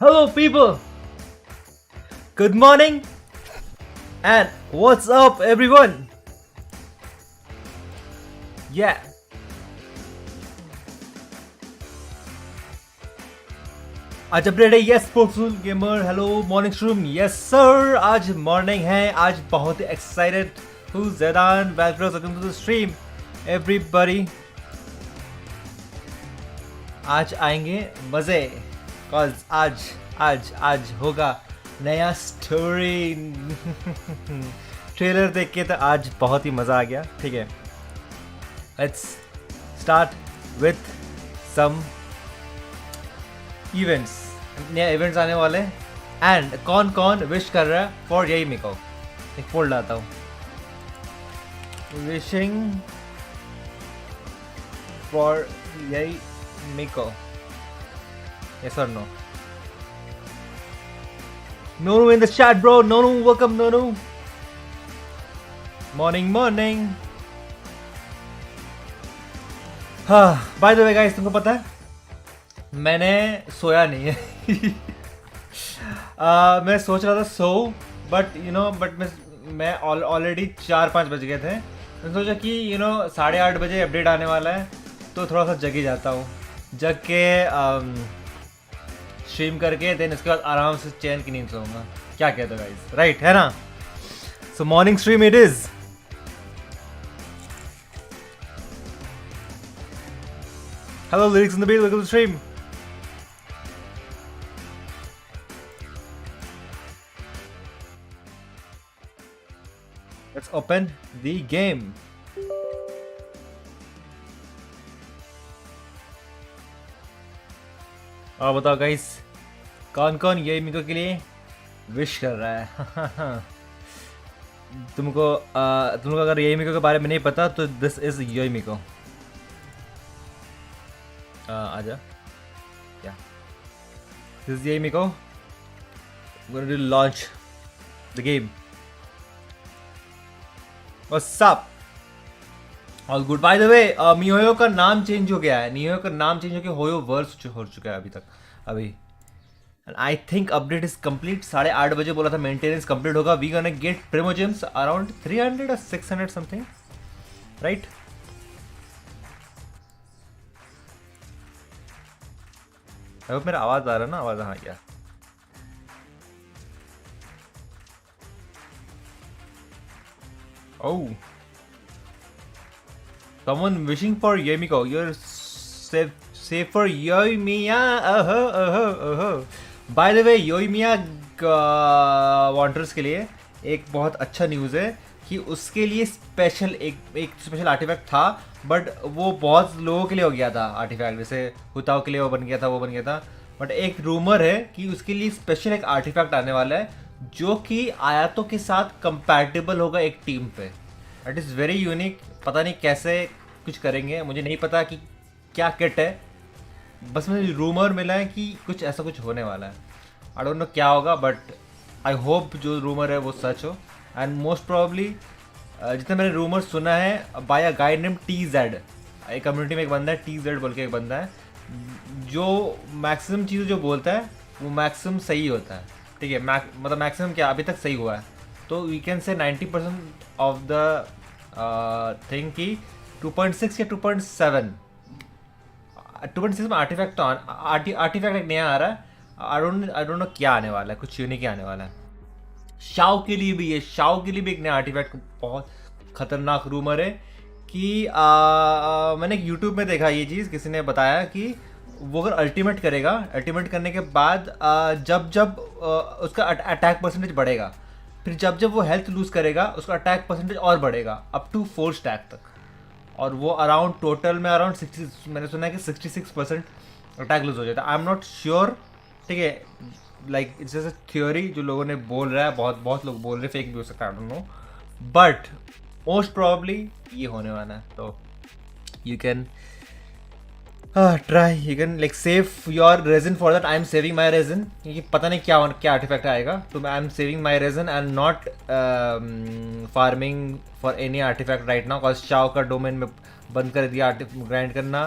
Hello, people. Good morning. And what's up, everyone? Yeah. आज update है yes sportsful gamer hello morning stream yes sir आज morning है आज बहुत excited हूँ Zaidan welcome to the stream everybody आज आएंगे मज़े कॉज आज होगा नया स्टोरी ट्रेलर देख के तो आज बहुत ही मज़ा आ गया ठीक है let's start with some events नया इवेंट्स आने वाले एंड कौन कौन विश कर रहा है फॉर यही मिको एक फोल्ड लाता हूँ विशिंग फॉर यही मिको yes or no Nonu in the chat bro Nonu welcome Nonu morning by the way guys तुमको पता है मैंने सोया नहीं है मैं सोच रहा था सो बट मैं ऑलरेडी 4-5 बज गए थे मैंने सोचा कि 8:30 बजे अपडेट आने वाला है तो थोड़ा सा जग ही जाता हूँ जग के स्ट्रीम करके देन इसके बाद आराम से चैन की नींद सोऊंगा क्या कहते हो गाइस राइट है ना so morning stream it is hello lyrics in the beat welcome to stream Let's open the game. और बताओ गाइस कौन कौन ये मिको के लिए विश कर रहा है तुमको अगर ये मिको के बारे में नहीं पता तो दिस इज ये मिको आजा क्या दिस इज ये Miko going to launch the game What's up? All good. By the way, miHoYo का नाम चेंज हो गया है मिहोयो का नाम चेंज हो गया होयो वर्स हो चुका है अभी and I think update is complete 8:30 बजे बोला था मेंटेनेंस कंप्लीट होगा we gonna get primo gems around 300 or 600 something right अब मेरा आवाज आ रहा है ना आवाज हाँ क्या Oh, someone wishing for Yemiko. You're safe for Yoimiya. By the way, Yoimiya वांटर्स के लिए एक बहुत अच्छा न्यूज़ है कि उसके लिए स्पेशल एक स्पेशल आर्टिफैक्ट था बट वो बहुत लोगों के लिए हो गया था आर्टिफैक्ट जैसे हुताओ के लिए वो बन गया था बट एक रूमर है कि उसके लिए स्पेशल एक आर्टिफैक्ट आने वाला है जो कि आयातों के साथ कंपैटिबल होगा एक टीम पे इट इज़ वेरी यूनिक पता नहीं कैसे कुछ करेंगे मुझे नहीं पता कि क्या किट है बस मुझे रूमर मिला है कि कुछ ऐसा कुछ होने वाला है आई डोंट नो क्या होगा बट आई होप जो रूमर है वो सच हो एंड मोस्ट प्रॉब्ली जितना मैंने रूमर सुना है by a guide name TZ एक कम्युनिटी में एक बंदा है TZ बोल के एक बंदा है जो मैक्सिमम चीज़ें जो बोलता है वो मैक्सिमम सही होता है ठीक है मतलब मैक्सिमम क्या अभी तक सही हुआ है तो we can say 90% of the thing की 2.6 या 2.7 में आर्टिफैक्ट आर्टिफैक्ट एक नया आ रहा है आई डोंट नो क्या आने वाला है कुछ यूनिक आने वाला है शाओ के लिए भी एक नया आर्टिफैक्ट बहुत खतरनाक रूमर है कि मैंने यूट्यूब में देखा ये चीज़ किसी ने बताया कि वो अगर अल्टीमेट करेगा अल्टीमेट करने के बाद जब उसका अटैक परसेंटेज बढ़ेगा फिर जब वो हेल्थ लूज करेगा उसका अटैक परसेंटेज और बढ़ेगा अप टू 4 स्टैक तक और वो अराउंड टोटल में अराउंड 60 मैंने सुना है कि 66% अटैक लूज हो जाता है आई एम नॉट श्योर ठीक है like it's just a theory जो लोगों ने बोल रहा है बहुत लोग बोल रहे हैं फेक भी हो सकता है आई don't no but most probably ये होने वाला है तो you can try you can like save your resin for that I am saving my resin क्योंकि पता नहीं क्या आर्टिफैक्ट आएगा तो I am saving my resin and not farming for any artifact right now cause Shao का domain में बंद कर दिया ग्राइंड करना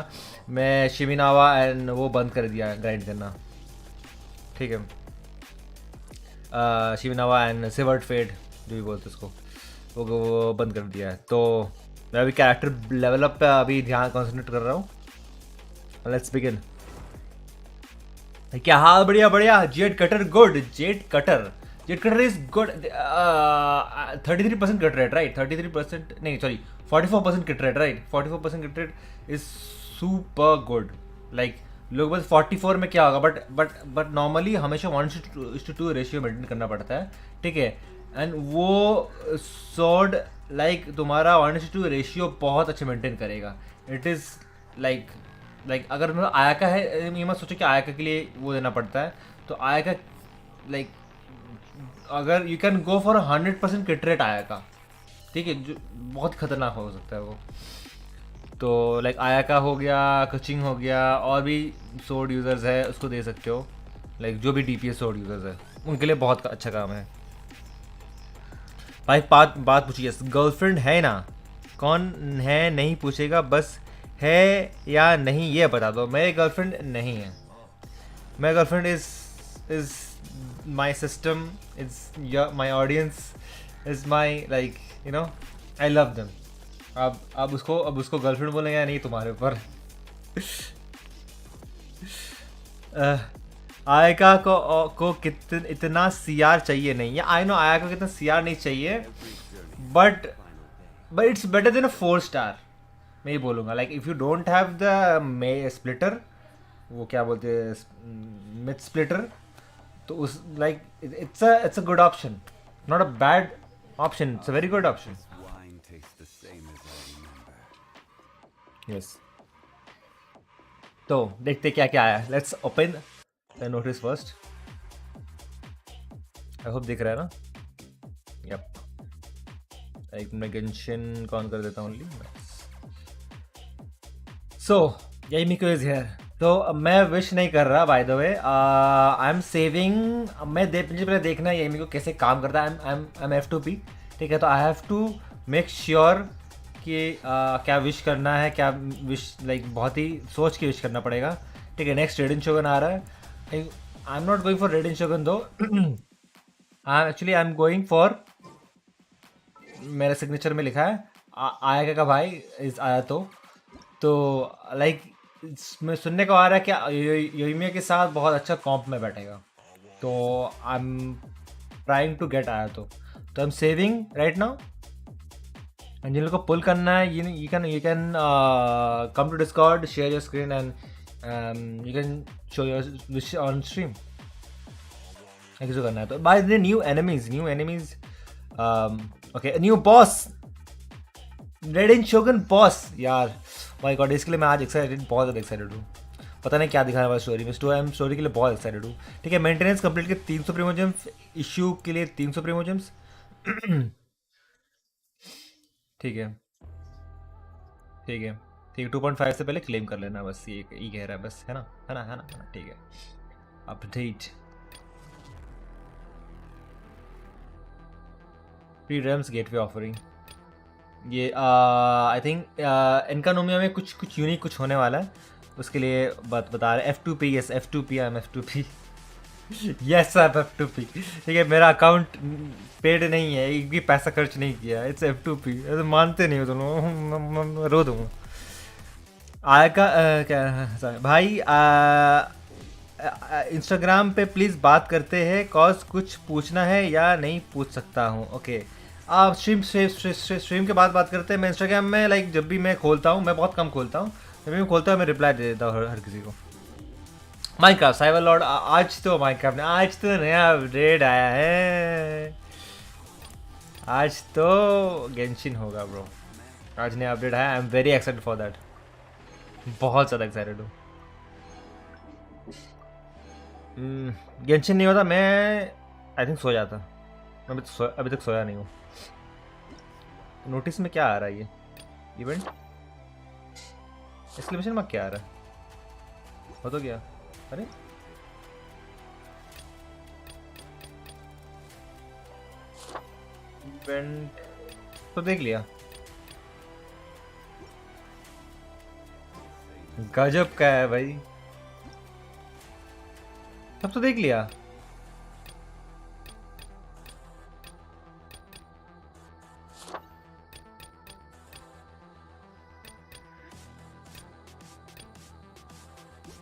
मैं शिमिनावा एंड वो बंद कर दिया ग्राइंड करना ठीक है। शिवनावा एंड सिवर्ट फेड जो भी बोलते उसको, वो बंद कर दिया है। तो मैं अभी कैरेक्टर लेवल अप पे अभी ध्यान कॉन्सेंट्रेट कर रहा हूँ। Let's begin. क्या हाल? बढ़िया बढ़िया। Jet cutter good. Jet cutter is good. 33% cut rate right, 33% नहीं sorry 44% cut rate right, 44% cut rate is super good. Like लोग बस 44 में क्या होगा, बट नॉर्मली हमेशा 1:2 रेशियो मेंटेन करना पड़ता है, ठीक है। एंड वो सॉर्ड लाइक तुम्हारा 1:2 रेशियो बहुत अच्छे मेंटेन करेगा। इट इज़ लाइक अगर मतलब आयाका है, ये मत सोचो कि आयाका के लिए वो देना पड़ता है। तो आयाका लाइक अगर you can go for 100% crit rate Ayaka, ठीक है, जो बहुत खतरनाक हो सकता है वो। तो लाइक आयाका हो गया, कचिंग हो गया, और भी सोर्ड यूज़र्स है उसको दे सकते हो। लाइक जो भी DPS सोर्ड यूज़र्स है उनके लिए बहुत अच्छा काम है भाई। बात पूछिए, गर्लफ्रेंड है ना? कौन है नहीं पूछेगा, बस है या नहीं ये बता दो। मेरी गर्लफ्रेंड नहीं है। मेरी girlfriend is my system, is my audience, is my like you know I love them. अब उसको गर्लफ्रेंड बोलेंगे या नहीं तुम्हारे ऊपर। आयका को इतना CR चाहिए नहीं, या आई नो आयका को कितना CR नहीं चाहिए, but it's better than 4 star. मैं ये बोलूँगा like if you don't have the may splitter, वो क्या बोलते हैं मिड स्प्लिटर, तो उस like it's a good option, not a bad option, it's a very good option. Yes, तो देखते क्या क्या आया। Let's open the notice first. I hope दिख रहा है ना? यप, एक मैं गेंशिन ऑन कर देता हूँ only. So Yae Miko is here. तो मैं विश नहीं कर रहा by the way, I am saving. मुझे पहले देखना है यामिको कैसे काम करता है। आई एम F2P, ठीक है। तो I have to make sure कि क्या विश करना है, क्या विश लाइक बहुत ही सोच के विश करना पड़ेगा, ठीक है। नेक्स्ट रेडिन शोगन आ रहा है। I am not going for Raiden Shogun though, I am going for, मेरे सिग्नेचर में लिखा है आया का भाई इस आया। तो लाइक मैं सुनने को आ रहा है कि योमिया के साथ बहुत अच्छा कॉम्प में बैठेगा। तो I am trying to get आया। तो I am saving right now. And जिन लोग को पुल करना है, you can come to Discord, share your screen and you can show your on stream. किसी करना है तो by the new enemies okay, new boss Raiden Shogun boss. यार माय गॉड, इसके लिए मैं आज एक्साइटेड, बहुत ज़्यादा एक्साइटेड हूँ। पता नहीं क्या दिखाने वाला स्टोरी में। स्टोरी के लिए बहुत एक्साइटेड हूँ, ठीक है। मेंटेनेंस कंप्लीट के 300 प्रीमोजेम्स, इश्यू के लिए 300 प्रीमोजेम्स, ठीक है ठीक है ठीक है। 2.5 से पहले क्लेम कर लेना, बस ये कह रहा है, बस है ना, ठीक है। Update pre rams gateway offering, ये आई थिंक इनका नोमिया में कुछ यूनिक कुछ होने वाला है, उसके लिए बता रहे। F2P, yes F2P, I am F2P, yes I am F2P, ठीक है। मेरा अकाउंट पेड नहीं है, एक भी पैसा खर्च नहीं किया, इट्स F2P। ऐसे मानते नहीं हो दोनों, रो दूँ। आया का क्या भाई, इंस्टाग्राम पे प्लीज़ बात करते हैं, कॉज कुछ पूछना है या नहीं पूछ सकता हूँ? ओके, आप स्ट्रीम के बाद बात करते हैं। मैं इंस्टाग्राम में लाइक जब भी मैं खोलता हूँ, मैं बहुत कम खोलता हूँ, जब भी मैं खोलता हूँ मैं रिप्लाई दे देता हूँ हर किसी को। माइनक्राफ्ट साइबरलॉर्ड, आज तो नया अपडेट आया है, आज तो गेंशिन होगा ब्रो, आज नया अपडेट आया। I am very excited for that, बहुत ज़्यादा एक्साइटेड हूँ। गेंशिन नहीं होता मैं आई थिंक सो जाता। मैं अभी तक सोया नहीं हूँ। नोटिस में क्या आ रहा है? ये इवेंट एक्सक्लेमेशन में क्या आ रहा है? हो तो गया। अरे इवेंट तो देख लिया। गजब का है भाई। तब तो देख लिया।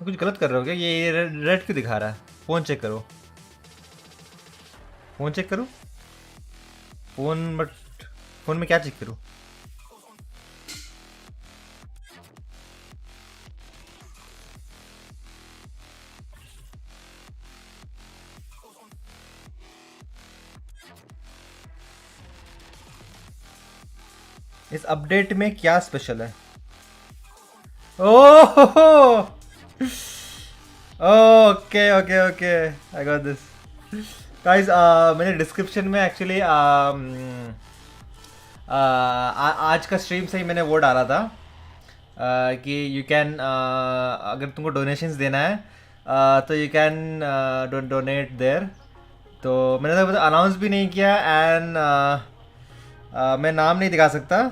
कुछ गलत कर रहे हो क्या? ये रेड क्यों दिखा रहा है? फोन चेक करो, फोन चेक करो, फोन बट फोन में क्या चेक करूँ? इस अपडेट में क्या स्पेशल है? Oh, okay okay okay, I got this guys. मैंने डिस्क्रिप्शन में एक्चुअली आज का स्ट्रीम से ही मैंने वो डाला था कि यू कैन, अगर तुमको डोनेशंस देना है तो यू कैन डोनेट देयर। तो मैंने तो अनाउंस भी नहीं किया एंड मैं नाम नहीं दिखा सकता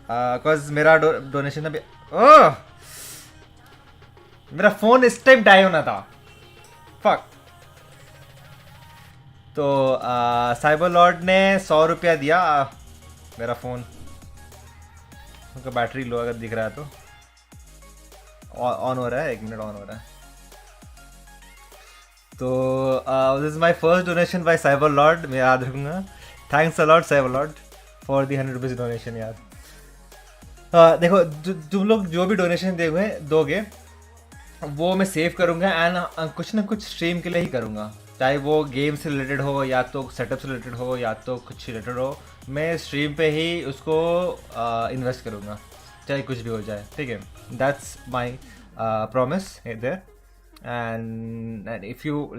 बिकॉज मेरा डोनेशन अभी, ओह मेरा फोन इस टाइम डाई होना था, फक। तो साइबर लॉर्ड ने 100 रुपया दिया, मेरा फ़ोन, उनका बैटरी लो अगर दिख रहा है तो ऑन हो रहा है, 1 मिनट ऑन हो रहा है। तो this is my first donation bye cyber Lord, मैं याद रखूँगा। Thanks a lot cyber Lord for the 100 rupees donation यार। देखो तुम लोग जो भी डोनेशन दोगे वो मैं सेव करूँगा एंड कुछ ना कुछ स्ट्रीम के लिए ही करूँगा, चाहे वो गेम से रिलेटेड हो या तो सेटअप से रिलेटेड हो या तो कुछ रिलेटेड हो, मैं स्ट्रीम पे ही उसको इन्वेस्ट करूँगा, चाहे कुछ भी हो जाए, ठीक है। That's my promise there and if you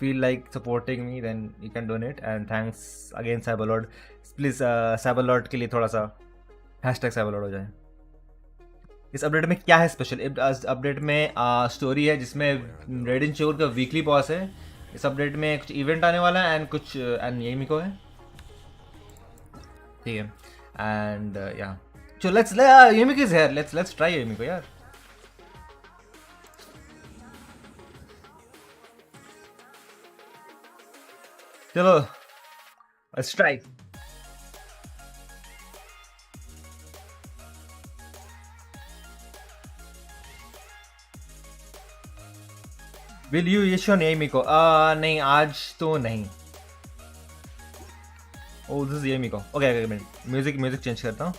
feel like supporting me then you can donate and thanks again Cyberlord. Please Cyberlord के लिए थोड़ा सा हैशटैग साइबरलॉर्ड हो जाए। इस अपडेट में क्या है स्पेशल? इस अपडेट में स्टोरी है जिसमें रेडिन चोर का वीकली बॉस है। इस अपडेट में कुछ इवेंट आने वाला है एंड कुछ एंड यही मिको है, ठीक है। एंड या चलो let's Yae Miko is here, let's try Yae Miko यार। चलो let's try. Will you issue on Yae Miko? नहीं आज तो नहीं। Oh this is Yae Miko, okay okay, music change करता हूँ,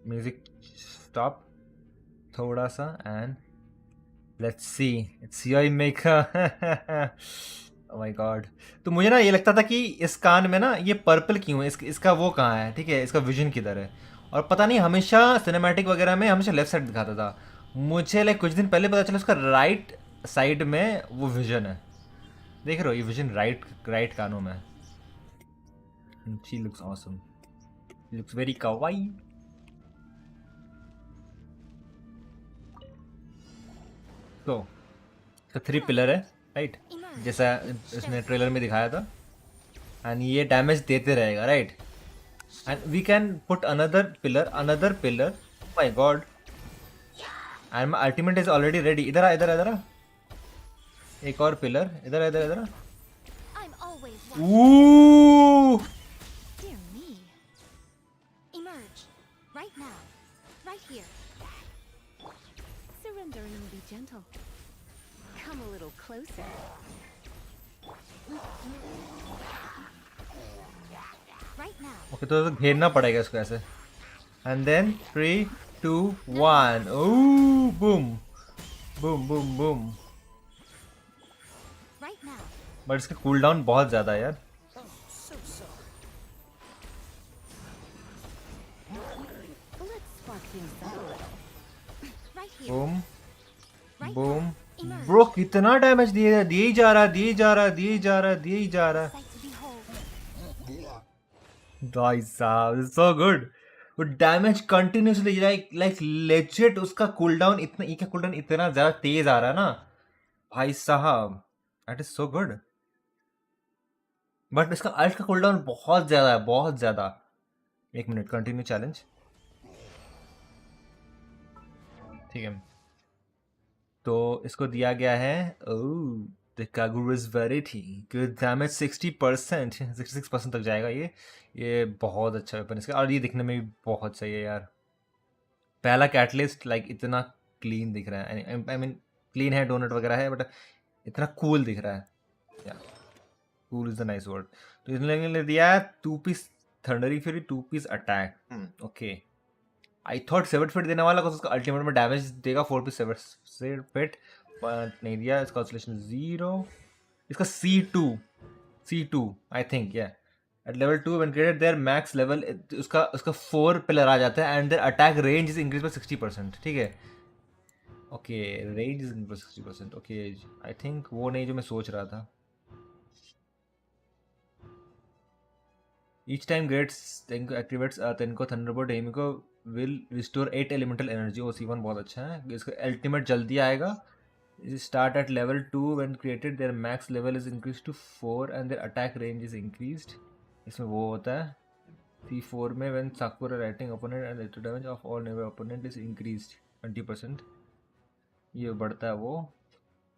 म्यूजिक स्टॉप थोड़ा सा and let's see Yae Miko. Oh my god. तो मुझे ना ये लगता था कि इस कान में ना ये पर्पल क्यों है, इसका वो कहाँ है, ठीक है, इसका विजन किधर है, और पता नहीं हमेशा सिनेमैटिक वगैरह में हमेशा लेफ्ट साइड दिखाता था। मुझे लाइक कुछ दिन पहले पता चला उसका राइट साइड में वो विजन है, देख रहे हो, ये विजन राइट कानों में। She looks awesome, looks very kawaii. तो 3 पिलर है राइट, जैसा इसने ट्रेलर में दिखाया था, एंड ये डैमेज देते रहेगा right, and we can put another pillar. My god, and my ultimate is already ready. इधर आ, एक और पिलर, इधर आ। Ooh! Dear me. Emerge. Right now. Right here. Surrender and be gentle. Come a little closer. Right now. Okay, तो घेरना पड़ेगा इसको ऐसे, and then 3, 2, 1. Ooh, boom, boom, boom, boom. Right now. But इसका कूलडाउन बहुत ज़्यादा है यार। Let's spark things up a little. Right here. Boom Right boom, now. Bro कितना डैमेज दिए ही जा रहा है। Sight to behold. भाई साहब सो गुड, वो डैमेज कंटिन्यूसली लाइक लेजिट, उसका कूलडाउन इतना ज़्यादा तेज आ रहा है ना भाई साहब, that is so good. But इसका अल्ट का कूलडाउन बहुत ज़्यादा। 1 मिनट, कंटिन्यू चैलेंज, ठीक है। तो इसको दिया गया है, ओह द कागुरु इज वेरी थी गुड डैमेज 60%, 66% तक जाएगा ये बहुत अच्छा वेपन इसका, और ये दिखने में भी बहुत सही है यार। पहला कैटलिस्ट लाइक इतना क्लीन दिख रहा है, आई मीन क्लीन है, डोनट वगैरह है, बट इतना कूल दिख रहा है। या cool is the nice word. तो इसने दिया है 2 piece thundery fury, 2 piece attack. Okay, I thought 7 fit देने वाला कुछ उसका अल्टीमेट में डैमेज देगा 4 पीस 7 फिट, बट नहीं दिया। इसका ऑसिलेशन 0। इसका C2 आई थिंक, या at level 2 when created their max level, उसका उसका 4 पिलर आ जाता है and their attack range is increase by 60%। ठीक है, okay, range is increase by 60%। Okay, I think वो नहीं जो मैं सोच रहा था। Each time gets Tenko activates Tenko Thunderbolt Aimiko will restore 8 elemental energy। O C1 बहुत अच्छा है। इसका अल्टीमेट जल्दी आएगा। Start at level 2 when created their max level is increased to 4 and their attack range is increased। इसमें वो होता है C4 में when Sakura writing opponent and electro damage of all nearby opponent is increased 20%। ये बढ़ता है वो।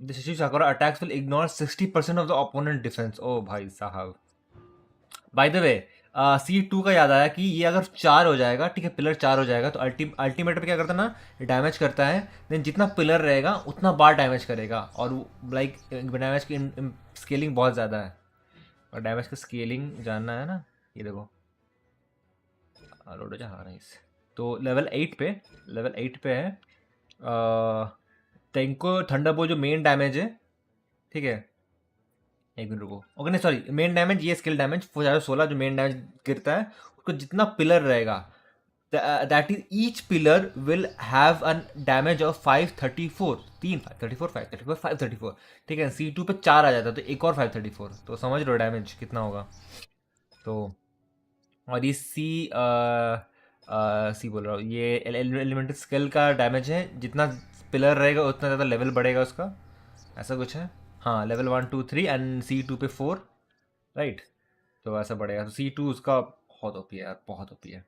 The Shishi Sakura attacks will ignore 60% of the opponent defense। ओ भाई साहब, बाय द वे C2 का याद आया कि ये अगर 4 हो जाएगा, ठीक है, पिलर 4 हो जाएगा तो अल्टीमेट पे क्या करता है ना, डैमेज करता है, देन जितना पिलर रहेगा उतना बार डैमेज करेगा, और लाइक डैमेज की स्केलिंग बहुत ज़्यादा है, और डैमेज का स्केलिंग जानना है ना, ये देखो रोड हाँ नाइस। तो लेवल 8 पे है तेंको थंडरबोल्ट जो मेन डैमेज है, ठीक है, एक मिनट रुको, ओके नहीं सॉरी, मेन डैमेज ये स्किल डैमेज 16 जो मेन डैमेज गिरता है, उसको जितना पिलर रहेगा that is each pillar will have an damage of 534, 534, ठीक है। C2 पे 4 आ जाता है तो एक और 534, तो समझ लो डैमेज कितना होगा। तो और ये सी बोल रहा हूँ, ये एलिमेंटल स्किल का डैमेज है, जितना पिलर रहेगा उतना ज़्यादा लेवल बढ़ेगा उसका, ऐसा कुछ है। हाँ, लेवल 1 2 3 एंड C2 पे 4, राइट, तो ऐसा बढ़ेगा। तो C2 उसका बहुत ओपी है यार, बहुत ओपी है,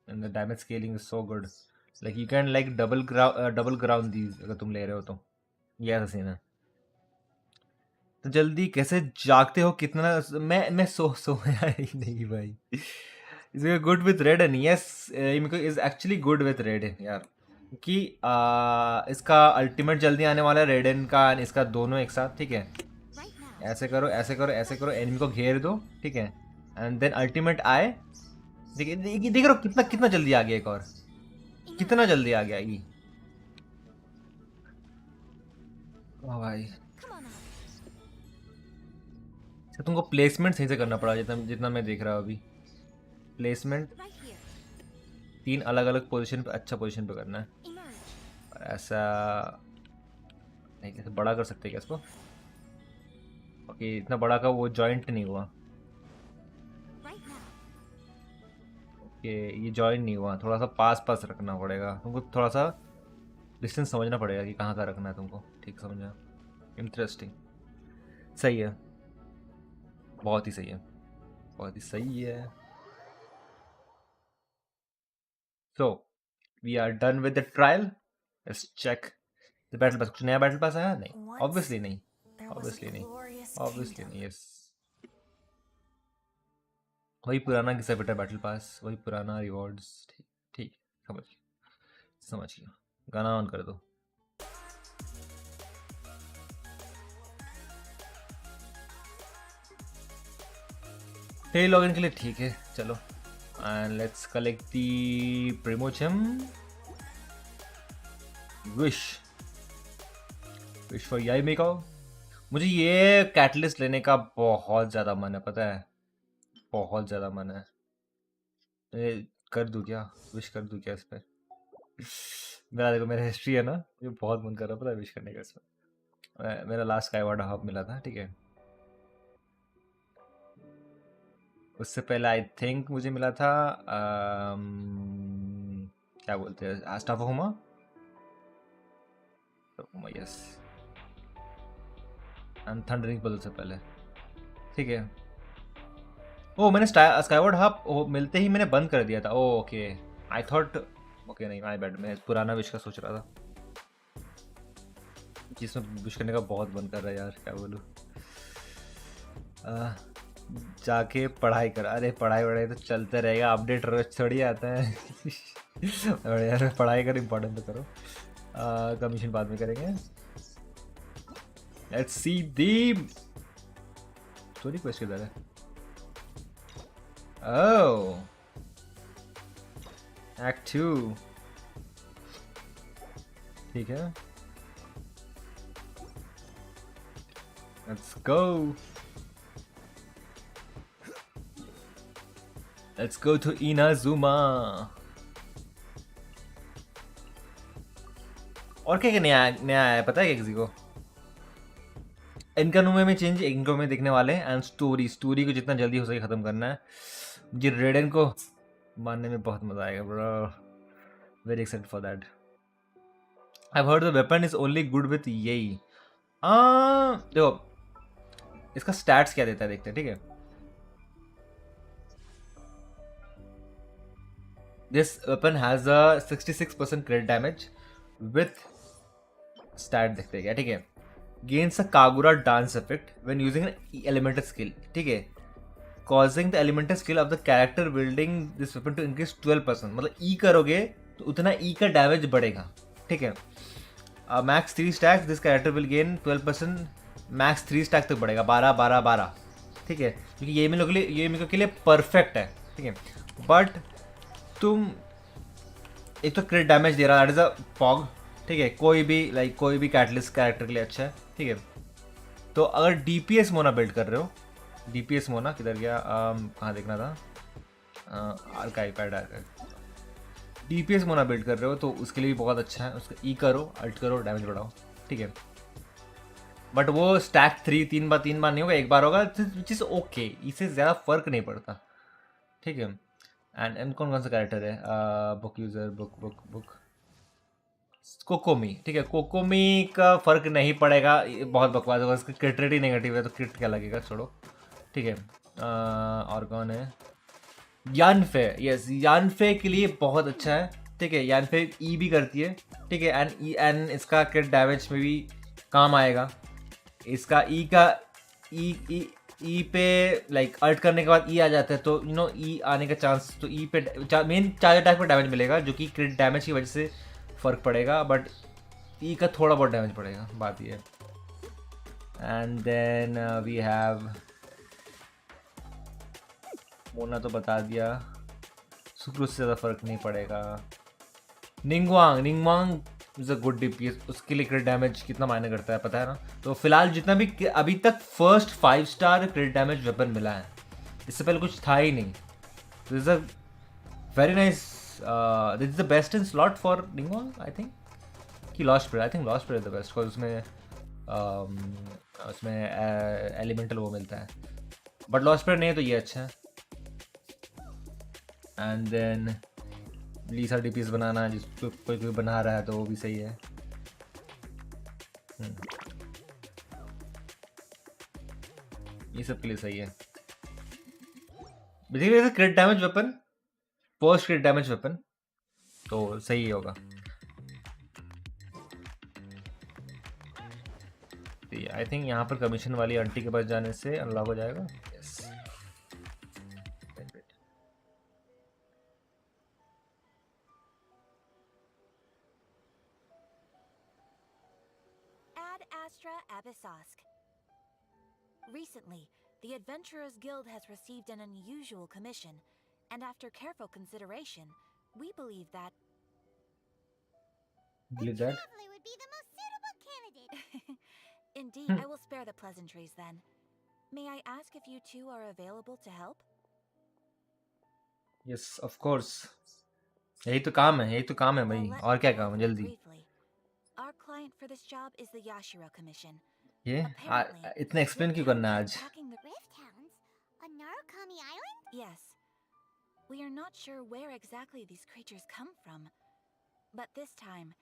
and the damage scaling is so good, like you can like double ground these अगर तुम ले रहे हो तो, ये ऐसा सीन है। तो जल्दी कैसे जागते हो, कितना मैं सोया ही नहीं भाई। Is good with रेडन, yes is actually good with रेडन यार, कि इसका अल्टीमेट जल्दी आने वाला है रेडन का, इसका दोनों एक साथ, ठीक है। ऐसे करो ऐसे करो ऐसे करो, एनिमी को घेर दो, ठीक है, एंड देन अल्टीमेट आए। देख रहे हो कितना कितना जल्दी आ गया, एक और कितना जल्दी आ गया ये, वाह भाई। तुमको प्लेसमेंट सही से करना पड़ा, जितना जितना मैं देख रहा हूँ अभी, प्लेसमेंट 3 अलग अलग पोजीशन पे, अच्छा पोजीशन पे करना है। ऐसा नहीं, कैसे बड़ा कर सकते क्या इसको, ओके, इतना बड़ा का वो जॉइंट नहीं हुआ, ओके, ये जॉइंट नहीं हुआ, थोड़ा सा पास पास रखना पड़ेगा तुमको, थोड़ा सा डिस्टेंस समझना पड़ेगा कि कहाँ का रखना है तुमको, ठीक समझना। इंटरेस्टिंग, सही है, बहुत ही सही है, बहुत ही सही है। So we are done with the trial, let's check the battle pass. कुछ नया बैटल पास आया? नहीं, ऑब्वियसली नहीं, ऑब्वियसली नहीं, ऑब्वियसली नहीं, यस, वही पुराना घिसा पिटा बैटल पास, वही पुराना रिवॉर्ड्स, ठीक ठीक, समझ गया। गाना ऑन कर दो। टेली लॉगिन के लिए ठीक है, चलो, and let's collect the primogem. Wish for Yae Miko. मुझे ये कैटलिस्ट लेने का बहुत ज़्यादा मन है, पता है, बहुत ज़्यादा मन है। कर दूँ क्या, विश कर दूँ क्या इस पर? मेरा देखो, मेरा हिस्ट्री है ना, मुझे बहुत मन कर रहा है पता है विश करने का इस पर। मेरा लास्ट स्काईवॉर्ड हब मिला था, ठीक है, उससे पहले आई थिंक मुझे मिला था क्या बोलते हैं, स्टाफोमा, यस, एंड थंडरिंग बदल से पहले, ठीक है। ओ, मैंने स्काईवॉर्ड हब मिलते ही मैंने बंद कर दिया था। ओ ओके, आई थॉट, ओके नहीं, माय बैड, मैं पुराना विश का सोच रहा था। जिसमें पुश करने का बहुत मन कर रहा है यार, क्या बोलूँ। जाके पढ़ाई कर, अरे पढ़ाई वढ़ाई तो चलते रहेगा, अपडेट रोज थोड़ी आता है। और यार पढ़ाई कर, इम्पोर्टेंट तो करो। कमीशन बाद में करेंगे। Let's see the story quest किधर है। ओह एक्ट 2 ठीक है, let's go. Let's go to Inazuma. और क्या क्या नया आया है पता है क्या किसी को? इनका में चेंज इनको में देखने वाले हैं, एंड स्टोरी को जितना जल्दी हो सके ख़त्म करना है। मुझे रेडन को मारने में बहुत मज़ा आएगा bro, very excited for that. I heard the weapon is only good with यही। देखो इसका स्टैट्स क्या देता है देखते हैं, ठीक है। This weapon has a 66% crit damage with stat देखते हैं क्या, ठीक है। Gains a Kagura dance effect when using an elemental skill, ठीक है। Causing the elemental skill of the character wielding this weapon to increase 12%, मतलब E करोगे तो उतना E का डैमेज बढ़ेगा, ठीक है। Max 3 stacks this character will gain 12%, max 3 stack तक बढ़ेगा, 12 ठीक है। क्योंकि ये मेरे के लिए परफेक्ट है, ठीक है। बट तुम एक तो क्रिट डैमेज दे रहा है, दैट इज अ फॉग, ठीक है। कोई भी कैटलिस्ट कैरेक्टर के लिए अच्छा है, ठीक है। तो अगर डीपीएस मोना बिल्ड कर रहे हो, डीपीएस मोना किधर गया, कहाँ देखना था, archive pad archive, DPS Mona build कर रहे हो तो उसके लिए भी बहुत अच्छा है। उसका ई करो, अल्ट करो, डैमेज बढ़ाओ, ठीक है। बट वो स्टैक 3 बार नहीं होगा, एक बार होगा, विच इज ओके, इससे ज़्यादा फर्क नहीं पड़ता, ठीक है। एंड कौन सा कैरेक्टर है, बुक यूजर बुक कोकोमी, ठीक है। कोकोमी का फर्क नहीं पड़ेगा, बहुत बकवास होगा, उसका क्रिट रेट ही नेगेटिव है तो क्रिट क्या लगेगा, छोड़ो, ठीक है। और कौन है, यानफे, यस यानफे के लिए बहुत अच्छा है, ठीक है। यानफे ई भी करती है, ठीक है। एंड इसका क्रिट डैमेज में भी काम आएगा। इसका ई का ई पे अल्ट करने के बाद ई आ जाता है, तो ई आने का चांस, तो ई पे मेन चार्ज अटैक पर डैमेज मिलेगा जो कि क्रिट डैमेज की वजह से फ़र्क पड़ेगा, बट ई का थोड़ा बहुत डैमेज पड़ेगा, बात ये है। And then we have Mona तो बता दिया, सुक्रोज से ज़्यादा फर्क नहीं पड़ेगा। Ningguang is a good DPS, उसके लिए क्रिट डैमेज कितना मायने करता है पता है ना। तो फिलहाल जितना भी अभी तक first 5 star crit damage weapon मिला है, इससे पहले कुछ था ही नहीं। This is a very nice, this is the best in slot for Ningguang, I think कि lost spirit, I think lost spirit is the best, because उसमें एलिमेंटल वो मिलता है, बट लॉस्ट स्पिरिट नहीं है तो ये अच्छा है। एंड देन लीसा डीपीएस बनाना, जिसको कोई बना रहा है तो वो भी सही है। ये सब के लिए सही है। Basically क्रिट damage weapon, first क्रिट damage weapon, तो सही ही होगा। आई थिंक यहाँ पर कमीशन वाली आंटी के पास जाने से अनलॉक हो जाएगा। Yes Recently, the Adventurers Guild has received an unusual commission, and after careful consideration, we believe that The traveler would be the most suitable candidate. Indeed, I will spare the pleasantries then. May I ask if you two are available to help? Yes of course, यही तो काम है, भाई, Well, let और me क्या go काम है, through it जल्दी। briefly. Our client for this job is the Yashiro Commission. ये Apparently, इतना एक्सप्लेन क्यों करना है आज? attacking the Rift Hounds? On Narukami Island? Yes. We are not sure where exactly these creatures come from. But this time,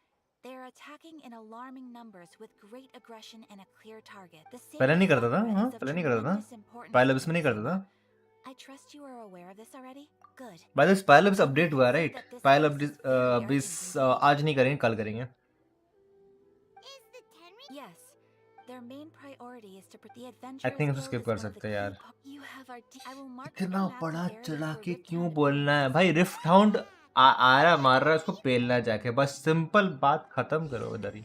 they are attacking in alarming numbers with great aggression and a clear target. The same पहले नहीं करता था, algorithm हाँ, is of पहले नहीं करता था, tremendous importance pilot to इसमें नहीं करता था। I trust you are aware of this already? Good. By the way pilot update हुआ right? That this pilot place is very अब इस urgent indeed. आज नहीं करेंगे, कल करेंगे। Is the Tenri? Yes. their main priority is to the I adventurous think इसको guild skip is कर one of the सकते हैं key यार. you have our I will mark इतना the map बड़ा the areas चढ़ा where के Rift क्यों Hound बोलना है operates. भाई? रिफ्ट हाउंड आ रहा, मार रहा है, उसको पेलना जाके, बस सिंपल बात खत्म करो उधर ही.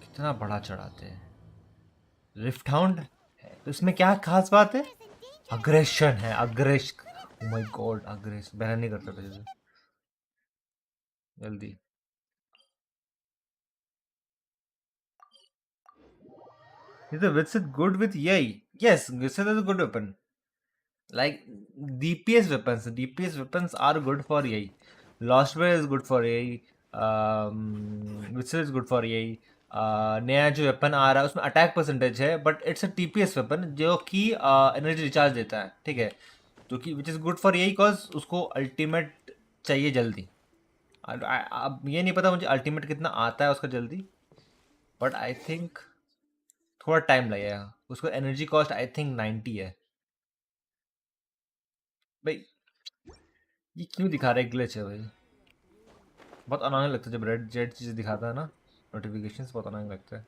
कितना बड़ा चढ़ाते हैं रिफ्ट हाउंड है, तो इसमें क्या खास बात है? अग्रेशन है, aggression. O my God, aggression ban नहीं करता था जैसे. जल्दी. Is the Witsit good with yay? Yes, Witsit is a good weapon. Like DPS weapons are good for yay. Lostware is good for yay. Witsit is good for yay. नया जो weapon आ रहा है उसमें अटैक परसेंटेज है, but it's a TPS weapon जो कि energy recharge देता है, ठीक है, जो कि विच इज़ गुड फॉर यही कॉज उसको अल्टीमेट चाहिए जल्दी. अब ये नहीं पता मुझे अल्टीमेट कितना आता है उसका जल्दी, बट आई थिंक थोड़ा टाइम लगेगा. उसको एनर्जी कॉस्ट आई थिंक 90 है. भाई ये क्यों दिखा रहा है? ग्लिच है भाई. बहुत अनोइंग लगता है जब रेड जेड चीज़ दिखाता है ना, नोटिफिकेशंस बहुत अनोइंग लगता है.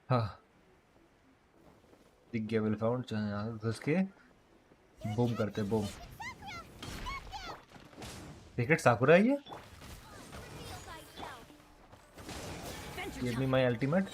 हाँ, दिख गया विल फाउंड. चाहे यहाँ घुस के बूम करते, बूम. क्रिकेट साकुरा है ये. Give me my ultimate.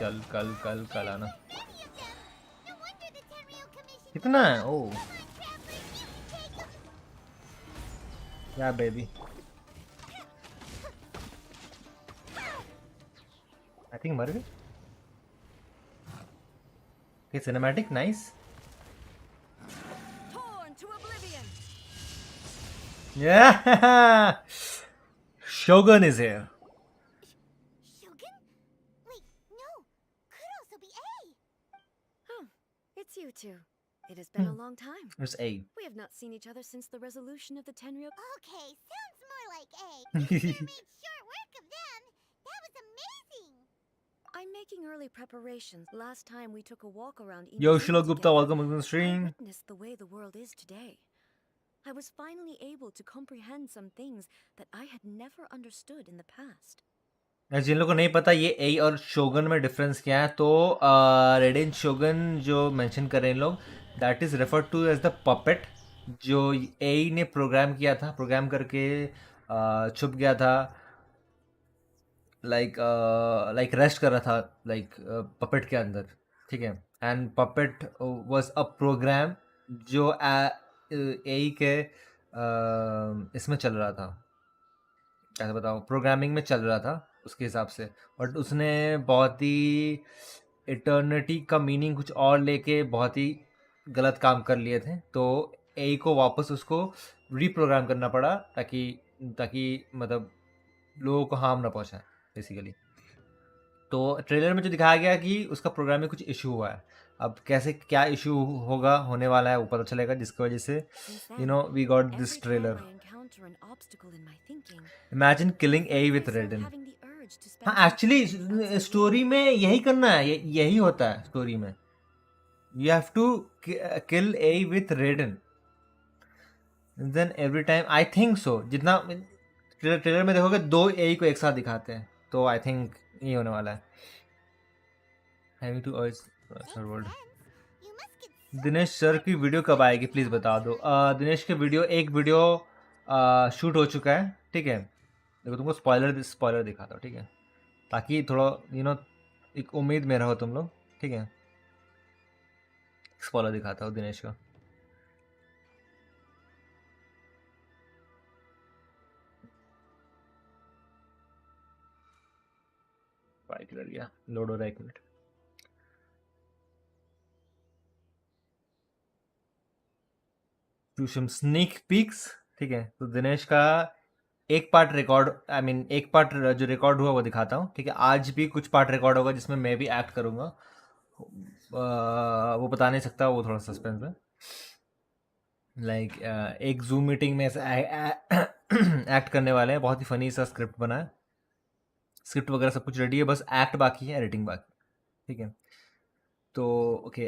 कल कल कल कल आना. कितना है? ओ या बेबी, आई थिंक मर गए. Okay, cinematic nice. Yeah, Shogun is here. Shogun? Wait, no. Could also be A. Oh, it's you two. It has been a long time. It's A. We have not seen each other since the resolution of the Tenryou. Okay, sounds more like A. You sure made short work of them. That was amazing. I'm making early preparations. Last time we took a walk around. Yo, Inazuma Shilo Gupta, together. welcome to the I stream. witnessed the way the world is today. I was finally able to comprehend some things that I had never understood in the past. जिन लोगों को नहीं पता ये ए और शोगन में difference क्या है, तो रेडेन शोगन जो मेंशन कर रहे हैं लोग, that is referred to as the puppet जो ए ने प्रोग्राम किया था, प्रोग्राम करके छुप गया था, लाइक रेस्ट कर रहा था, लाइक पपेट के अंदर, ठीक है. And puppet was a program जो ए के इसमें चल रहा था, कैसे बताओ, प्रोग्रामिंग में चल रहा था उसके हिसाब से, बट उसने बहुत ही इटर्निटी का मीनिंग कुछ और लेके बहुत ही गलत काम कर लिए थे, तो ए को वापस उसको रीप्रोग्राम करना पड़ा ताकि ताकि मतलब लोगों को हार्म ना पहुंचाए बेसिकली. तो ट्रेलर में जो दिखाया गया कि उसका प्रोग्राम में कुछ इशू हुआ है. अब कैसे क्या इशू होगा, होने वाला है, वो पता चलेगा, जिसकी वजह से Since you then, no we got every this time trailer. I encounter an obstacle in my thinking, imagine killing a I with start Raiden. having the urge to spend हाँ, some actually time outside story the में यही करना है, यही होता है story में. You have to kill a with Raiden, then every time I think so. जितना ट्रेलर में देखोगे दो ए को एक साथ दिखाते हैं, तो आई थिंक ये होने वाला है. Having to Makes word. sense. You must get so Dinesh sir की वीडियो कब आएगी प्लीज़ बता दो. दिनेश के वीडियो, एक वीडियो शूट हो चुका है, ठीक है. देखो तुमको स्पॉइलर दिखाता हूँ, ठीक है, ताकि थोड़ा यू नो एक उम्मीद में रहो तुम लोग, ठीक है. स्पॉइलर दिखाता हूँ दिनेश का. बाइक लड़ गया, लोड हो रहा है, 1 मिनट. स्नीक पीक्स, ठीक है. तो दिनेश का एक पार्ट रिकॉर्ड, एक पार्ट जो रिकॉर्ड हुआ वो दिखाता हूँ, ठीक है। आज भी कुछ पार्ट रिकॉर्ड होगा जिसमें मैं भी एक्ट करूँगा, वो बता नहीं सकता, वो थोड़ा सस्पेंस है। लाइक एक जूम मीटिंग में ऐसा एक्ट करने वाले हैं, बहुत ही फनी सा स्क्रिप्ट बना है, स्क्रिप्ट वगैरह सब कुछ रेडी है, बस एक्ट बाकी है, एडिटिंग बाकी, ठीक है। तो ओके,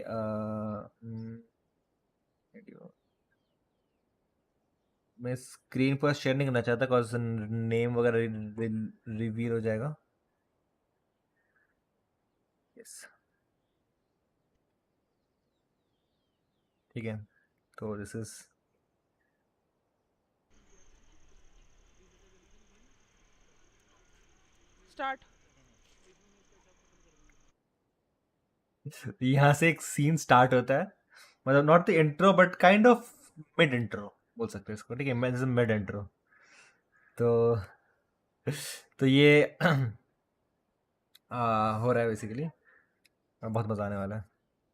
मैं स्क्रीन पर शेयर नहीं करना चाहता बिकॉज नेम वगैरह रिवील हो जाएगा। यस, ठीक है। तो दिस इज स्टार्ट। यहाँ से एक सीन स्टार्ट होता है, मतलब not the intro but kind of mid intro बोल सकते हैं इसको, ठीक है, मिड इंट्रो। तो ये हो रहा है बेसिकली, बहुत मजा आने वाला है।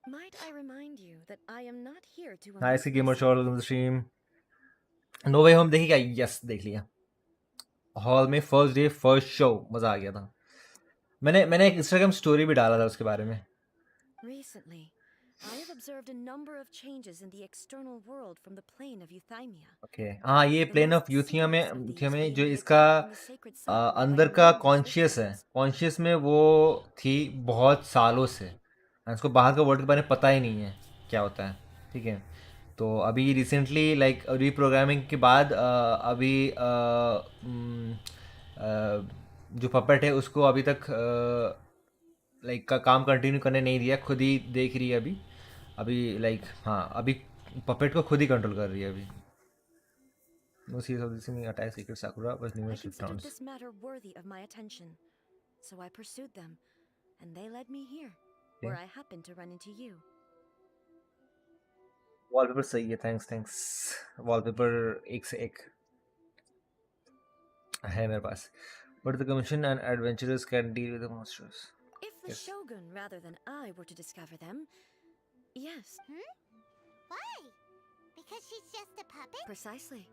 Might I remind you that I am not here to हाँ, amuse इसकी gamer show myself. Stream no way home देखी क्या? यस, देख लिया हॉल में, फर्स्ट डे फर्स्ट शो, मजा आ गया था। मैंने एक इंस्टाग्राम स्टोरी भी डाला था उसके बारे में। Recently, I have observed a number of changes in the external world from the plane of Euthymia. ओके, हाँ, ये The plane most of Euthymia serious of में these being जो the इसका attack on the sacred sakura by अंदर का numerous conscious है, rift conscious में वो थी बहुत सालों से, उसको बाहर का वर्ल्ड के बारे में पता ही नहीं है क्या होता है, ठीक है। तो अभी रिसेंटली लाइक रीप्रोग्रामिंग के बाद अभी जो पपेट है उसको अभी तक लाइक का काम कंटिन्यू करने नहीं दिया, खुद ही देख रही है अभी। लाइक हाँ, अभी पपेट को खुद ही कंट्रोल कर रही है अभी। No series of this thing attacks Secret Sakura was I numerous considered rounds. this matter worthy of my attention, so I pursued them, and they led me here, where I happened to run into you. Wallpaper सही है, thanks. Wallpaper एक से एक है मेरे पास. But the commission and adventurers can deal with the monsters. If the Yes. Shogun rather than I were to discover them, yes, Why? Because she's just a puppet? precisely.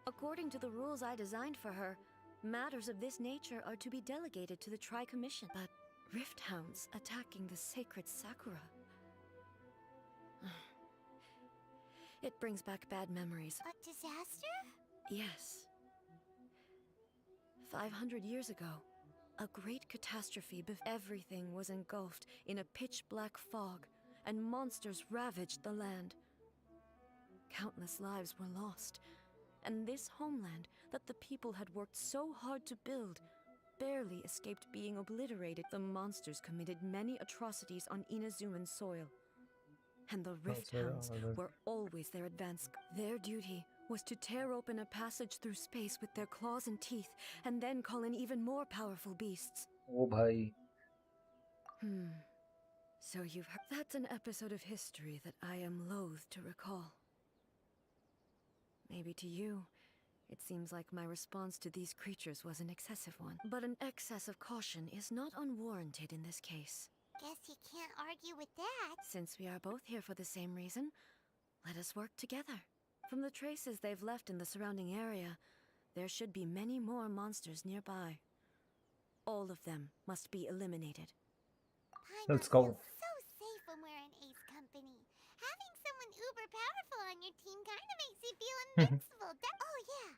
According to the rules I designed for her, matters of this nature are to be delegated to the Tri-Commission. But rift hounds attacking the sacred Sakura. It brings back bad memories. A disaster? Yes. 500 years ago, a great catastrophe everything was engulfed in a pitch-black fog, and monsters ravaged the land. Countless lives were lost, and this homeland that the people had worked so hard to build barely escaped being obliterated. The monsters committed many atrocities on Inazuman soil, and the rift hounds were always their advance. Their duty was to tear open a passage through space with their claws and teeth, and then call in even more powerful beasts. Oh bhai. So you've heard. That's an episode of history that I am loath to recall. Maybe to you, it seems like my response to these creatures was an excessive one. But an excess of caution is not unwarranted in this case. Guess you can't argue with that. Since we are both here for the same reason, let us work together. From the traces they've left in the surrounding area, there should be many more monsters nearby. All of them must be eliminated. Let's Paimon go. feels so safe when we're in Ace Company. Having someone uber powerful on your team kind of makes you feel invincible. Oh yeah,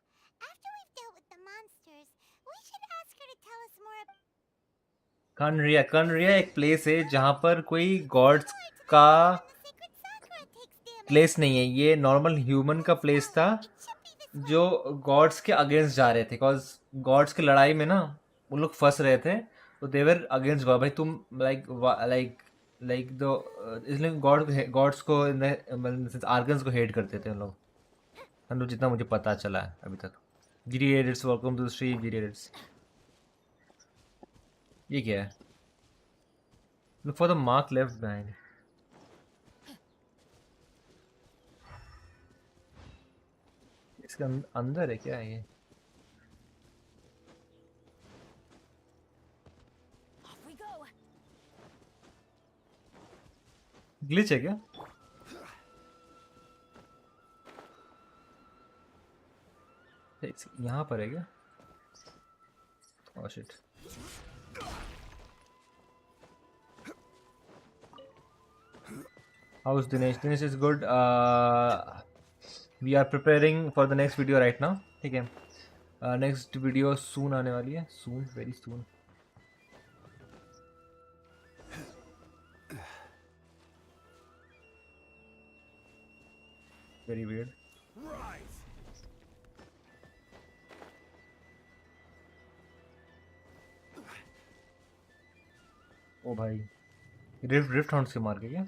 after we've dealt with the monsters, we should ask her to tell us more about Kanaria एक place है जहाँ पर कोई God's का when the sacred Sakura takes damage. Place नहीं है, ये normal human का प्लेस था It should be this way. जो गॉड्स के अगेंस्ट जा रहे थे, बिकॉज गॉड्स की लड़ाई में ना वो लोग फंस रहे थे, तो देवर अगेंस्ट गॉड। भाई तुम लाइक दो, इसलिए गॉड्स को आर्गन्स को हेट करते थे उन लोग, जितना मुझे पता चला है अभी तक। GD edits, welcome to the stream GD edits. ये क्या है? Look for the mark left behind. इसके अंदर है क्या ये? Off we go! ग्लिच है क्या? यहाँ पर है क्या? Oh shit. How's Dinesh? Dinesh is good. We are preparing for the next video right now. ठीक है. Next video soon आने वाली है. Soon, very soon. Very weird. ओ भाई, रिफ्ट हाउंड्स के मार के क्या?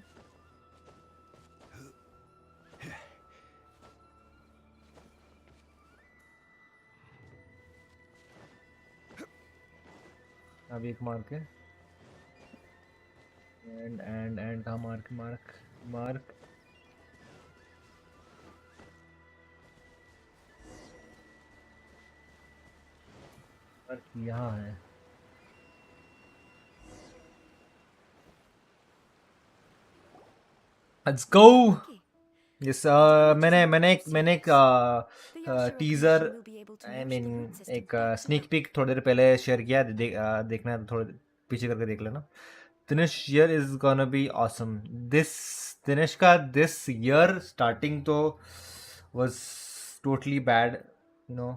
अभी एक मार के एंड कहाँ मार्क यहाँ है. Let's go. Yes, मैंने एक टीजर आई मीन एक स्नीक पीक थोड़ी देर पहले शेयर किया. देखना है तो थोड़े पीछे करके देख लेना. Dinesh year is gonna be awesome. Dinesh का दिस ईयर स्टार्टिंग तो was totally bad. You know,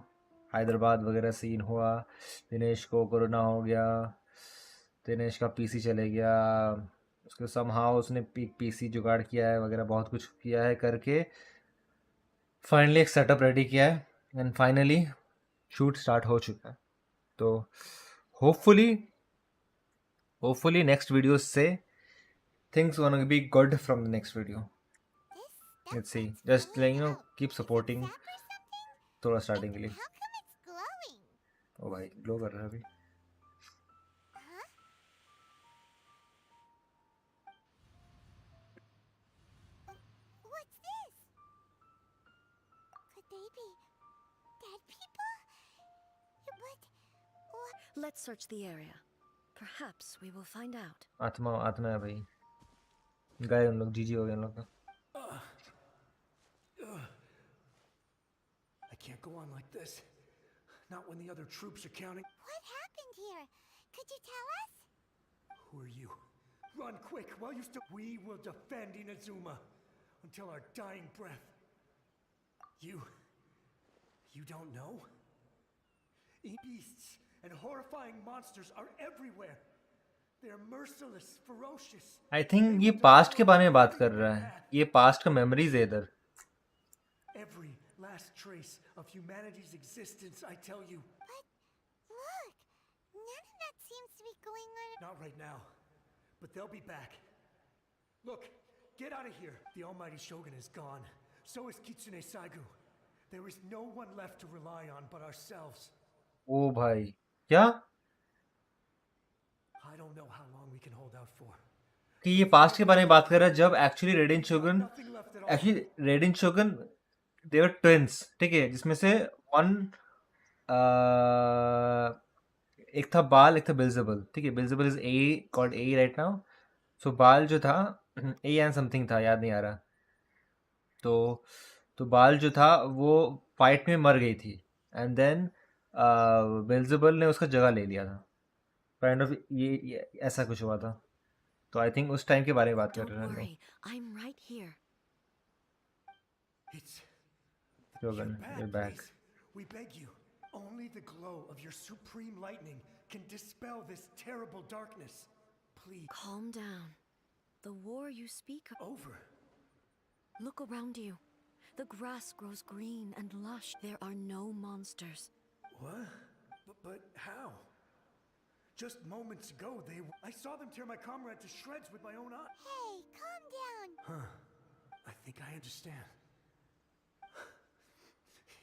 Hyderabad वगैरह सीन हुआ. दिनेश को कोरोना हो गया. दिनेश का पीसी चले गया. उसके समहाउ उसने पीसी जुगाड़ किया है वगैरह, बहुत कुछ किया है करके फाइनली एक सेटअप रेडी किया है एंड फाइनली शूट स्टार्ट हो चुका है. तो होपफुली नेक्स्ट वीडियो से things gonna be good from the next video. Let's see. Just like you know keep supporting. थोड़ा स्टार्टिंग के लिए. How come it's glowing? ओ भाई ग्लो कर रहा है अभी. Huh? What's this? Could they be dead people? But what? Let's search the area. Perhaps we will find out. आत्मा है भाई. गए उन लोग. जीजी हो गए उन लोग का. I can't go on like this. Not when the other troops are counting. What happened here? Could you tell us? Who are you? Run quick while you still. We will defend Inazuma until our dying breath. You don't know? Beasts and horrifying monsters are everywhere. They are merciless, ferocious. I think ये past के बारे में बात कर रहा है. ये past का मेमोरीज है इधर. Every last trace of humanity's existence, I tell you. But look, none of that seems to be going on. Not right now, but they'll be back. Look, get out of here. The almighty Shogun is gone. So is Kitsune Saigu. There is no one left to rely on but ourselves. ओ भाई क्या I don't know how long we can hold out for. कि ये past के बारे में बात कर रहा है जब actually Raiden Shogun Nothing left at all. They were twins. ठीक है, जिसमें से वन एक था बाल, एक था बिल्जेबल. ठीक है, Beelzebul is a called a right now. So Baal जो था ए एंड समथिंग था, याद नहीं आ रहा. तो बाल जो था वो फाइट में मर गई थी एंड देन बिल्जेबल ने उसका जगह ले लिया था. काइंड ऑफ ये ऐसा कुछ हुआ था. तो आई थिंक उस टाइम के बारे में बात कर Don't रहे हैं हम worry, I'm right here. It's लोग. Shogun, back, you're back. please. We beg you. Only the glow of your supreme lightning can dispel this terrible darkness. Please. Calm down. The war you speak of. Over. Look around you. The grass grows green and lush. There are no monsters. What? But how? Just moments ago, I saw them tear my comrade to shreds with my own eyes. Hey, calm down. Huh. I think I understand.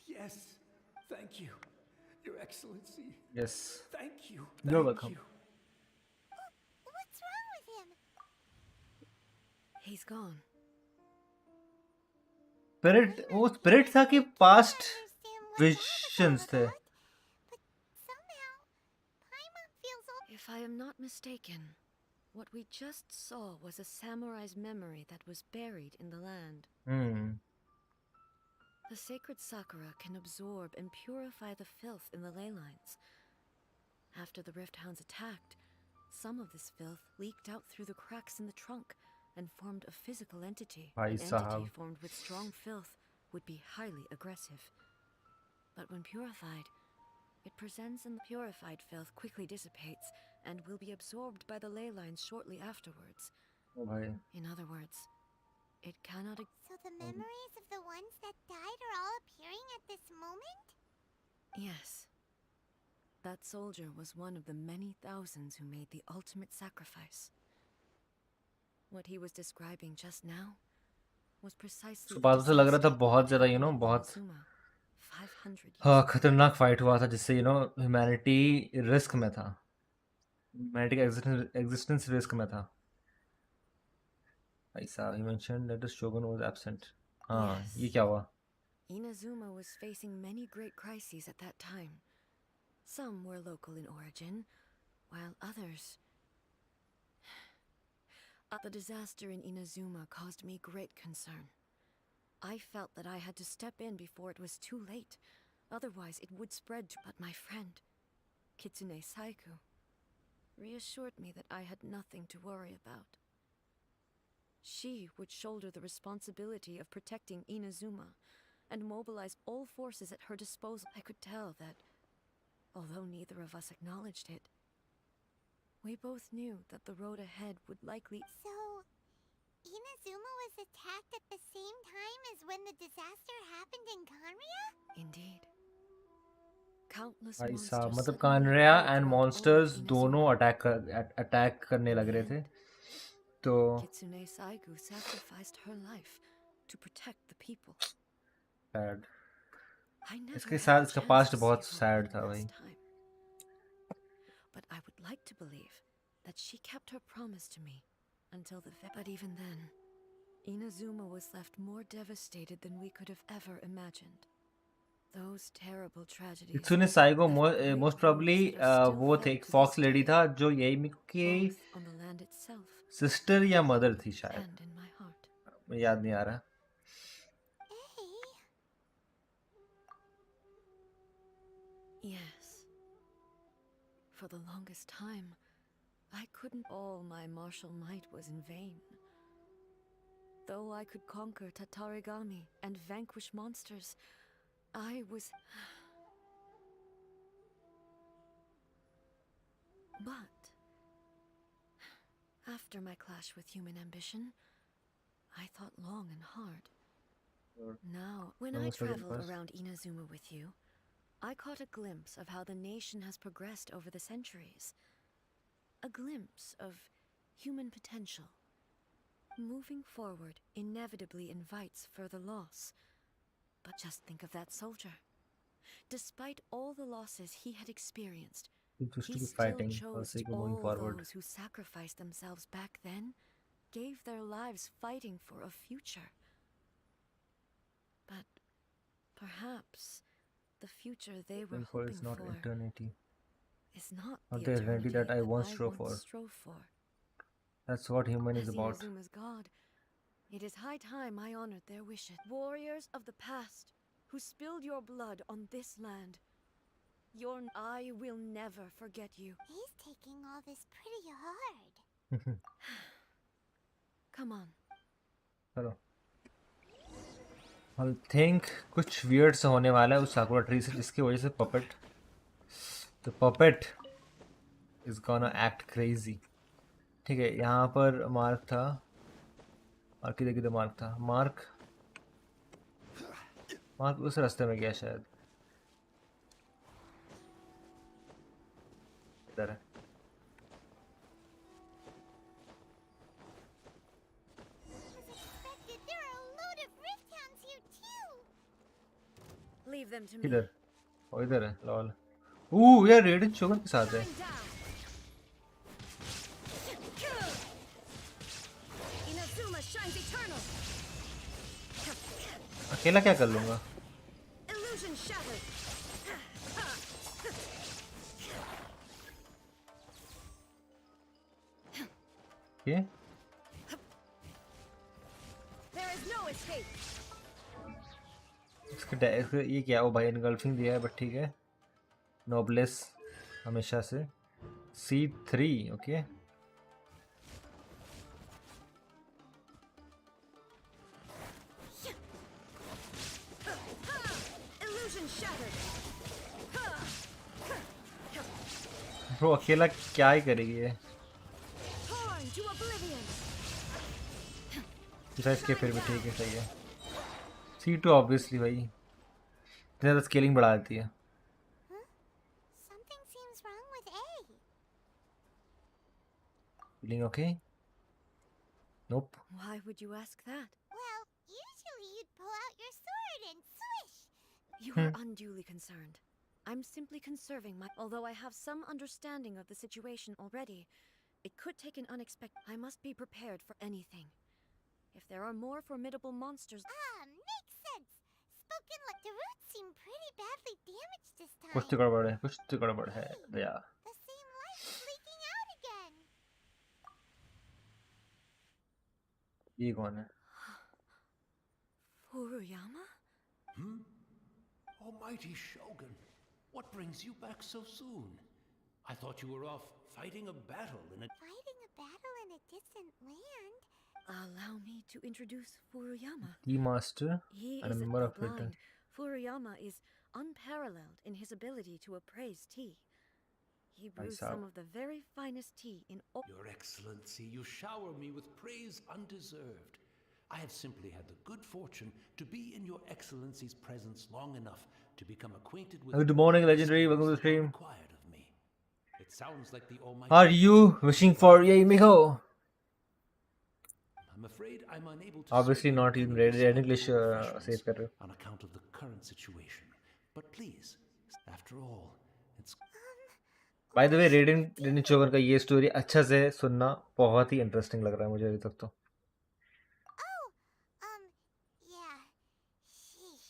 Yes. Thank you, Your Excellency. Yes. Thank you. You're Thank welcome. you. What's wrong with him? He's gone. वो spirit था कि past Understand what's wrong with visions थे. Motherboard, but somehow, Paimon feels all. If I am not mistaken, what we just saw was a samurai's memory that was buried in the land. The sacred sakura can absorb and purify the filth in the ley lines. After the Rift Hounds attacked, some of this filth leaked out through the cracks in the trunk and formed a physical entity. Bhai An entity sahab. formed with strong filth would be highly aggressive. But when purified, it presents and the purified filth quickly dissipates and will be absorbed by the ley lines shortly afterwards. Oh bhai. In other words, it cannot... So the memories of the ones that died are all appearing at this moment? Yes. That soldier was one of the many thousands who made the ultimate sacrifice. What he was describing just now was precisely So बातों से लग रहा था बहुत ज़्यादा बहुत 500 years हाँ खतरनाक फाइट हुआ था जिससे ह्यूमैनिटी रिस्क में था, ह्यूमैनिटी का एग्जिस्टेंस रिस्क में था. ऐसा he mentioned that the shogun was absent. हाँ Yes. ये क्या हुआ? Inazuma was facing many great crises at that time. Some were local in origin, while others... The disaster in Inazuma caused me great concern. I felt that I had to step in before it was too late. Otherwise, it would spread to... But my friend, Kitsune Saiku, reassured me that I had nothing to worry about. She would shoulder the responsibility of protecting Inazuma and mobilize all forces at her disposal. I could tell that, although neither of us acknowledged it, we both knew that the road ahead would likely... So, Inazuma was attacked at the same time as when the disaster happened in Kanria? Indeed. Countless भाई monsters साहब मतलब suddenly कानरिया appeared and throughout all of monsters Inazuma. दोनों attack करने लग रहे थे, तो Kitsune Saigu sacrificed her life to protect the people. Sad. I never इसके had साथ a इसका chance पास्ट to बहुत see her सैड one था last भाई. time. But I would like to believe that she kept her promise to me until the... But even then, Inazuma was left more devastated than we could have ever imagined. Those terrible tragedies... Kitsune Saigo left great most wounds probably that are still वो felt थे, एक to fox this lady day, था जो यही की both on the land itself sister या mother थी शायद, and in my heart. मुझे याद नहीं आ रहा. Yes. For the longest time, I couldn't... All my martial might was in vain. Though I could conquer Tatarigami and vanquish monsters, I was... But... After my clash with human ambition, I thought long and hard. Now, when I traveled around Inazuma with you, I caught a glimpse of how the nation has progressed over the centuries. A glimpse of human potential. Moving forward inevitably invites further loss. But just think of that soldier. Despite all the losses he had experienced, he still chose to... All those who sacrificed themselves back then gave their lives fighting for a future. But perhaps the future they were hoping is not for eternity, is not not the the eternity eternity that I once strove for. That's what human is As about. Inazuma's god, it is high time I honored their wishes. Warriors of the past, who spilled your blood on this land, I will never forget you. He's taking all this pretty hard. Come on. चलो. I think कुछ weird सा होने वाला है उस साकुरा tree से, जिसकी वजह से the puppet is gonna act crazy. ठीक है, यहाँ पर मार्क था, और किधर किधर मार्क था, मार्क उस रास्ते में गया शायद, इधर है. Leave them to me. किधर? ओ इधर है. लॉल. यार रेडन शोगन के साथ है. Inazuma shines eternal. अकेला क्या कर लूंगा? Illusion shattered. ये? There is no escape. ये क्या, ओ भाई इनगल्फिंग दिया है, बट ठीक है। नोब्लेस हमेशा से। C3 okay. Illusion shattered. Bro अकेला क्या ही करेगी ये। Torn to oblivion. इसके फिर भी ठीक है, सही है। C2 ऑब्वियसली भाई, इतनी ज़्यादा स्केलिंग बढ़ा देती है। Huh? Something seems wrong with A. Feeling okay? Nope. Why would you ask that? Well, usually you'd pull out your sword and swish. You are unduly concerned. I'm simply conserving my. Although I have some understanding of the situation already, it could take an unexpected. I must be prepared for anything. If there are more formidable monsters. Makes sense. Spoken like the roots seem pretty badly damaged this time. कुछ तो गड़बड़ है, कुछ तो गड़बड़ है भैया। The same light is leaking out again. ये कौन है? Furuyama? Almighty Shogun, what brings you back so soon? I thought you were off fighting a battle in a... Fighting a battle in a distant land? Allow me to introduce Furuyama. की master He and a isn't member of blind. Britain. Furuyama is unparalleled in his ability to appraise tea. He brews साहब। some of the very finest tea in all. Your Excellency, you shower me with praise undeserved. I have simply had the good fortune to be in your Excellency's presence long enough to become acquainted with... Good morning, Legendary. Welcome to the stream. ...required of me. It sounds like the Almighty... Are you wishing for Yay Miho? I'm afraid I'm unable to... Obviously serve you not in even any read English respectable refreshments save कर रहे हो। on account of the current situation. But please, after all, it's... By the way, रेडिन चोगर का ये story अच्छा से सुनना बहुत ही interesting लग रहा है मुझे अभी तक तो। Yeah. Sheesh.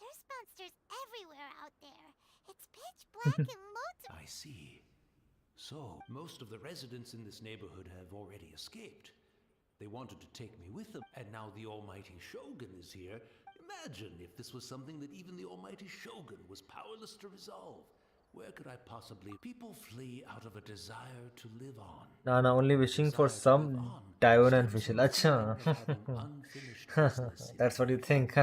There's monsters everywhere out there. It's pitch black and loads of... I see. So, most of the residents in this neighborhood have already escaped. They wanted to take me with them, and now the Almighty Shogun is here. Imagine if this was something that even the Almighty Shogun was powerless to resolve. Where could I possibly... People flee out of a desire to live on. Nah, only wishing for some diamond official. अच्छा, that's what you think.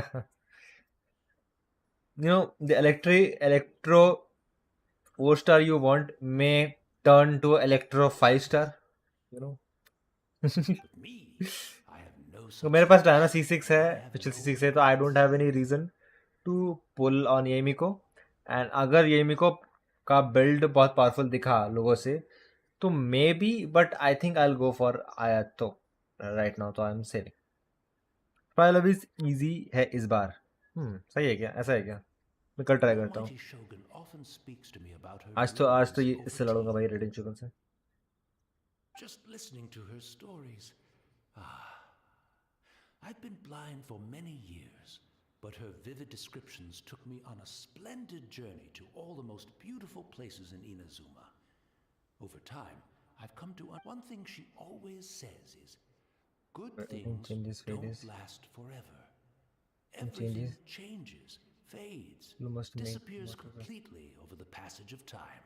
You know, the electro 4-star you want may turn to electro 5-star. You know. But me, I have no तो such... मेरे पास Diana C6 है, पिछले C6 है, तो I don't have any reason to pull on Yeimiko. And अगर Yeimiko का build बहुत powerful दिखा लोगों से, तो maybe, but I think I'll go for Ayato right now. तो I'm saving. Trial is easy है इस बार. सही है क्या? ऐसा है क्या? मैं कल ट्राई करता हूँ। Almighty Shogun often speaks to me about her आज तो ये dreams इससे over लड़ूंगा tea. भाई रेडिंग चुकन से। Just listening to her stories. I've been blind for many years, but her vivid descriptions took me on a splendid journey to all the most beautiful places in Inazuma. Over time, I've come to one thing she always says is, good things don't last forever. Everything changes, fades, disappears completely over the passage of time.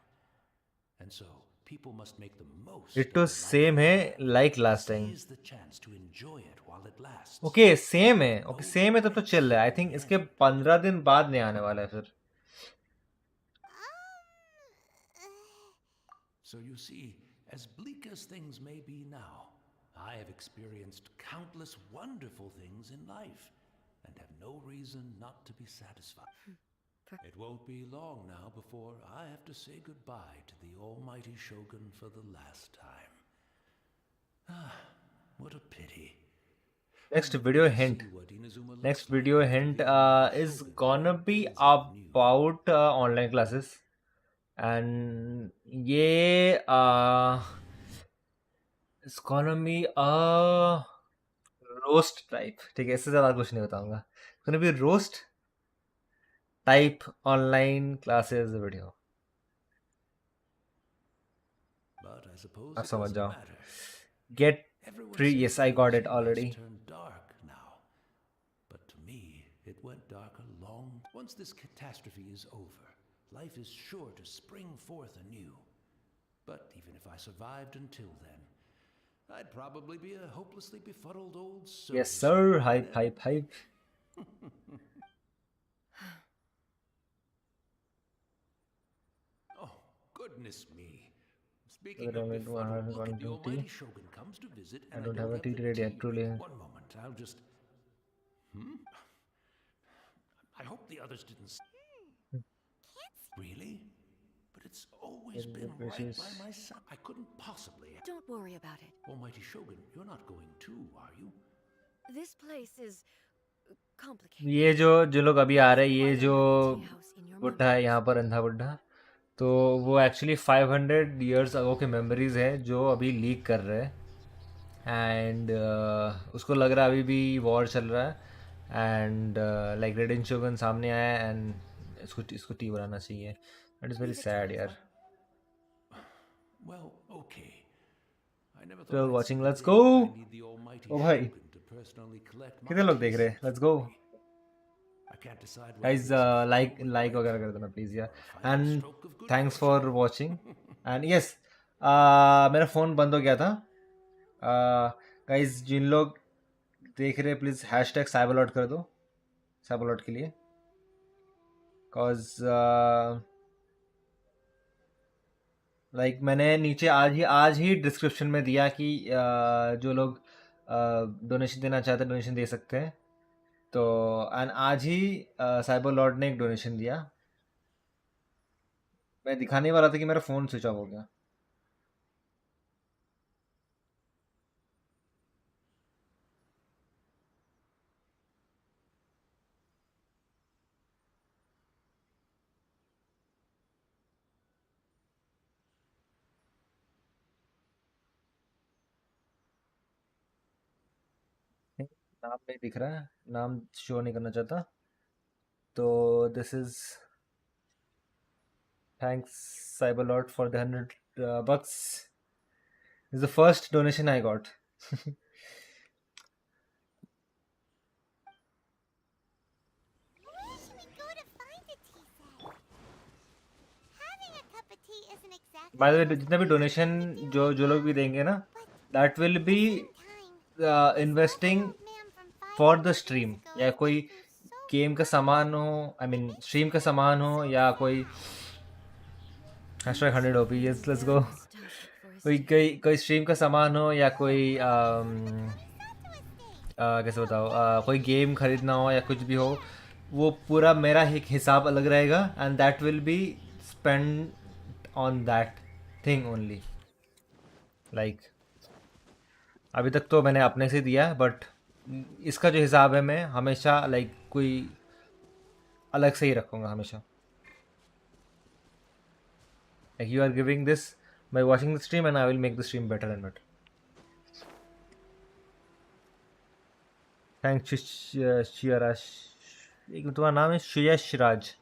And so, people must make the most It was same है like last time. Seize the chance to enjoy it while it lasts. Okay, same है. Okay, same है तब तो चल रहा है. I think इसके 15 दिन बाद नहीं आने वाला है फिर. So you see, as bleak as things may be now, I have experienced countless wonderful things in life and have no reason not to be satisfied. It won't be long now before I have to say goodbye to the Almighty Shogun for the last time. What a pity. Next video hint. Next video hint is gonna be about online classes, and it's gonna be a roast type. ठीक है, इससे ज़्यादा कुछ नहीं बताऊंगा. It's gonna be a roast type online classes video. But I suppose आप it समझ doesn't जाओ. matter. Get Everyone free. says Yes, I got it Inazuma has already. turned dark now. But to me, it went dark a long Once this catastrophe is over, life is sure to spring forth anew. But even if I survived until then, I'd probably be a hopelessly befuddled old soul. Yes, sir. Hype, hype, hype. Oh, goodness me. Whether Speaking I of went to befuddled, look at the 120. almighty Shogun comes to visit, I and don't have a the tea ready yet, tea truly. ready. One moment, I'll just... I hope the others didn't... Really? But it's always Very been good right wishes. by my side. I couldn't possibly... Don't worry about it. Almighty Shogun, you're not going too, are you? This place is complicated. ये जो लोग अभी आ रहे हैं, ये जो I don't have the tea house in your बुढ़ा है memories. यहाँ पर, अंधा बुढ़ा, तो वो एक्चुअली 500 years ago के मेमोरीज है जो अभी लीक कर रहे हैं. एंड उसको लग रहा है अभी भी वॉर चल रहा है. एंड लाइक रेडिन शोगन सामने आया एंड इसको टी बनाना चाहिए. दैट इज़ वेरी सैड यार. Well, okay. I never Still thought I'd watching, see the let's day go. when I need the almighty Oh भाई, Shogun to personally collect my कितने लोग देख रहे हैं? teas Let's go. I can't decide Guys, whether like वगैरह कर देना please यार. final and stroke of good thanks fortune. For watching. And yes, मेरा फ़ोन बंद हो गया था. गाइज जिन लोग देख रहे हैं प्लीज़ हैशटैग साइबरलॉर्ड कर दो साइबरलॉर्ड के लिए. कॉज लाइक मैंने नीचे आज ही डिस्क्रिप्शन में दिया कि जो लोग डोनेशन देना चाहते हैं डोनेशन दे सकते हैं. तो एंड आज ही साइबरलॉर्ड ने एक डोनेशन दिया. मैं दिखाने वाला था कि मेरा फ़ोन स्विच ऑफ हो गया. नाम नहीं दिख रहा है, नाम शो नहीं करना चाहता. तो this is thanks Cyberlord for the $100. This is the first donation I got. Where should we go to find a tea set? Having a cup of tea isn't exactly By the way, the most जितना भी pleasant donation thing to do, जो लोग भी देंगे ना, but that will be time, investing man from for 500 the years stream. ago या has कोई been through so game का much. सामान हो, आई मीन स्ट्रीम का सामान हो, या कोई hashtag 100 OP. Yes, let's go. Nostalgic for his कोई स्ट्रीम का सामान हो, या कोई Sato estate. कैसे बताओ, कोई गेम खरीदना हो या कुछ भी हो, वो पूरा मेरा एक हिसाब अलग रहेगा. And that will be spend on that thing only. Like अभी तक तो मैंने अपने से दिया, बट इसका जो हिसाब है मैं हमेशा लाइक कोई अलग से ही रखूँगा हमेशा. Like you are giving this by watching the stream and I will make the stream better and better. Thanks Shiyaraj. एक तुम्हारा नाम है Shreyasraj.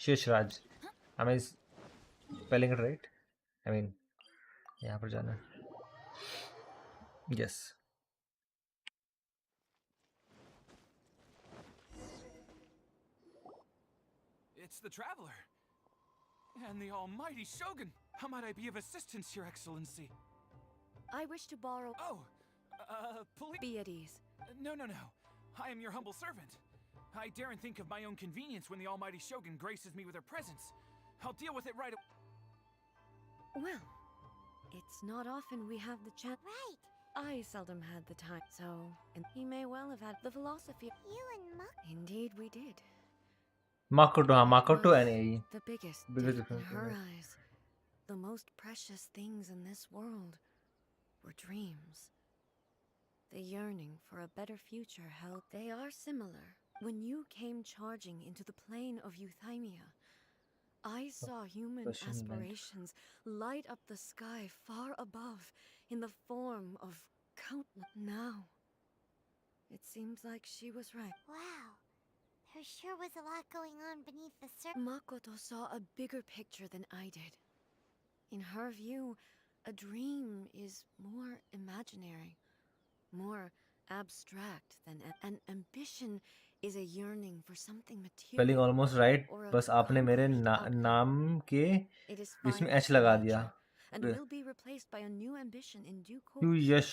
Shreyasraj, I mean spelling it right? I mean यहाँ पर जाना है. Yes. It's the Traveler. And the almighty Shogun. How might I be of assistance, Your Excellency? I wish to borrow. Oh, please. Be at ease. No. I am your humble servant. I daren't think of my own convenience when the almighty Shogun graces me with her presence. I'll deal with it right away. Well, it's not often we have the chance. Right. I seldom had the time, so and he may well have had the philosophy. You and Muck. Indeed, we did. Makoto Was and AE. the biggest Biggest debt in difference, her yeah. eyes. The most precious things in this world were dreams. The yearning for a better future held. They are similar. When you came charging into the plain of Euthymia, I saw human Russian land. aspirations light up the sky far above in the form of countless. Now, it seems like she was right. Wow. There sure was a lot going on beneath the surface. Makoto saw a bigger picture than I did. In her view, a dream is more imaginary, more abstract than an ambition is a yearning for something spelling material almost right, or a बस आपने मेरे concrete outcome. नाम के It is बीच में finite H in लगा दिया. nature and will be replaced by a new ambition in due course. Suyash,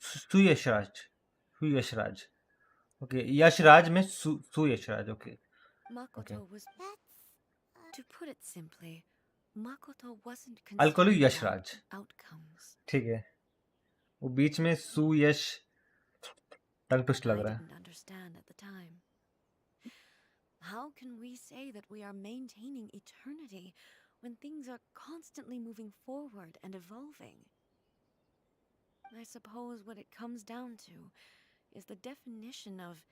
Suyashraj, Suyashraj. Okay, Yashraj में Suyashraj. Okay. Makoto was, That's... to put it simply, Makoto wasn't I'll call you concerned Yashraj. about outcomes. ठीक है. वो बीच में सुयश टंग twist I लग रहा है. didn't understand at the time. How can we say that we are maintaining eternity when things are constantly moving forward and evolving? I suppose what it comes down to is the definition of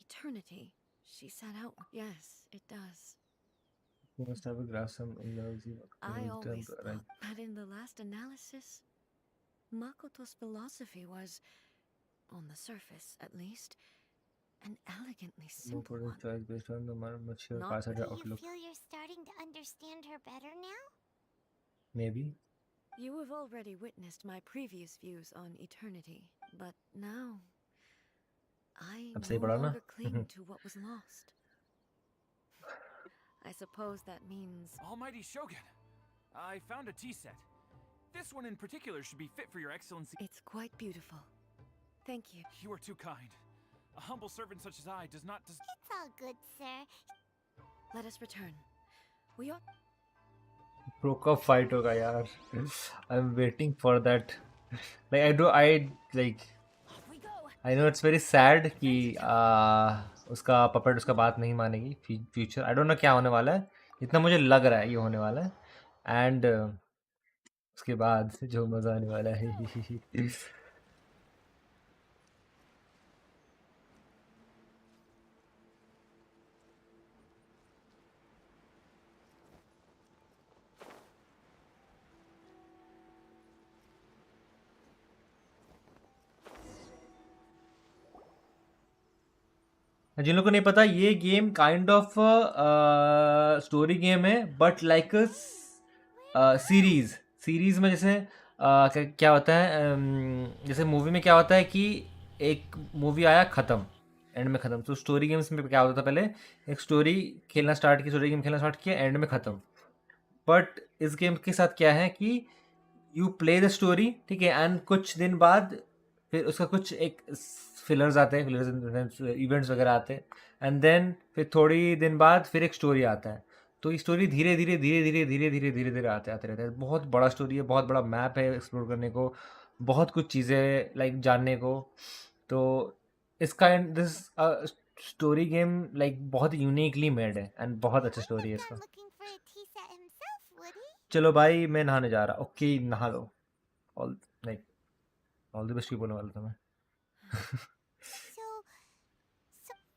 eternity she set out. Yes, it does. You must have a grasp some energy. I always thought that in the last analysis, Makoto's philosophy was, on the surface at least, an elegantly No simple product one. choice based on the mature Not passage Do you outlook. feel you're starting to understand her better now? Maybe. You have already witnessed my previous views on eternity, but now I अब सही no पढ़ा ना? longer cling to what was lost. I suppose that means Almighty Shogun, I found a tea set. This one in particular should be fit for your excellency. it's quite beautiful. Thank you. You are too kind. A humble servant such as I does not It's all good, sir. Let us return. We ought. Pro Cup fight होगा यार. I'm waiting for that. Like like Off we go. I know it's very sad कि उसका puppet उसका बात नहीं मानेगी. Future I don't know क्या होने वाला है. इतना मुझे लग रहा है ये होने वाला है. एंड उसके बाद जो मजा आने वाला है. जिन लोगों को नहीं पता, ये game kind of story game है, बट लाइक सीरीज में जैसे क्या होता है, जैसे मूवी में क्या होता है कि एक मूवी आया ख़त्म, एंड में ख़त्म. तो स्टोरी गेम्स में क्या होता था, पहले एक स्टोरी खेलना स्टार्ट किया, स्टोरी गेम खेलना स्टार्ट किया, एंड में ख़त्म. बट इस गेम के साथ क्या है कि यू प्ले द स्टोरी, ठीक है, एंड कुछ दिन बाद फिर उसका कुछ एक फिलर्स आते हैं, फिलर्स इवेंट्स वगैरह आते हैं, एंड देन फिर थोड़ी दिन बाद फिर एक स्टोरी आता है. तो ये स्टोरी धीरे धीरे आते रहते हैं. बहुत बड़ा स्टोरी है, बहुत बड़ा मैप है एक्सप्लोर करने को, बहुत कुछ चीज़ें लाइक जानने को. तो इसका दिस स्टोरी गेम लाइक बहुत यूनिकली मेड है, एंड बहुत अच्छा स्टोरी है इसका. Looking for a tea set himself, would he? चलो भाई, मैं नहाने जा रहा. ओके, नहा लो. ऑल द बेस्ट ही बोलने वाला था मैं. So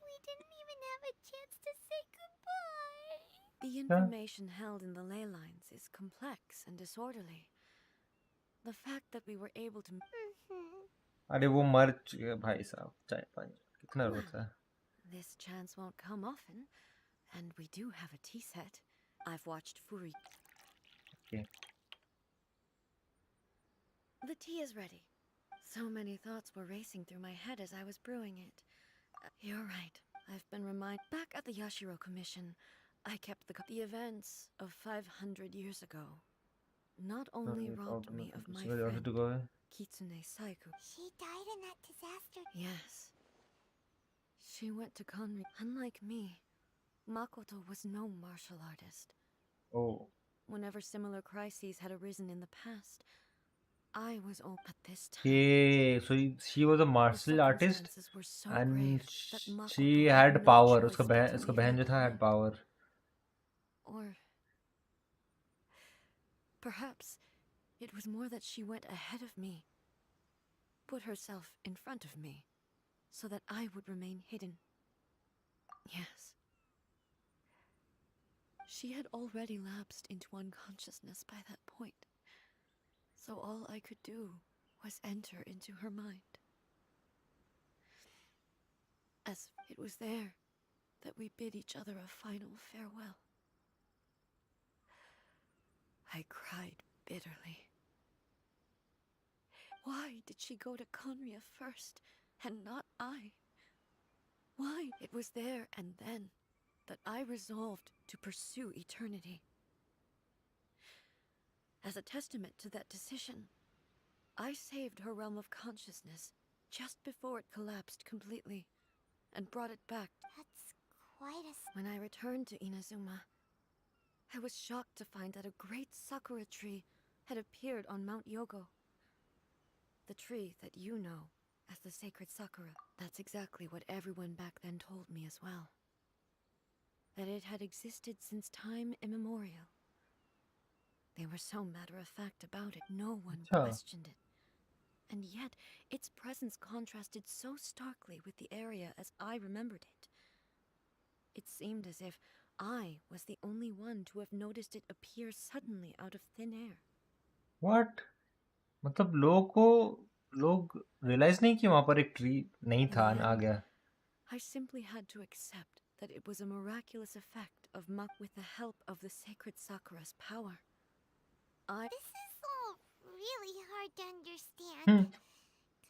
we didn't even have a chance to say goodbye. The information held in the ley lines is complex and disorderly. The fact that we were able to. अरे वो मर चुके भाई साहब. चाय पानी कितना रोता है. This chance won't come often, and we do have a tea set. I've watched Furi. Okay. The tea is ready. So many thoughts were racing through my head as I was brewing it. You're right. I've been reminded. Back at the Yashiro Commission, I kept the events of 500 years ago. Not only robbed me of my friend, Kitsune Saiku. She died in that disaster. Yes. She went to Conri. Unlike me, Makoto was no martial artist. Oh. Whenever similar crises had arisen in the past, I was all at this time. Okay, so she was a martial artist, circumstances were so and grave that Makoto she had had no power. choice उसका but to बहन leave जो था had power. Or perhaps it was more that she went ahead of me, put herself in front of me, so that I would remain hidden. Yes. She had already lapsed into unconsciousness by that point, so all I could do was enter into her mind. As it was there that we bid each other a final farewell. I cried bitterly. Why did she go to Conria first, and not I? Why? It was there and then that I resolved to pursue eternity. As a testament to that decision, I saved her realm of consciousness just before it collapsed completely and brought it back. That's quite a... When I returned to Inazuma, I was shocked to find that a great sakura tree had appeared on Mount Yogo. The tree that you know as the sacred sakura. That's exactly what everyone back then told me as well. That it had existed since time immemorial. They were so matter-of-fact about it, no one Acha. questioned it. And yet, its presence contrasted so starkly with the area as I remembered it. It seemed as if I was the only one to have noticed it appear suddenly out of thin air. What? मतलब लोग realise नहीं कि वहां पर एक tree नहीं In था the uh end, गया. I simply had to accept that it was a miraculous effect of with the help of the sacred sakura's power. This is all really hard to understand. Hmm.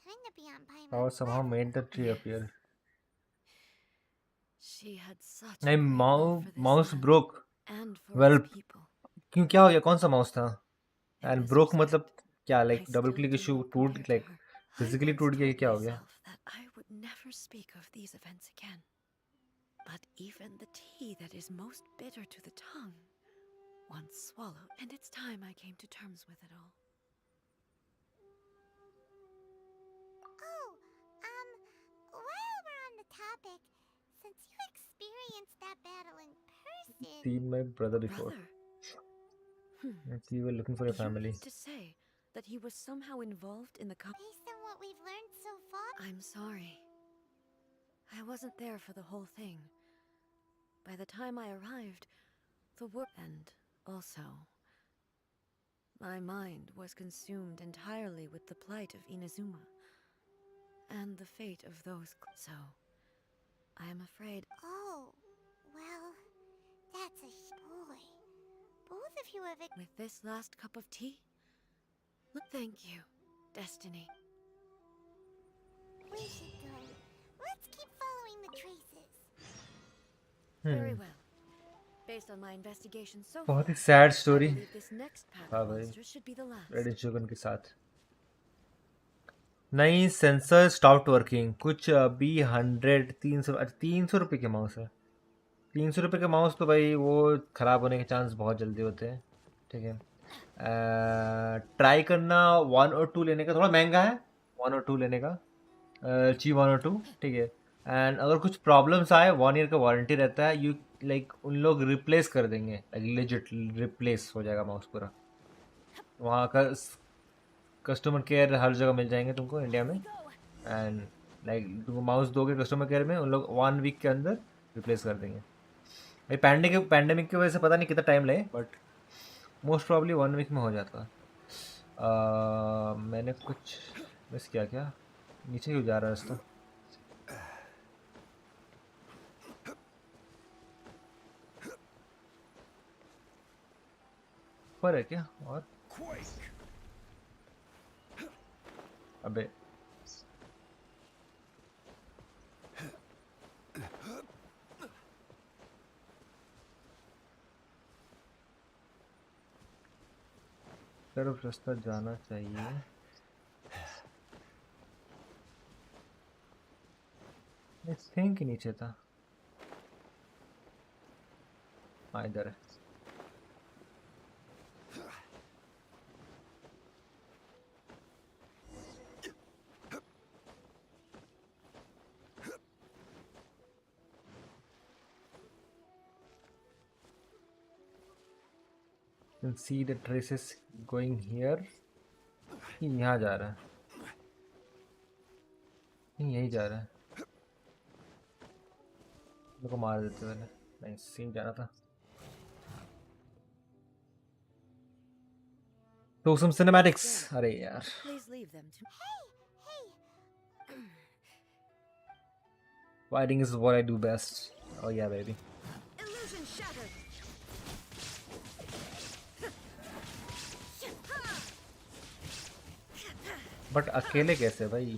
Kinda beyond my Or somehow made the tree appear. She had such नहीं a great love for this mouse land broke. and for Well, its people. क्यों क्या हो गया? कौन सा mouse था? In And this broke respect, मतलब क्या? I Like double still click do issue not टूट compare to like her. physically I टूट once गया कि told क्या हो गया? myself that I would never speak of these events again. But even the tea that is most bitter to the tongue once swallowed, and it's time I came to terms with it all. Oh, while we're on the topic, since you experienced that battle in person... Seen my brother before. Brother? Like you were looking for your You family. mean to say that he was somehow involved in the Based on what we've learned so far... I'm sorry. I wasn't there for the whole thing. By the time I arrived, the work... And also, my mind was consumed entirely with the plight of Inazuma and the fate of those... So, I am afraid... Oh, well, that's a boy. Both of you have... With this last cup of tea? Thank you, Destiny. We should go. Let's keep following the traces. Very well. Based on my investigation so far, बहुत ही sad I story. believe this next pack हाँ of भाई. monsters should be the last. रेडिन शोगन के साथ. नई sensor stopped working. कुछ अभी 300 रुपए के माउस है. 300 रुपए के माउस तो भाई वो ख़राब होने के चांस बहुत जल्दी होते हैं. ठीक है. ट्राई करना 1 और 2 लेने का. थोड़ा महंगा है 1 और 2 लेने का. ची 1 और 2. ठीक है. एंड अगर कुछ प्रॉब्लम्स आए 1 ईयर का वारंटी रहता है. यू लाइक उन लोग रिप्लेस कर देंगे. लाइक लेजिट रिप्लेस हो जाएगा माउस पूरा. वहाँ का कस्टमर केयर हर जगह मिल जाएंगे तुमको इंडिया में. एंड लाइक तुमको माउस दोगे कस्टमर केयर में, उन लोग 1 वीक के अंदर रिप्लेस कर देंगे. भाई पैंडेमिक की वजह से पता नहीं कितना टाइम लगे, बट मोस्ट प्रॉब्ली 1 वीक में हो जाता. मैंने कुछ मिस किया क्या? नीचे क्यों जा रहा है रास्ता? ऊपर है क्या? और अबे तरफ रास्ता जाना चाहिए. आई थिंक नीचे था. हाँ इधर है. You can see the traces going here. यहाँ जा रहा है. नहीं यही जा रहा है. मेरे को मार देते पहले. नहीं सीन जाना था. तो some cinematics. अरे यार. Please leave them to Fighting is what I do best. Oh yeah baby. Illusion shattered. But अकेले कैसे भाई?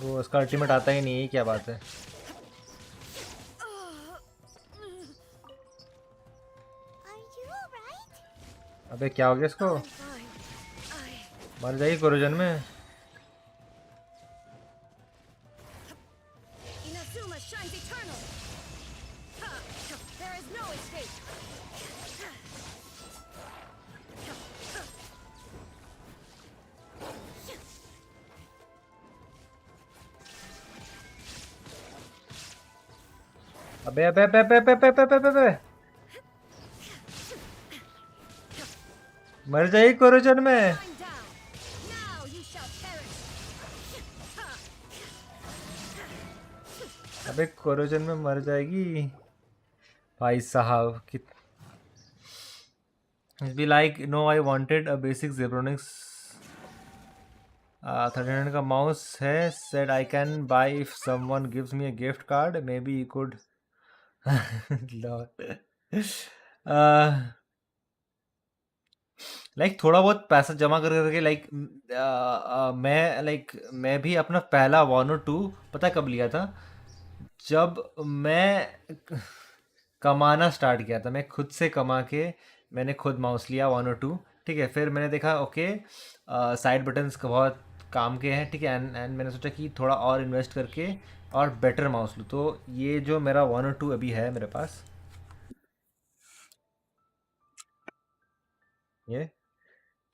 वो उसका अल्टीमेट आता ही नहीं है, क्या बात है। Are you alright? अबे क्या हो गया इसको? I'm fine. मर जाएगी कोरोजन में। Inazuma shines eternal. Ha! There is no escape. अबे अबे अबे अबे अबे अबे अबे अबे अबे। मर जाएगी कोरोजन में। I'm down. Now you shall perish. अबे कोरोजन में मर जाएगी भाई साहब। कित be like no I wanted a basic Zebronics 1300 का माउस है, said I can buy if someone gives me a gift card, maybe you could. Like थोड़ा बहुत पैसा जमा कर करके मैं भी अपना पहला वानो 2 पता कब लिया था, जब मैं कमाना स्टार्ट किया था। मैं खुद से कमा के मैंने खुद माउस लिया वानो 2, ठीक है। फिर मैंने देखा ओके साइड बटन्स का बहुत काम के हैं, ठीक है। एंड मैंने सोचा कि थोड़ा और इन्वेस्ट करके और बेटर माउस लूँ। तो ये जो मेरा वानो 2 अभी है मेरे पास, ये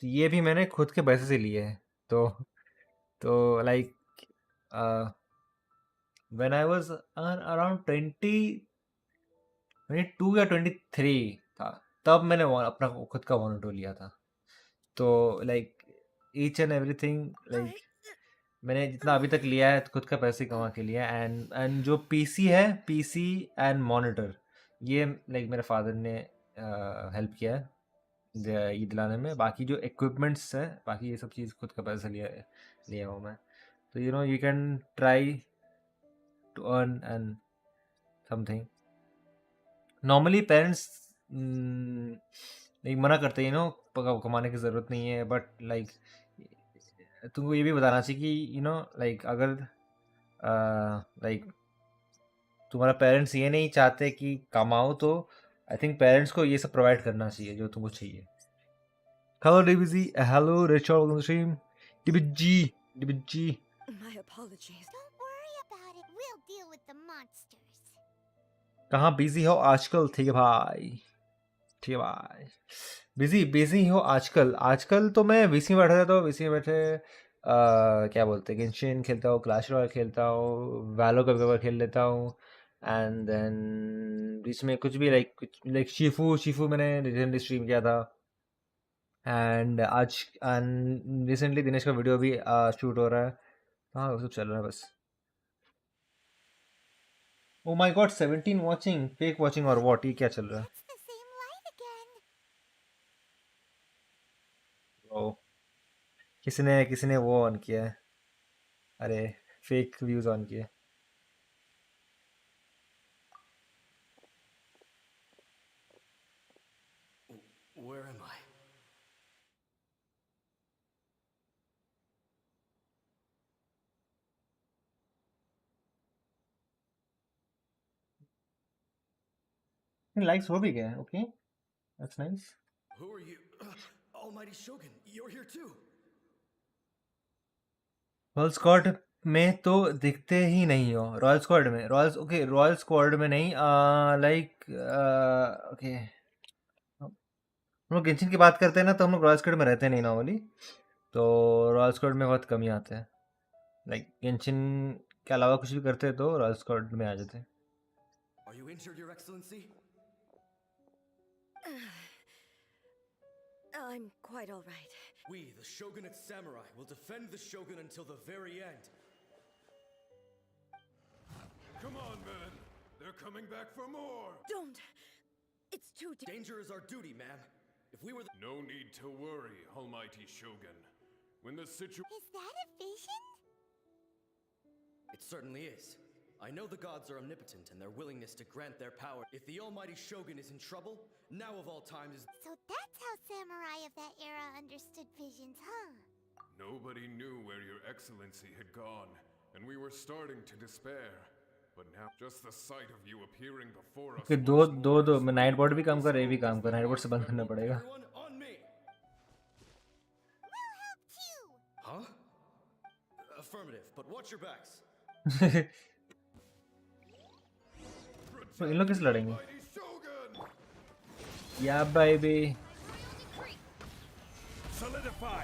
तो ये भी मैंने खुद के पैसे से लिए है। तो like when I was around 22 या 23 था, तब मैंने अपना खुद का वानो 2 लिया था। तो like each and everything, like मैंने जितना अभी तक लिया है खुद का पैसे कमा के लिया। एंड जो पीसी है, पीसी एंड मॉनिटर, ये लाइक मेरे फादर ने हेल्प किया है ये दिलाने में। बाकी जो इक्विपमेंट्स है, बाकी ये सब चीज़ खुद का पैसा लिया हूँ मैं। तो you can try to earn and something. Normally parents like मना करते हैं कमाने की ज़रूरत नहीं है, बट लाइक तुमको ये भी बताना चाहिए कि लाइक अगर लाइक तुम्हारा पेरेंट्स ये नहीं चाहते कि कमाओ, तो आई थिंक पेरेंट्स को ये सब प्रोवाइड करना चाहिए जो तुमको चाहिए। Hello DBG, hello Richard on the stream. DBG My apologies. Don't worry about it. We'll deal with the monsters. कहाँ बिजी हो आजकल? ठीक है भाई, ठीक है भाई। बिजी हो आजकल? आजकल तो मैं वीसी में बैठा रहता हूँ। वीसी में बैठे क्या बोलते हैं, गेंशिन खेलता हूँ, क्लैश रॉयल खेलता हूँ, वैलो कभी कभार खेल लेता हूँ। एंड देन बीच में कुछ भी लाइक शिफू मैंने रिसेंटली स्ट्रीम किया था। एंड रिसेंटली दिनेश का वीडियो भी शूट हो रहा है। हाँ वो सब चल रहा है बस। ओ my God, 17 watching, fake watching और व्हाट? ये क्या चल रहा है? It's the same light again. ओ, किसी ने वो ऑन किया है। अरे फेक व्यूज ऑन किए। Where am I? लाइक्स हो भी गए, okay, that's nice. Who are you? Almighty Shogun, you're here too. Royal squad में तो दिखते ही नहीं हो। रॉयल स्क्वाड में, रॉयल स्क्वाड में नहीं, लाइक ओके। हम लोग गेंशिन की बात करते हैं ना, तो हम लोग रॉयल स्क्वाड में रहते नहीं नॉर्मली। तो रॉयल स्क्वाड में बहुत कम ही आते हैं। लाइक गेंशिन के अलावा कुछ भी करते हैं तो रॉयल स्क्वाड में आ जाते हैं। Are you injured, Your Excellency? I'm quite all right. We, the Shogunate Samurai, will defend the Shogun until the very end. Come on, man. They're coming back for more. Don't! It's too Danger is our duty, ma'am. If we were the... No need to worry, Almighty Shogun. When the situation... Is that a vision? It certainly is. I know the gods are omnipotent and their willingness to grant their power. If the Almighty Shogun is in trouble, now of all times is... So that's how samurai of that era understood visions, huh? Nobody knew where your excellency had gone. and we were starting to despair. But now, just the sight of you appearing before us. कि दो मैं night board भी काम कर ये भी काम कर नाइट बोर्ड से बंद करना पड़ेगा Everyone on me. We'll help too! Huh? Affirmative, but watch your backs. तो इन लोग किस लड़ेंगे Mighty Shogun! या बेबी Solidify!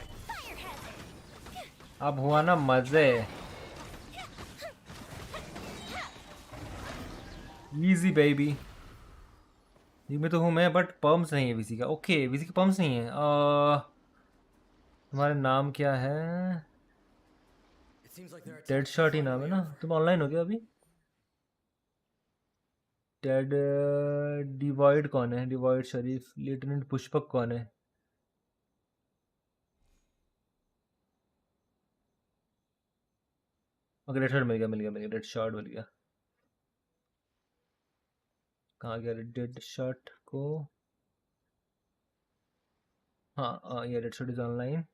अब हुआ ना मजे इजी बेबी में तो हूँ मैं बट पम्प्स नहीं है वीसी का ओके वीसी के पम्प्स नहीं है तुम्हारा नाम क्या है It seems like they're dead attacking shot he from नाम है way ना over. तुम ऑनलाइन हो गया अभी डेड डिवाइड कौन है डिवाइड शरीफ लेफ्टिनेंट पुष्पक कौन है ओके रेड शॉट मिल गया रेड शॉट मिल गया कहाँ गया रेड शॉट को हाँ ये red shot is online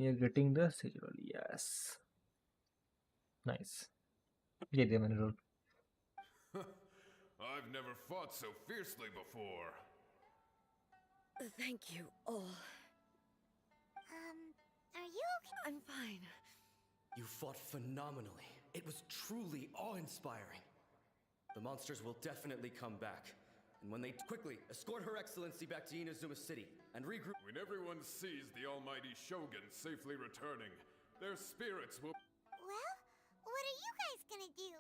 you're getting the sigil yes nice ये दिया मैंने role I've never fought so fiercely before. Thank you all. Are you okay? I'm fine. You fought phenomenally. It was truly awe-inspiring. The monsters will definitely come back. And when they quickly escort Her Excellency back to Inazuma City and regroup. When everyone sees the almighty Shogun safely returning, their spirits will... Well, what are you guys gonna do?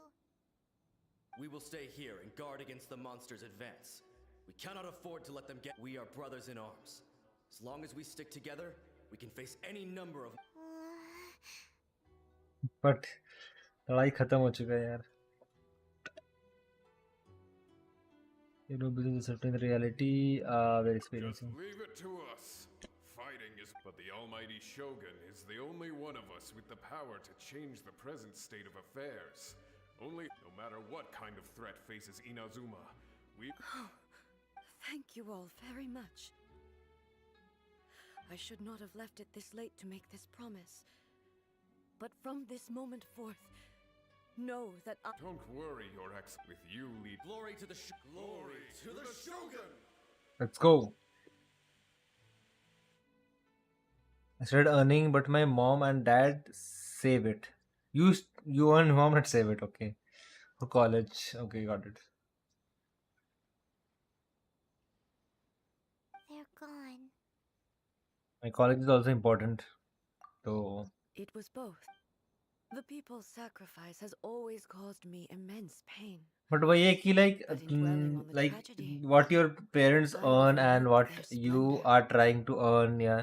We will stay here and guard against the monsters' advance. We cannot afford to let them get... We are brothers in arms. As long as we stick together, we can face any number of... but लड़ाई खत्म हो चुका है यार you know business accepting the reality we're Just experiencing leave it to us. Fighting is... But the almighty Shogun is the only one of us with the power to change the present state of affairs. Only, no matter what kind of threat faces Inazuma, we... Thank you all very much. I should not have left it this late to make this promise. But from this moment forth, know that I... Don't worry, Your Ex. With you lead... Glory to the Glory to the Shogun! let's go I started earning but my mom and dad save it you earn mom not save it okay for college okay got it They're gone. my college is also important so It was both. The people's sacrifice has always caused me immense pain. but वही है कि like But in dwelling on the like tragedy, what your parents I earn and overlooked what their you splendor. are trying to earn yeah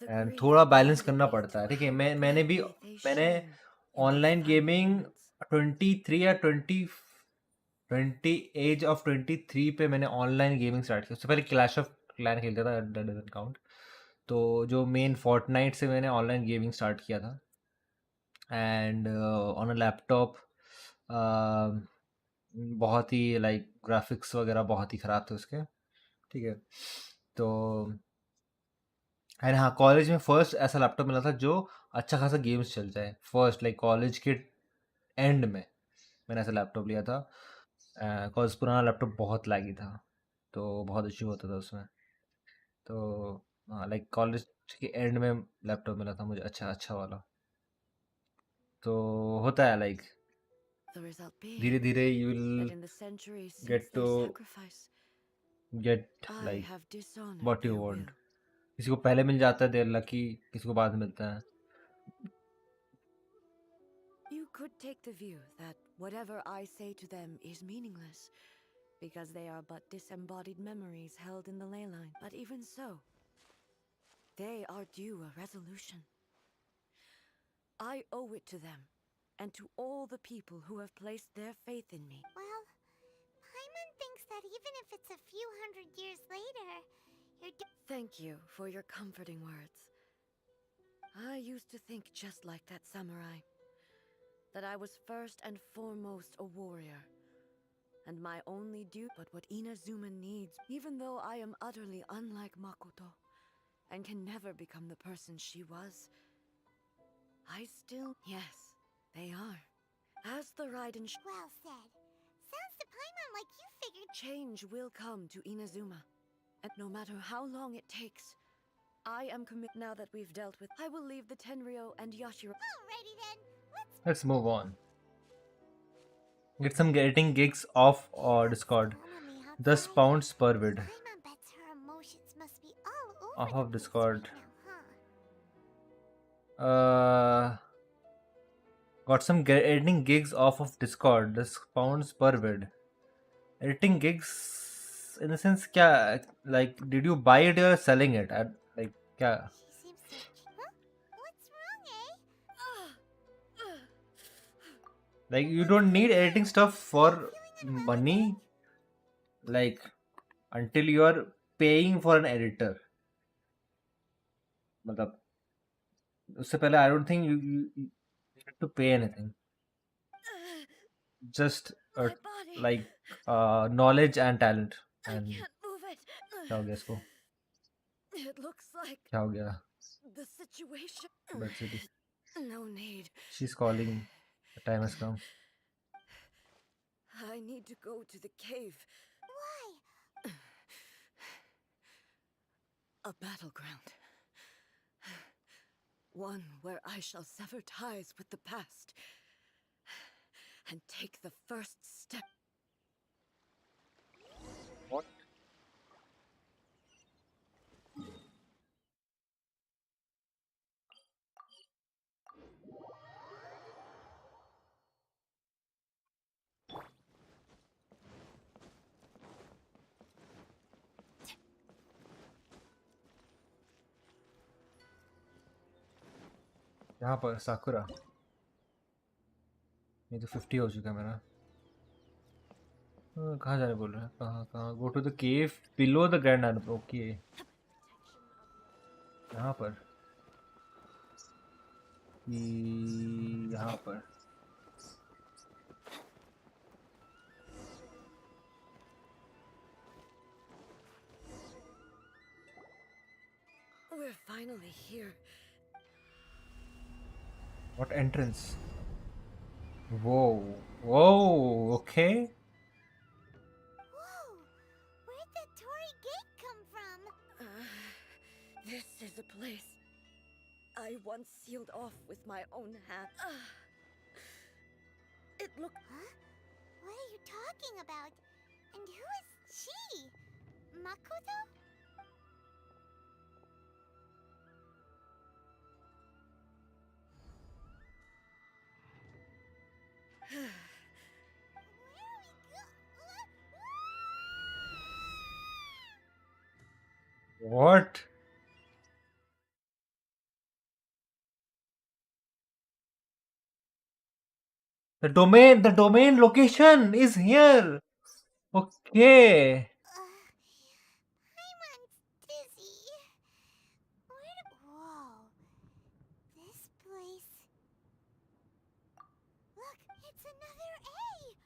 The and grief थोड़ा balance blinded करना me पड़ता है to ठीक है how मैंने भी gladly they मैंने shone in those online final gaming moments. 23 या 20 एज ऑफ 23 पे मैंने ऑनलाइन गेमिंग स्टार्ट की उससे पहले क्लैश ऑफ क्लैन खेलता था दैट डजंट काउंट तो जो मेन फोर्टनाइट से मैंने ऑनलाइन गेमिंग स्टार्ट किया था एंड ऑन अ लैपटॉप बहुत ही लाइक ग्राफिक्स वगैरह बहुत ही ख़राब थे उसके ठीक है तो एंड हाँ कॉलेज में फर्स्ट ऐसा लैपटॉप मिला था जो अच्छा खासा गेम्स चल जाए फर्स्ट लाइक कॉलेज के एंड में मैंने ऐसा लैपटॉप लिया था कॉज पुराना लैपटॉप बहुत लैगी था तो बहुत इशू होता था उसमें तो हाँ लाइक कॉलेज के एंड में लैपटॉप मिला था मुझे अच्छा वाला तो होता है लाइक The result धीरे being धीरे you that will in the centuries since get their to sacrifice, get I like have dishonored what you their want will. किसी को पहले मिल जाता है देर लकी किसी को बाद में मिलता है You could take the view that whatever I say to them is meaningless, because they are but disembodied memories held in the ley line. But even so, they are due a resolution. I owe it to them, and to all the people who have placed their faith in me. Well, Paimon thinks that even if it's a few hundred years later, you're Thank you for your comforting words. I used to think just like that samurai, that I was first and foremost a warrior, and my only due but what Inazuma needs, even though I am utterly unlike Makoto, and can never become the person she was. I still... Yes, they are. As the Raiden... Well said. Sounds to Paimon like you figured... Change will come to Inazuma. And no matter how long it takes, I am commit. Now that we've dealt with... I will leave the Tenryo and Yashiro... Alrighty then. Let's move on. Get some getting gigs off Discord. Thus pounds per vid. Paimon bets her emotions must be all Off over of the place Discord. right now, huh? Got some editing gigs off of Discord. This pounds per vid. Editing gigs in the sense, kya, like, did you buy it or selling it? Like, kya? She seems to... Huh? What's wrong, eh? Like, you don't need editing stuff for money. Like, until you are paying for an editor. मतलब, उससे पहले I don't think you need to pay anything. Just My body. like knowledge and talent. I And can't move it. क्या हो गया इसको? It looks like क्या हो गया? the situation. But City. No need. She's calling. The time has come. I need to go to the cave. Why? A battleground. One where I shall sever ties with the past and take the first step. What? यहाँ पर साकुरा ये तो 50 हो चुका है मेरा कहाँ जाने बोल रहा है कहाँ go to the cave below the grand arm okay यहाँ पर यहाँ पर We're finally here. What entrance? Whoa. Whoa, okay. Whoa! Where'd that Torii gate come from? This is a place I once sealed off with my own hand. It looked... Huh? What are you talking about? And who is she? Makoto? What? The domain location is here. Okay. Paimon's dizzy. Whoa. This place... Look, it's another A!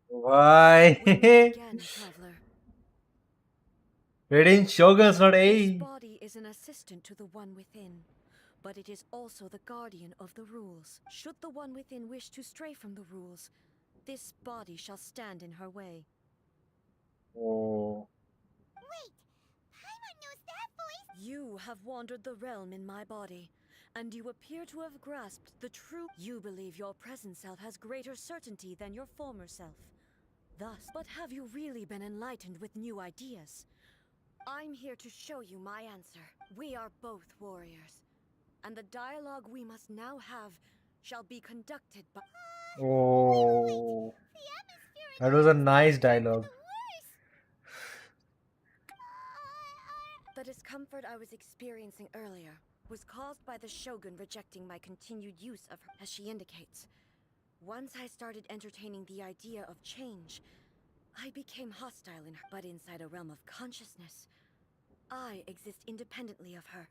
Why? Again, traveler. Raiden Shogun's not This A. body is an assistant to the one within, but it is also the guardian of the rules. Should the one within wish to stray from the rules, this body shall stand in her way. Oh. Wait! Paimon knows that voice! You have wandered the realm in my body, and you appear to have grasped the true... You believe your present self has greater certainty than your former self. Thus, but have you really been enlightened with new ideas? I'm here to show you my answer. We are both warriors, and the dialogue we must now have shall be conducted by... Oh. The atmosphere That was a nice dialogue. the worst! The discomfort I was experiencing earlier was caused by the Shogun rejecting my continued use of her, as she indicates. Once I started entertaining the idea of change, I became hostile in her. But inside a realm of consciousness, I exist independently of her.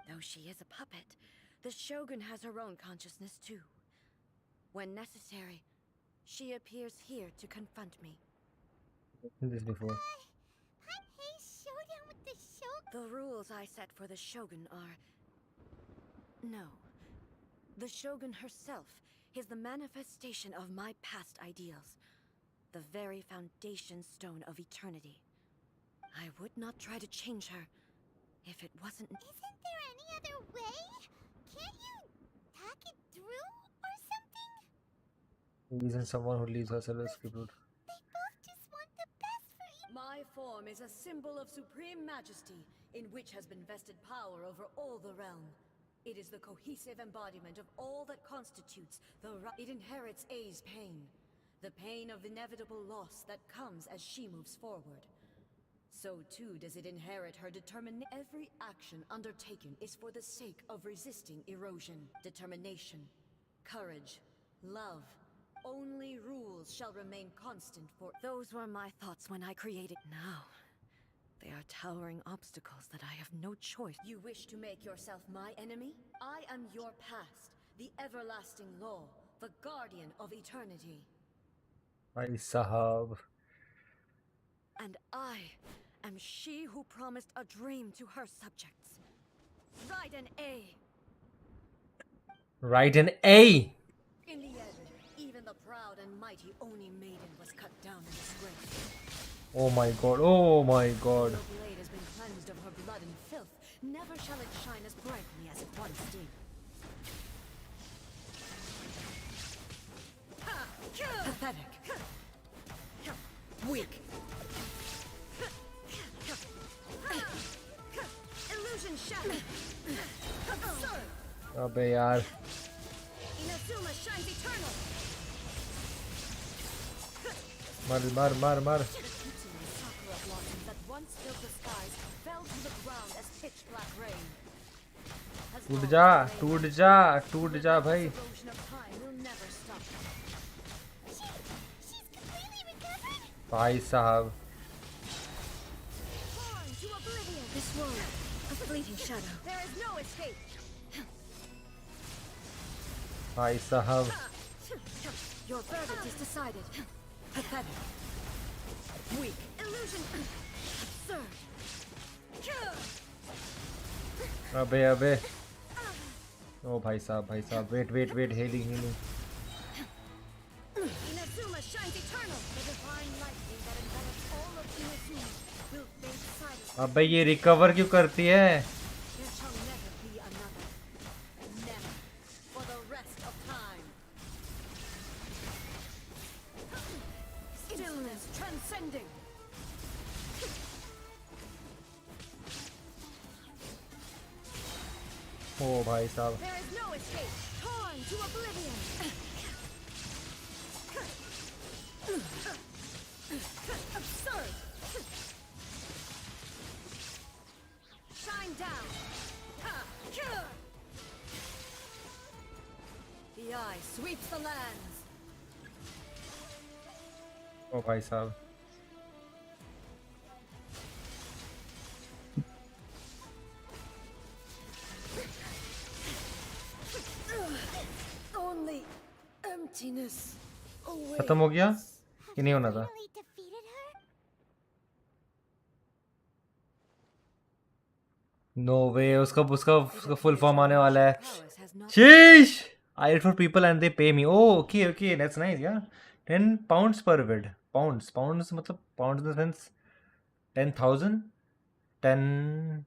Though she is a puppet, the Shogun has her own consciousness too. When necessary, she appears here to confront me. I've seen this before. Hanhei's showdown with the Shogun? The rules I set for the Shogun are... No. The Shogun herself is the manifestation of my past ideals, the very foundation stone of eternity. I would not try to change her if it wasn't. Isn't there any other way? Can't you hack it through or something? Isn't someone who leaves herself as people? They both just want the best for each. My form is a symbol of supreme majesty, in which has been vested power over all the realm. It is the cohesive embodiment of all that constitutes the It inherits A's pain, the pain of inevitable loss that comes as she moves forward. So too does it inherit her determination. Every action undertaken is for the sake of resisting erosion, determination, courage, love. Only rules shall remain constant for. Those were my thoughts when I created. Now, they are towering obstacles that I have no choice. You wish to make yourself my enemy? I am your past, the everlasting law, the guardian of eternity. Bhai Sahab. And I am she who promised a dream to her subjects. Raiden A. Raiden A. In the end, even the proud and mighty Oni maiden was cut down in disgrace. Oh my god, oh my god. Your blade has been cleansed of her blood and filth. Never shall it shine as brightly as it once did. Pathetic. Weak. Illusion shattered. Absurd. अबे यार. Inazuma shines eternal. मार. Sakura blossoms that once filled the skies fell to the ground as pitch black rain. टूट जा भाई. Erosion of time will never stop. She's completely recovered? भाई साहब. Born to oblivion. This world, a fleeting shadow. There is no escape. भाई साहब. Your verdict is decided. Pathetic. Weak. Illusion. Absurd. अबे. ओ भाई साहब. Wait. Healing. Inazuma shines eternal. The divine lightning that envelops all of Inazuma will fade silently. अबे ये recover क्यों करती है? There shall never be another. Never. For the rest of time. Stillness transcending. ओ भाई साहब. There is no escape. Torn to oblivion. Absurd. Shine down. The eye sweeps the lands. ओ भाई साहब. Only emptiness awaits. खत्म हो गया कि नहीं होना था? Finally defeated her? नो वे. उसका फुल फॉर्म आने वाला है. Prowess has not. Sheesh! I read for people and they pay me. Oh, okay. That's nice, yeah. £10 per vid. Pounds मतलब pounds in the sense 10,000? 10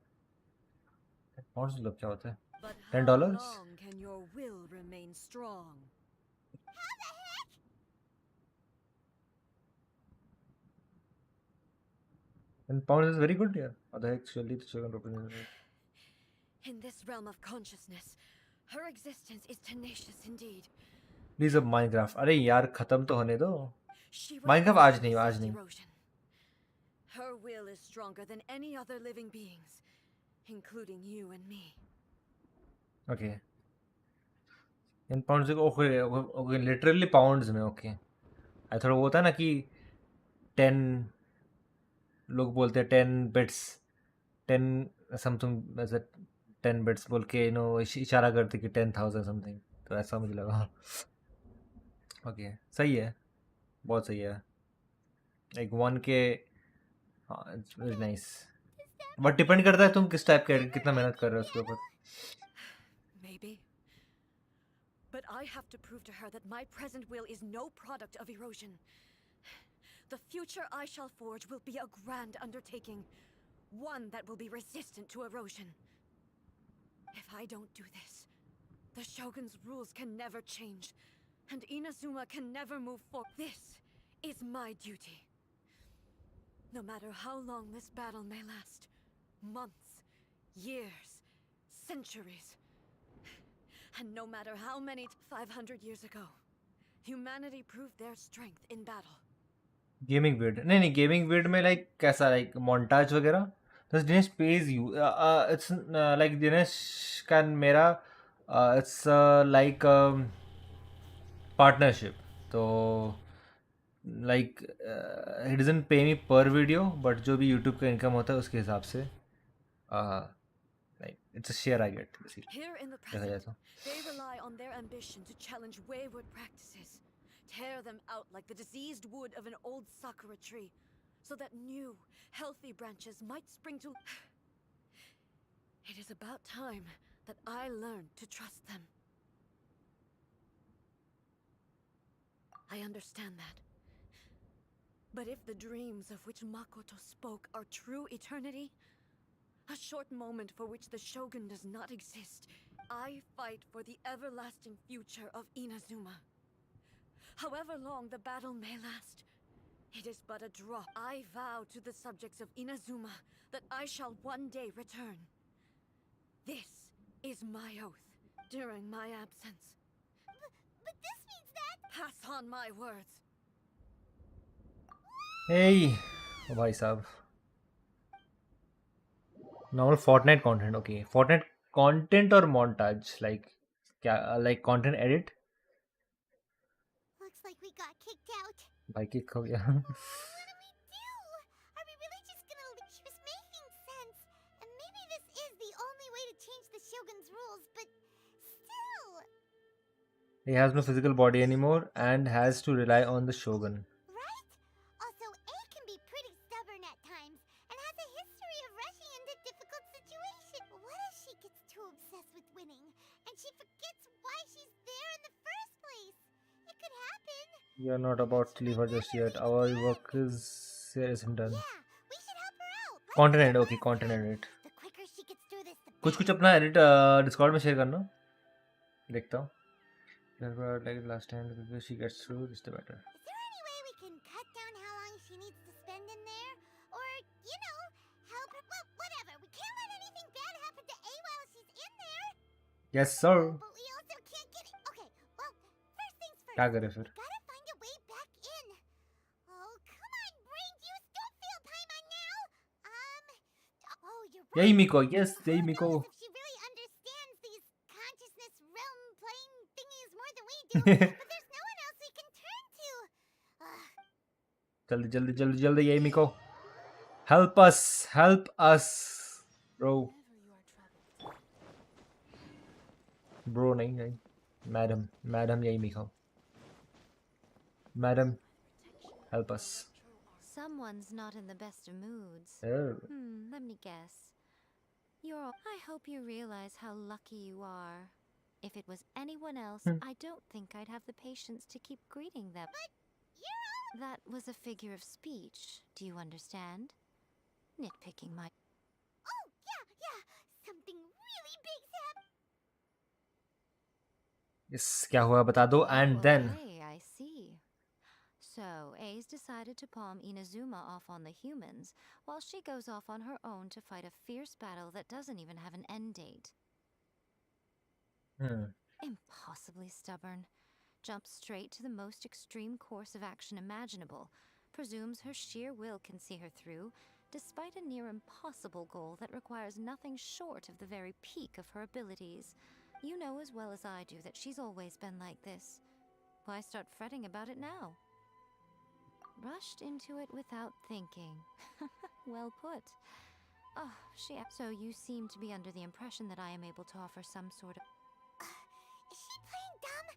pounds मतलब क्या होता है? But $10? how long can your will remain strong? How the heck? £10 is very good, yeah. Other actually the second opinion. In this realm of consciousness, her existence is tenacious indeed. Please अब Minecraft. अरे यार खत्म तो होने दो. She was Minecraft born आज to नहीं. resist erosion. Her will is stronger than any other living beings, including you and me. Okay. In pounds okay, literally pounds में okay. I thought वो होता है ना कि 10 लोग बोलते हैं 10 bits 10 something ऐसा 10 bits बोल के इशारा करते कि 10,000 something. तो ऐसा मुझे लगा. Okay, सही है. बहुत सही है. Like 1K. हाँ, it's very nice. But depend करता है तुम किस टाइप के कितना मेहनत कर रहे हो उसके ऊपर. Maybe. But I have to prove to her that my present will is no product of erosion. The future I shall forge will be a grand undertaking, one that will be resistant to erosion. If I don't do this, the Shogun's rules can never change, and Inazuma can never move forward. This is my duty. No matter how long this battle may last, months, years, centuries, and no matter how many 500 years ago, humanity proved their strength in battle. Gaming weed नहीं gaming weed में like कैसा like montage वगैरह does Dinesh pays you it's like Dinesh can मेरा it's like partnership तो like he doesn't pay me per video but जो भी YouTube का income होता है उसके हिसाब से like it's a share I get basically. Here in the देखा जाए present, तो they rely on their ambition to challenge wayward practices, tear them out like the diseased wood of an old sakura tree, so that new, healthy branches might spring to. It is about time that I learned to trust them. I understand that. But if the dreams of which Makoto spoke are true eternity, a short moment for which the Shogun does not exist, I fight for the everlasting future of Inazuma. However long the battle may last, it is but a drop. I vow to the subjects of Inazuma that I shall one day return. This is my oath during my absence. But this means that... Pass on my words. hey oh भाई साहब normal Fortnite content okay Fortnite content or montage like क्या like content edit Looks like we got kicked out. भाई kick हो गया What do we do? Are we really just gonna leave? She was making sense. And maybe this is the only way to change the Shogun's rules, but still. he has no physical body anymore and has to rely on the Shogun. Right? Also, A can be pretty stubborn at times and has a history of rushing into difficult situations. What if she gets too obsessed with winning and she forgets why she's there in the first place? It could happen. We are not about to leave her just yet. Our work here isn't done. Yeah, we should help her out. Let's Content get edit, her okay, out content there. edit. The quicker she gets through this, the कुछ better. अपना edit Discord में share करना देखता हूँ like last time because she gets through this the better. Is there any way we can cut down how long she needs to spend in there? Or, you know, help her? Well, whatever. We can't let anything bad happen to A while she's in there. Yes sir. But we also can't get it. Okay, well, first things first. क्या करे फिर Gotta find a way back in. Oh, come on, brain juice. Don't fail Paimon now. Oh, you're right. यही मिको yes Who यही knows Miko if she really understands these consciousness realm playing thingies more than we do. But there's no one else we can turn to. जल्दी जल्दी जल्दी जल्दी यही मिको help us bro bro नहीं madam यही मिको madam help us. Someone's not in the best of moods. Oh. Let me guess. I hope you realize how lucky you are. If it was anyone else, I don't think I'd have the patience to keep greeting them. But you're That was a figure of speech. Do you understand? Nitpicking my... Oh, yeah. Something really big's happening. Yes क्या हुआ बता दो and then Okay, I see. So, A's decided to palm Inazuma off on the humans, while she goes off on her own to fight a fierce battle that doesn't even have an end date. Impossibly stubborn. Jumps straight to the most extreme course of action imaginable. Presumes her sheer will can see her through, despite a near impossible goal that requires nothing short of the very peak of her abilities. You know as well as I do that she's always been like this. Why start fretting about it now? Rushed into it without thinking. Well put. Oh, So you seem to be under the impression that I am able to offer some sort of... Is she playing dumb?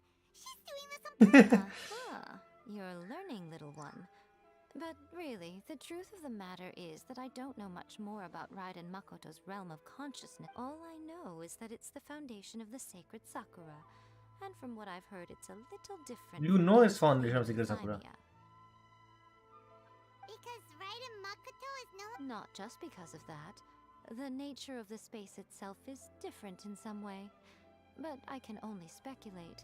She's doing this on purpose. You're learning, little one. But really, the truth of the matter is that I don't know much more about Raiden Makoto's realm of consciousness. All I know is that it's the foundation of the sacred Sakura. And from what I've heard, it's a little different. You from know being it's foundation of trained in Secret Sakura. Thymea. Because Raiden Makoto is no... Not just because of that. The nature of the space itself is different in some way. But I can only speculate.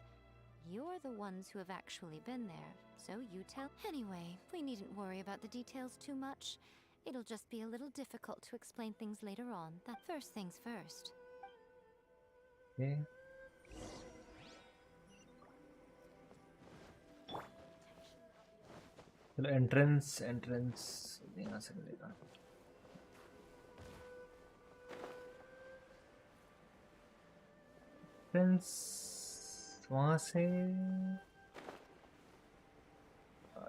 You're the ones who have actually been there, so you tell. Anyway, we needn't worry about the details too much. It'll just be a little difficult to explain things later on. That first things first. Okay. चलो entrance यहाँ से मिलेगा. Entrance वहाँ से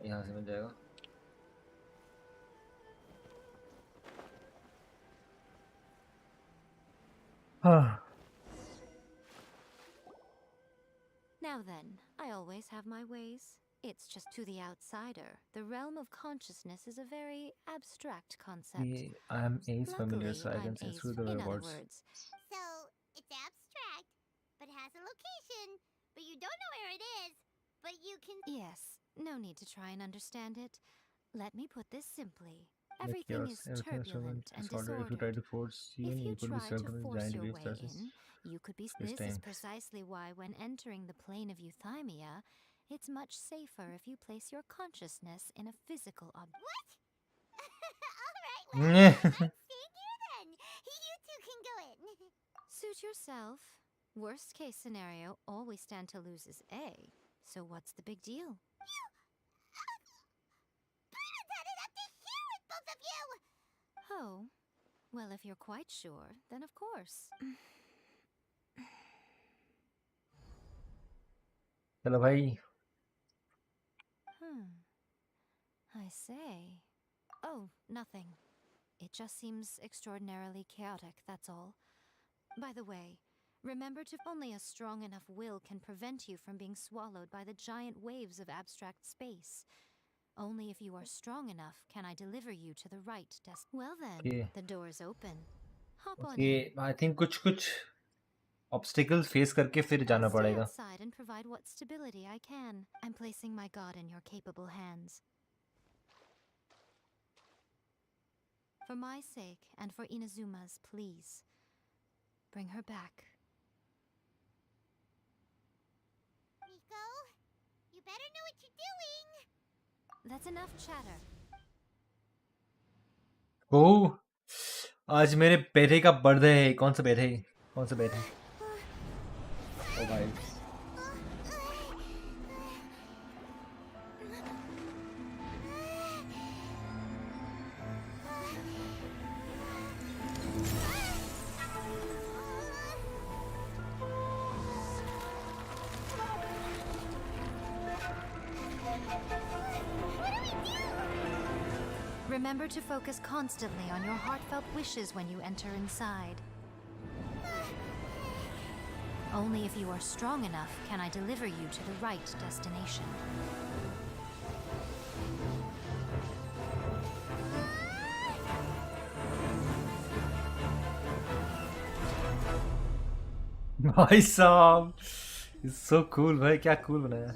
यहाँ से मिल जाएगा. हाँ. Now then, I always have my ways. It's just to the outsider. The realm of consciousness is a very abstract concept. ये I am Ace familiar, so I Luckily, can I'm sense Ace through the in other words. words. So, it's abstract, but has a location, but you don't know where it is, but you can... Yes, no need to try and understand it. Let me put this simply. Like Everything yours, is everything is turbulent and disordered. If you try disordered. to force If in, you you could be try served to with force giant your wave way classes. in, you could be. This This is time. precisely why, when entering the plane of Euthymia, it's much safer if you place your consciousness in a physical object. What? Alright, well, I might stand here then. You two can go in. Suit yourself. Worst case scenario, all we stand to lose is A. So what's the big deal? Parents had it up to here with both of you! Oh, well, if you're quite sure, then of course. चलो भाई. I say. Oh, nothing. It just seems extraordinarily chaotic, that's all. By the way, remember to only a strong enough will can prevent you from being swallowed by the giant waves of abstract space. Only if you are strong enough can I deliver you to the right Well then, Okay. the door is open. Hop on in. Okay, I think कुछ obstacles face करके फिर जाना I'll stay पड़ेगा. outside and provide what stability I can. I'm placing my god in your capable hands. For my sake and for Inazuma's, please. Bring her back. Rico, you better know what you're doing! That's enough chatter. ओह, आज मेरे बेटे का birthday है. कौन सा बेटे? कौन सा बेटे? ओ भाई. Remember to focus constantly on your heartfelt wishes when you enter inside. Only if you are strong enough can I deliver you to the right destination. भाई साहब, so cool भाई. क्या cool बनाया.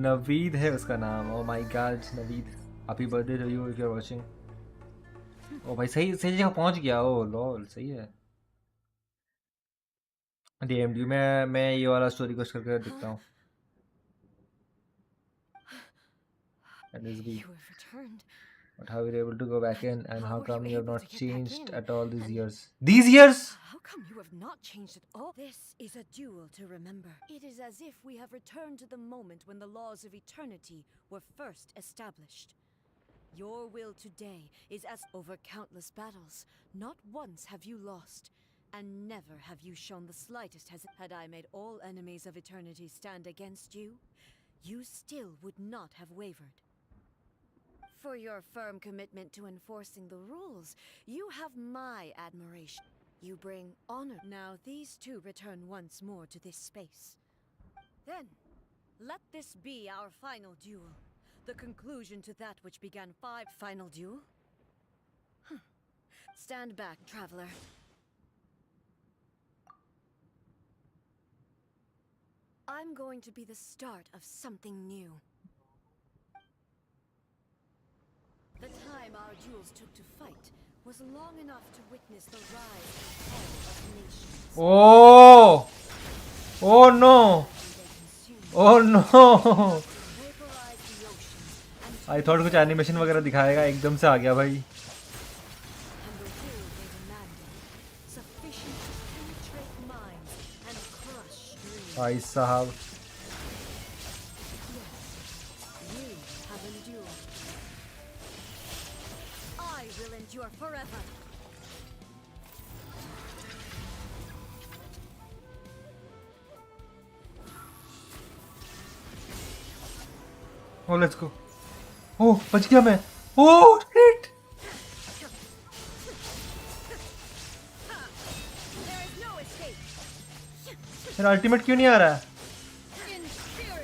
नवीद है उसका नाम. Oh my god, Naveed. Happy birthday to you if you're watching. ओ भाई सही जगह पहुंच गया. ओ लॉल, सही है. DMD मैं ये वाला स्टोरी कुछ करके देखता हूँ. And this You have returned. But how were you able to go back in, and how were come you you have able not to get back changed in? at all these And- years? These years? How come you have not changed at all? This is a duel to remember. It is as if we have returned to the moment when the laws of eternity were first established. Your will today is as over countless battles. Not once have you lost, and never have you shown the slightest Had I made all enemies of eternity stand against you, you still would not have wavered. For your firm commitment to enforcing the rules, you have my admiration. You bring honor. Now these two return once more to this space. Then, let this be our final duel. The conclusion to that which began final duel? Stand back, traveler. I'm going to be the start of something new. The time our duels took to fight was long enough to witness the rise and fall of nations. Oh! Oh no! Oh no! Vaporize the oceans and I thought कुछ animation वगैरह दिखाएगा, एकदम से आ गया भाई. and the will they demanded, sufficient to penetrate minds and crush dreams. भाई साहब. You have endured. I will endure forever. Oh, let's go. Oh, बच गया मैं. Oh, shit. There is no escape. मेरा अल्टीमेट क्यों नहीं आ रहा है? Inferior.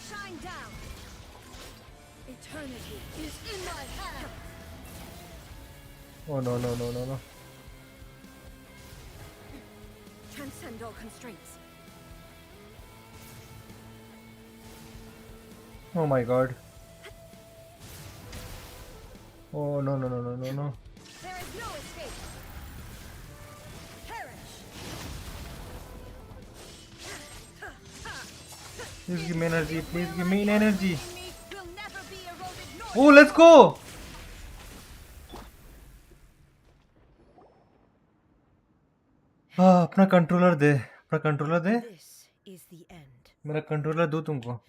Shine down. Eternity is in my hand. Oh no no no no no. Transcend all constraints. Oh my god. Oh no no no no no no. There is no escape. Perish. Please give me energy. Please give me energy. Me will never be eroded nor Oh, let's go. हाँ, अपना controller दे. अपना controller they. This is the end. मेरा controller दूँ तुमको.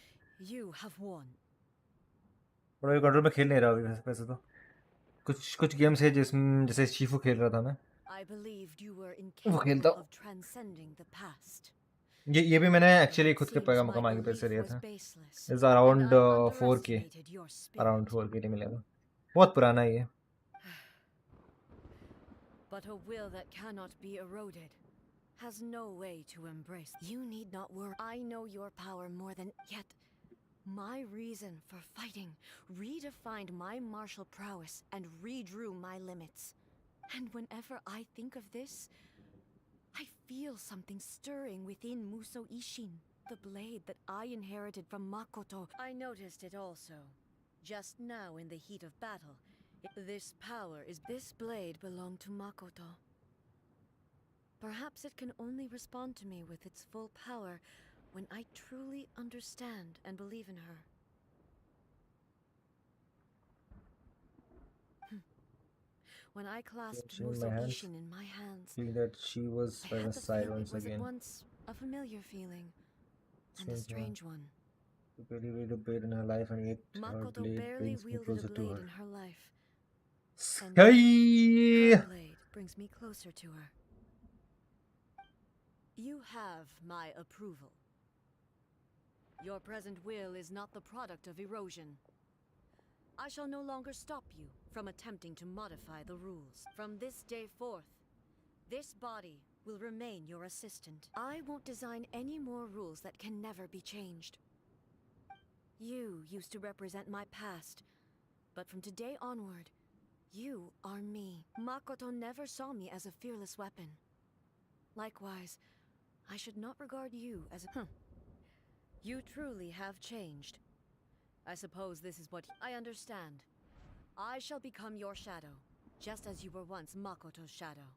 You have won. बड़ा ये control में खेल नहीं रहा अभी वैसे तो. कुछ गेम्स है जिसमें जैसे शीफू खेल रहा था मैं. I believed you were खेलता incapable हूँ. of transcending the past. ये भी मैंने एक्चुअली खुद के पैगा कमा के पैसे लिए था. Is around 4K. Around 4K नहीं मिलेगा. बहुत पुराना है ये. But a will that cannot be eroded has no way to embrace. You need not worry. I know your power more than yet. My reason for fighting redefined my martial prowess and redrew my limits. And whenever I think of this, I feel something stirring within Muso Ishin, the blade that I inherited from Makoto. I noticed it also, just now in the heat of battle. This blade belonged to Makoto. Perhaps it can only respond to me with its full power when I truly understand and believe in her. When I clasped She in my Muso hands. Ishin in my hands, Feel that she was I by my had the side feeling once it was at again. once a familiar feeling and a Strange one. strange one. She barely wielded a blade in her life, and yet her Makoto blade barely brings me wielded closer a to blade her. in her life. And yet Hey! her blade brings me closer to her. You have my approval. Your present will is not the product of erosion. I shall no longer stop you from attempting to modify the rules. From this day forth, this body will remain your assistant. I won't design any more rules that can never be changed. You used to represent my past, but from today onward, you are me. Makoto never saw me as a fearless weapon. Likewise, I should not regard you as a... You truly have changed. I suppose this is what... I understand. I shall become your shadow, just as you were once Makoto's shadow.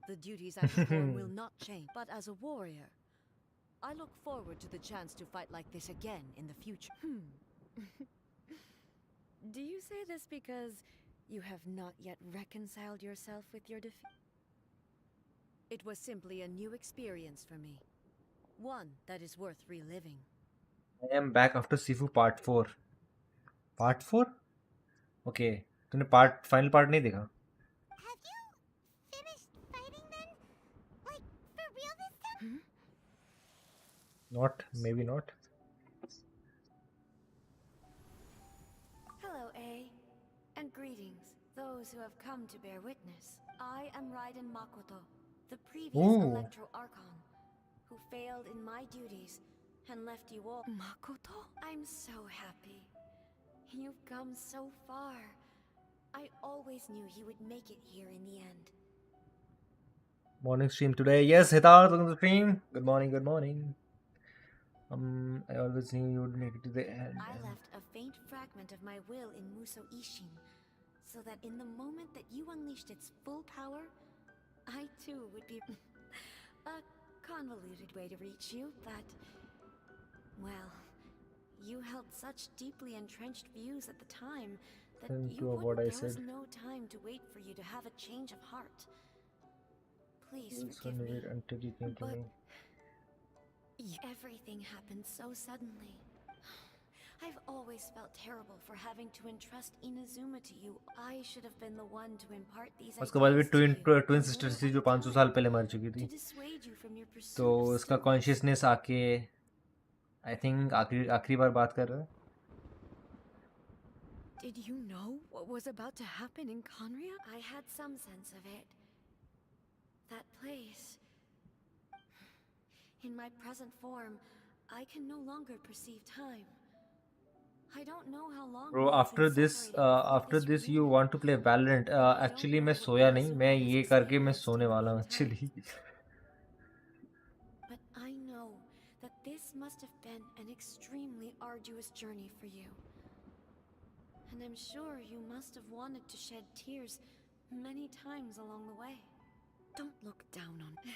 The duties I perform will not change, but as a warrior, I look forward to the chance to fight like this again in the future. Do you say this because you have not yet reconciled yourself with your defeat? It was simply a new experience for me. One that is worth reliving. I am back after Sifu Part 4. Part 4? Okay. तूने final part नहीं देखा? Have you finished fighting then? Like, for real this time? Not. Maybe not. Hello, A. And greetings, those who have come to bear witness. I am Raiden Makoto, the previous Ooh. Electro Archon, who failed in my duties and left you all. Makoto? I'm so happy. You've come so far. I always knew you would make it here in the end. Morning stream today. Yes, Hitar, welcome to the stream. Good morning, good morning. I always knew you would make it to the end. I left a faint fragment of my will in Muso Ishin, so that in the moment that you unleashed its full power, I too would be a convoluted way to reach you, but well, you held such deeply entrenched views at the time that there was no time to wait for you to have a change of heart. Please forgive me, until you came to but me. everything happened so suddenly. I've always felt terrible for having to entrust Inazuma to you. I should have been the one to impart these उसके बाद भी ideas to you. Twin sister थी जो 500 साल पहले मर चुकी थी, To dissuade you from your pursuit तो of उसका stillness. कॉन्शियसनेस आके आई थिंक आखिरी बार बात कर रहा है. Did you know what was about to happen in Conria? I had some sense of it. That place. In my present form, I can no longer perceive time. I don't know how long. Bro, we've after been this you reunion. want to play Valorant. Actually मैं सोया नहीं, मैं ये करके मैं सोने वाला हूँ actually. But I know that this must have been an extremely arduous journey for you. And I'm sure you must have wanted to shed tears many times along the way. Don't look down on me.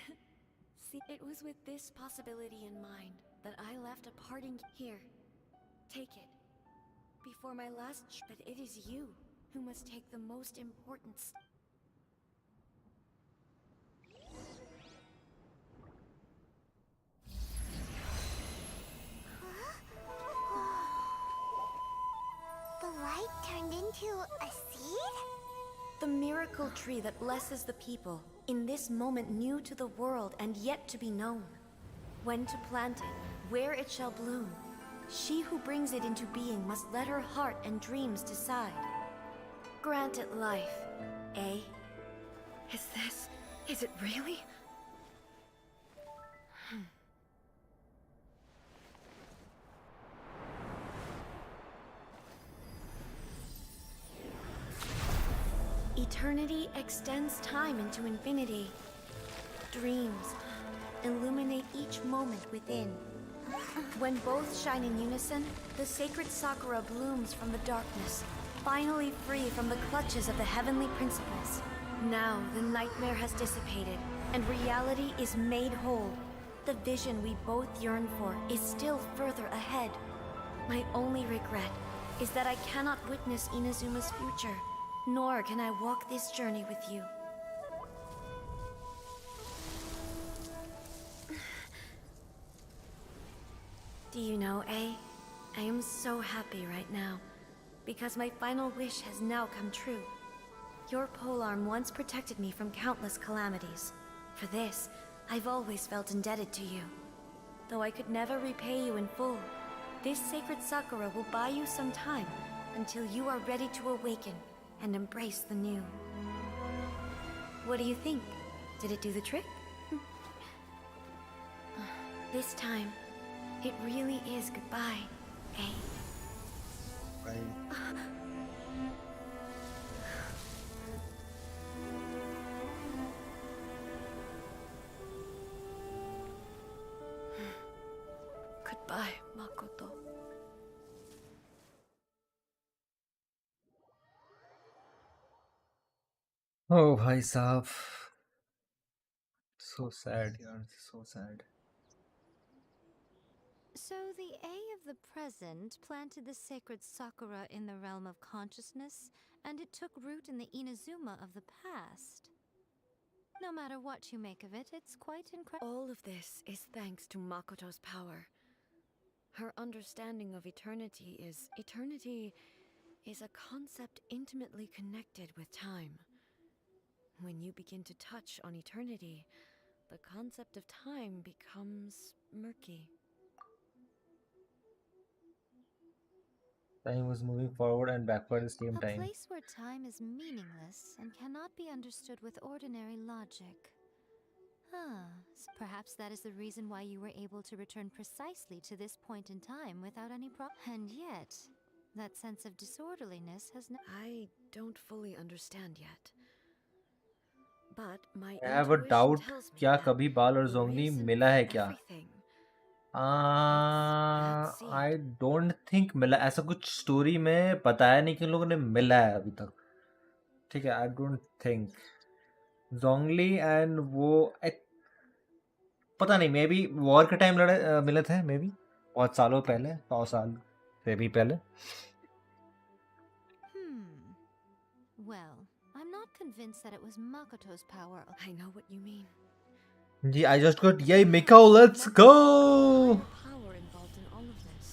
See, it was with this possibility in mind that I left a parting here. Take it. Before my last but it is you who must take the most important The light turned into a seed? The miracle tree that blesses the people, in this moment new to the world and yet to be known. When to plant it, where it shall bloom. She who brings it into being must let her heart and dreams decide. Grant it life, eh? Is it really? Eternity extends time into infinity. Dreams illuminate each moment within. When both shine in unison, the sacred Sakura blooms from the darkness, finally free from the clutches of the heavenly principles. Now the nightmare has dissipated, and reality is made whole. The vision we both yearn for is still further ahead. My only regret is that I cannot witness Inazuma's future, nor can I walk this journey with you. Do you know, I am so happy right now, because my final wish has now come true. Your polearm once protected me from countless calamities. For this, I've always felt indebted to you. Though I could never repay you in full, this sacred Sakura will buy you some time until you are ready to awaken and embrace the new. What do you think? Did it do the trick? This time, it really is goodbye, eh? Bye. Goodbye, Makoto. Oh, bhai sahab. So sad, yaar. So sad. So the A of the present planted the sacred Sakura in the realm of consciousness, and it took root in the Inazuma of the past. No matter what you make of it, it's quite incredible. All of this is thanks to Makoto's power. Her understanding of eternity is a concept intimately connected with time. When you begin to touch on eternity, the concept of time becomes murky. Time was moving forward and backward at the same A time. place where time is meaningless and cannot be understood with ordinary logic. Perhaps that is the reason why you were able to return precisely to this point in time without any problem. And yet, that sense of disorderliness has I don't fully understand yet. But my I have a intuition doubt, tells me क्या that कभी बाल और the जोंगली reason मिला for है क्या? everything, let's see. I don't think मिला, ऐसा कुछ स्टोरी में बताया नहीं कि उन लोगों ने मिला है अभी तक, ठीक है. आई डोंट थिंक जोंगली एंड वो पता नहीं, मे बी वॉर के टाइम मिले थे, मे बी बहुत सालों पहले, 100 साल से भी पहले. Well, I'm not convinced that it was Makoto's power. I know what you mean. जी I just got Yae Miko, let's go. Power involved in all of this.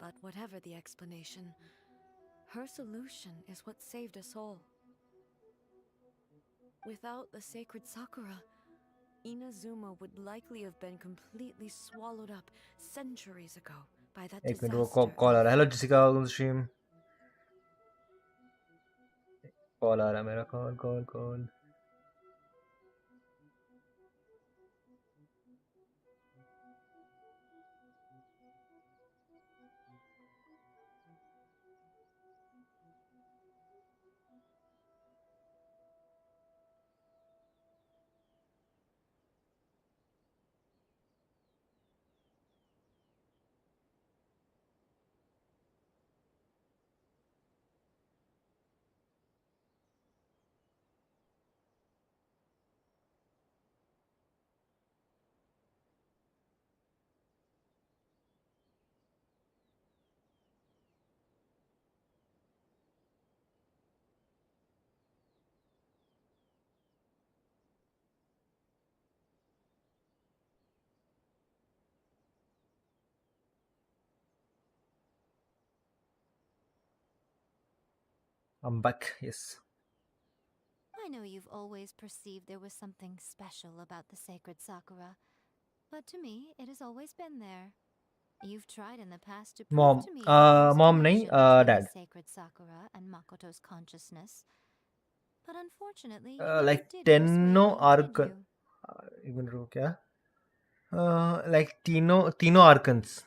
But whatever the explanation, her solution is what saved us all. Without the sacred Sakura, Inazuma would likely have been completely swallowed up centuries ago by that एक minute, disaster. वो call आ रहा है. Hello जिसिका, stream call आ रहा है मेरा. Call call call. I'm back. Yes. I know you've always perceived there was something special about the sacred Sakura, but to me, it has always been there. You've tried in the past to prove Mom, to me that there's a mom नहीं, connection between dad. the sacred Sakura and Makoto's consciousness. But unfortunately, you never Like did persuade Tenno me, did Arkan. you? एक minute रुको, क्या? Like तीनों आर्कन्स,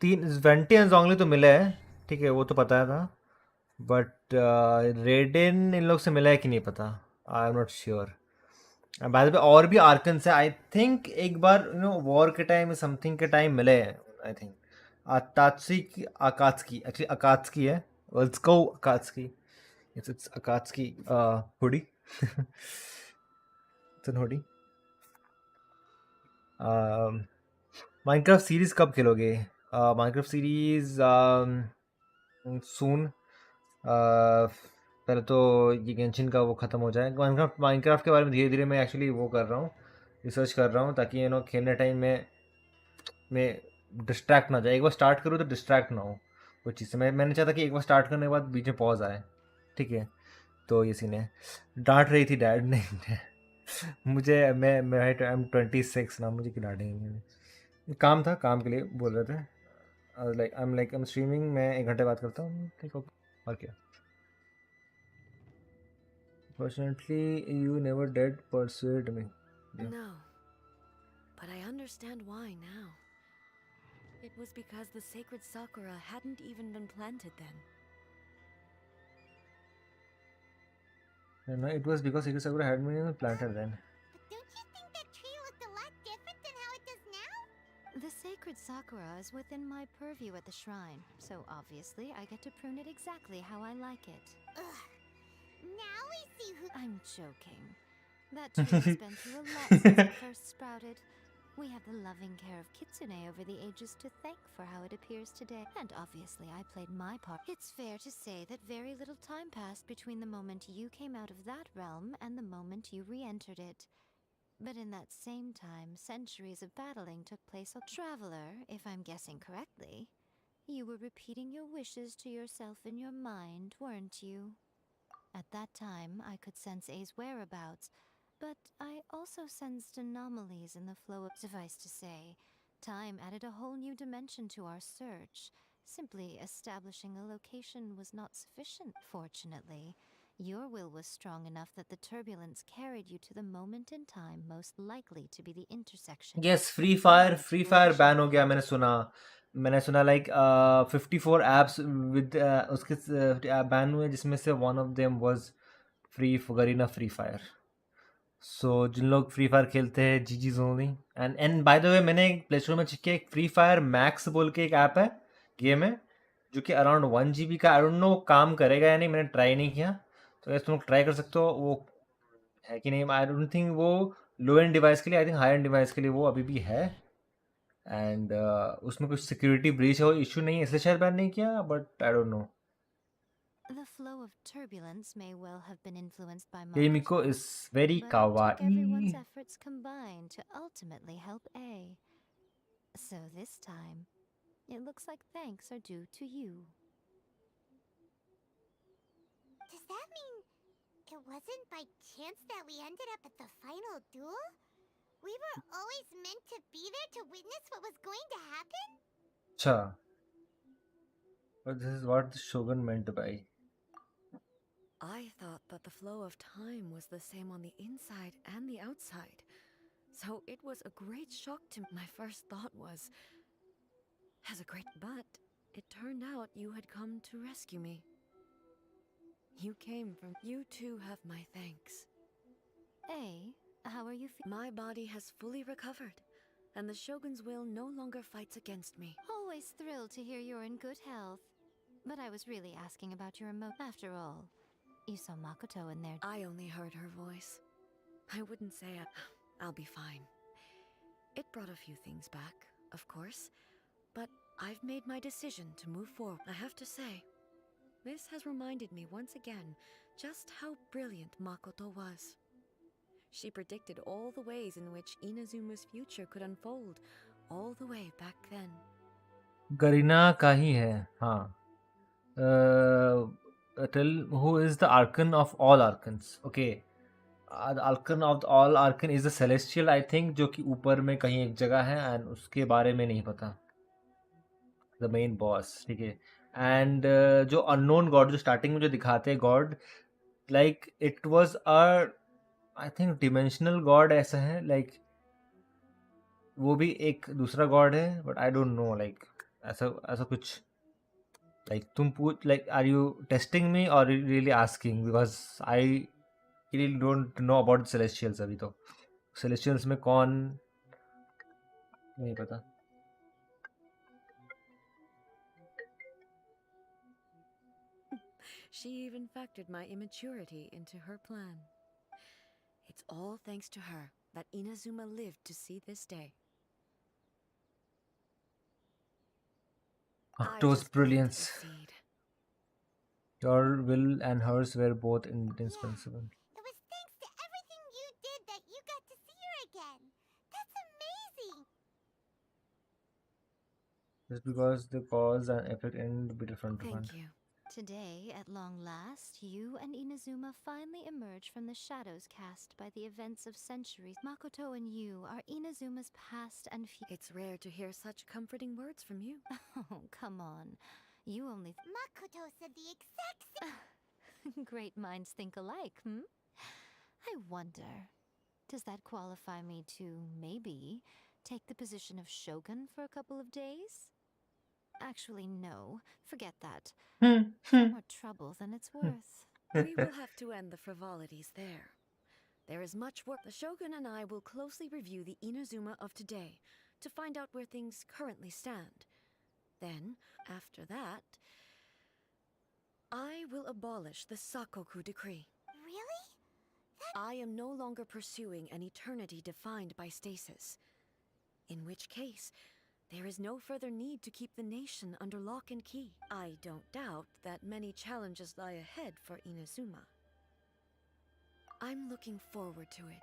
तीन vanity and जोंगली तो मिले हैं, ठीक है, वो तो पता था. बट रेडेन इन लोग से मिला है कि नहीं पता. आई एम नॉट श्योर. बाद में और भी आर्कन्स है, आई थिंक. एक बार वॉर के टाइम, समथिंग के टाइम मिले हैं, आई थिंक. आतात्सी की, अकात्सुकी, एक्चुअली अकात्सुकी है. Let's go अकात्सुकी. It's Akatsuki hoodie. It's an hoodie. Minecraft series कब खेलोगे? Minecraft series soon. पहले तो ये गेंशिन का वो ख़त्म हो जाए. Minecraft के बारे में धीरे धीरे मैं एक्चुअली वो कर रहा हूँ, रिसर्च कर रहा हूँ, ताकि खेलने टाइम में डिस्ट्रैक्ट ना जाए. एक बार स्टार्ट करूँ तो डिस्ट्रैक्ट ना हो कोई चीज़ से. मैंने चाहता कि एक बार स्टार्ट करने के बाद बीच में पॉज आए, ठीक है. तो ये सीन है. डांट रही थी डैड ने मुझे. मैं आई एम 26 ना, मुझे क्यों डांटेंगे? काम था, काम के लिए बोल रहे थे. लाइक आई एम स्ट्रीमिंग, मैं 1 घंटे बात करता हूँ, ठीक है. और क्या? Fortunately you never dead persuade me. No, but I understand why now. It was because the sacred Sakura hadn't even been planted then. No, it was because Sacred Sakura had been planted then. But don't you think that tree looked a lot different than how it does now? The sacred Sakura is within my purview at the shrine, so obviously I get to prune it exactly how I like it. Ugh. Now we see who. I'm joking. That tree has been through a lot since it first sprouted. We have the loving care of Kitsune over the ages to thank for how it appears today, and obviously I played my part. It's fair to say that very little time passed between the moment you came out of that realm and the moment you re-entered it. But in that same time, centuries of battling took place. Traveler, if I'm guessing correctly, you were repeating your wishes to yourself in your mind, weren't you? At that time, I could sense A's whereabouts, but I also sensed anomalies in the flow of. Suffice to say, time added a whole new dimension to our search. Simply establishing a location was not sufficient. Fortunately, your will was strong enough that the turbulence carried you to the moment in time most likely to be the intersection. Yes, Free Fire ban हो गया, मैंने सुना. मैंने सुना like 54 apps with उसके app ban हुए, जिसमें से one of them was free Garena Free Fire. So जिन लोग फ्री फायर खेलते हैं, GGs only. And by the way, मैंने प्ले स्टोर में चेक किया, एक फ्री फायर मैक्स बोल के एक ऐप है, गेम है, जो कि अराउंड 1 GB का. आई डोंट नो काम करेगा या नहीं, मैंने ट्राई नहीं किया. तो अगर तुम लोग ट्राई कर सकते हो, वो है कि नहीं. आई डोंट थिंक वो लो एंड डिवाइस के लिए, I think high and device के लिए वो अभी भी है. एंड उसमें कुछ सिक्योरिटी ब्रीच है, इशू नहीं है, इसलिए शायद बैन नहीं किया, but I don't no. The flow of turbulence may well have been influenced by Keimiko Makoto, is very but it took everyone's kawaii. efforts combined to ultimately help A. So this time, it looks like thanks are due to you. Does that mean it wasn't by chance that we ended up at the final duel? We were always meant to be there to witness what was going to happen? Cha. But this is what the Shogun meant by. I thought that the flow of time was the same on the inside and the outside. So it was a great shock to me. My first thought was, but it turned out you had come to rescue me. You came from. You too have my thanks. A, how are you My body has fully recovered, and the Shogun's will no longer fights against me. Always thrilled to hear you're in good health. But I was really asking about your after all. You saw Makoto in there. I only heard her voice. I wouldn't say I'll be fine. It brought a few things back, of course, but I've made my decision to move forward. I have to say, this has reminded me once again just how brilliant Makoto was. She predicted all the ways in which Inazuma's future could unfold, all the way back then. Garina का ही है, हाँ. Tell who is the Archon of all Archons. Okay. The Archon of all Archon is the Celestial, I think, जो कि ऊपर में कहीं एक जगह है, and उसके बारे में नहीं पता. The main boss, ठीक है. And जो unknown god जो starting में जो दिखाते हैं god, like it was a, I think dimensional god ऐसा है, like वो भी एक दूसरा god है, but I don't know, like ऐसा ऐसा कुछ. Like तुम पूछ, like are you testing me or really asking, because I really don't know about the Celestials अभी तो. Celestials में कौन, नहीं पता. She even factored my immaturity into her plan. It's all thanks to her that Inazuma lived to see this day. Octo's brilliance. Your will and hers were both indispensable. It was thanks to everything you did that you got to see her again. That's amazing! Just because the cause and effect end to be different. Thank you. Today, at long last, you and Inazuma finally emerge from the shadows cast by the events of centuries. Makoto and you are Inazuma's past and future. It's rare to hear such comforting words from you. Oh, come on. You only... Makoto said the exact same... Great minds think alike, hmm? I wonder, does that qualify me to, maybe, take the position of Shogun for a couple of days? Actually, no. Forget that. Far more trouble than it's worth. We will have to end the frivolities there. There is much work. The Shogun and I will closely review the Inazuma of today to find out where things currently stand. Then, after that, I will abolish the Sakoku decree. Really? I am no longer pursuing an eternity defined by stasis. In which case, there is no further need to keep the nation under lock and key. I don't doubt that many challenges lie ahead for Inazuma. I'm looking forward to it.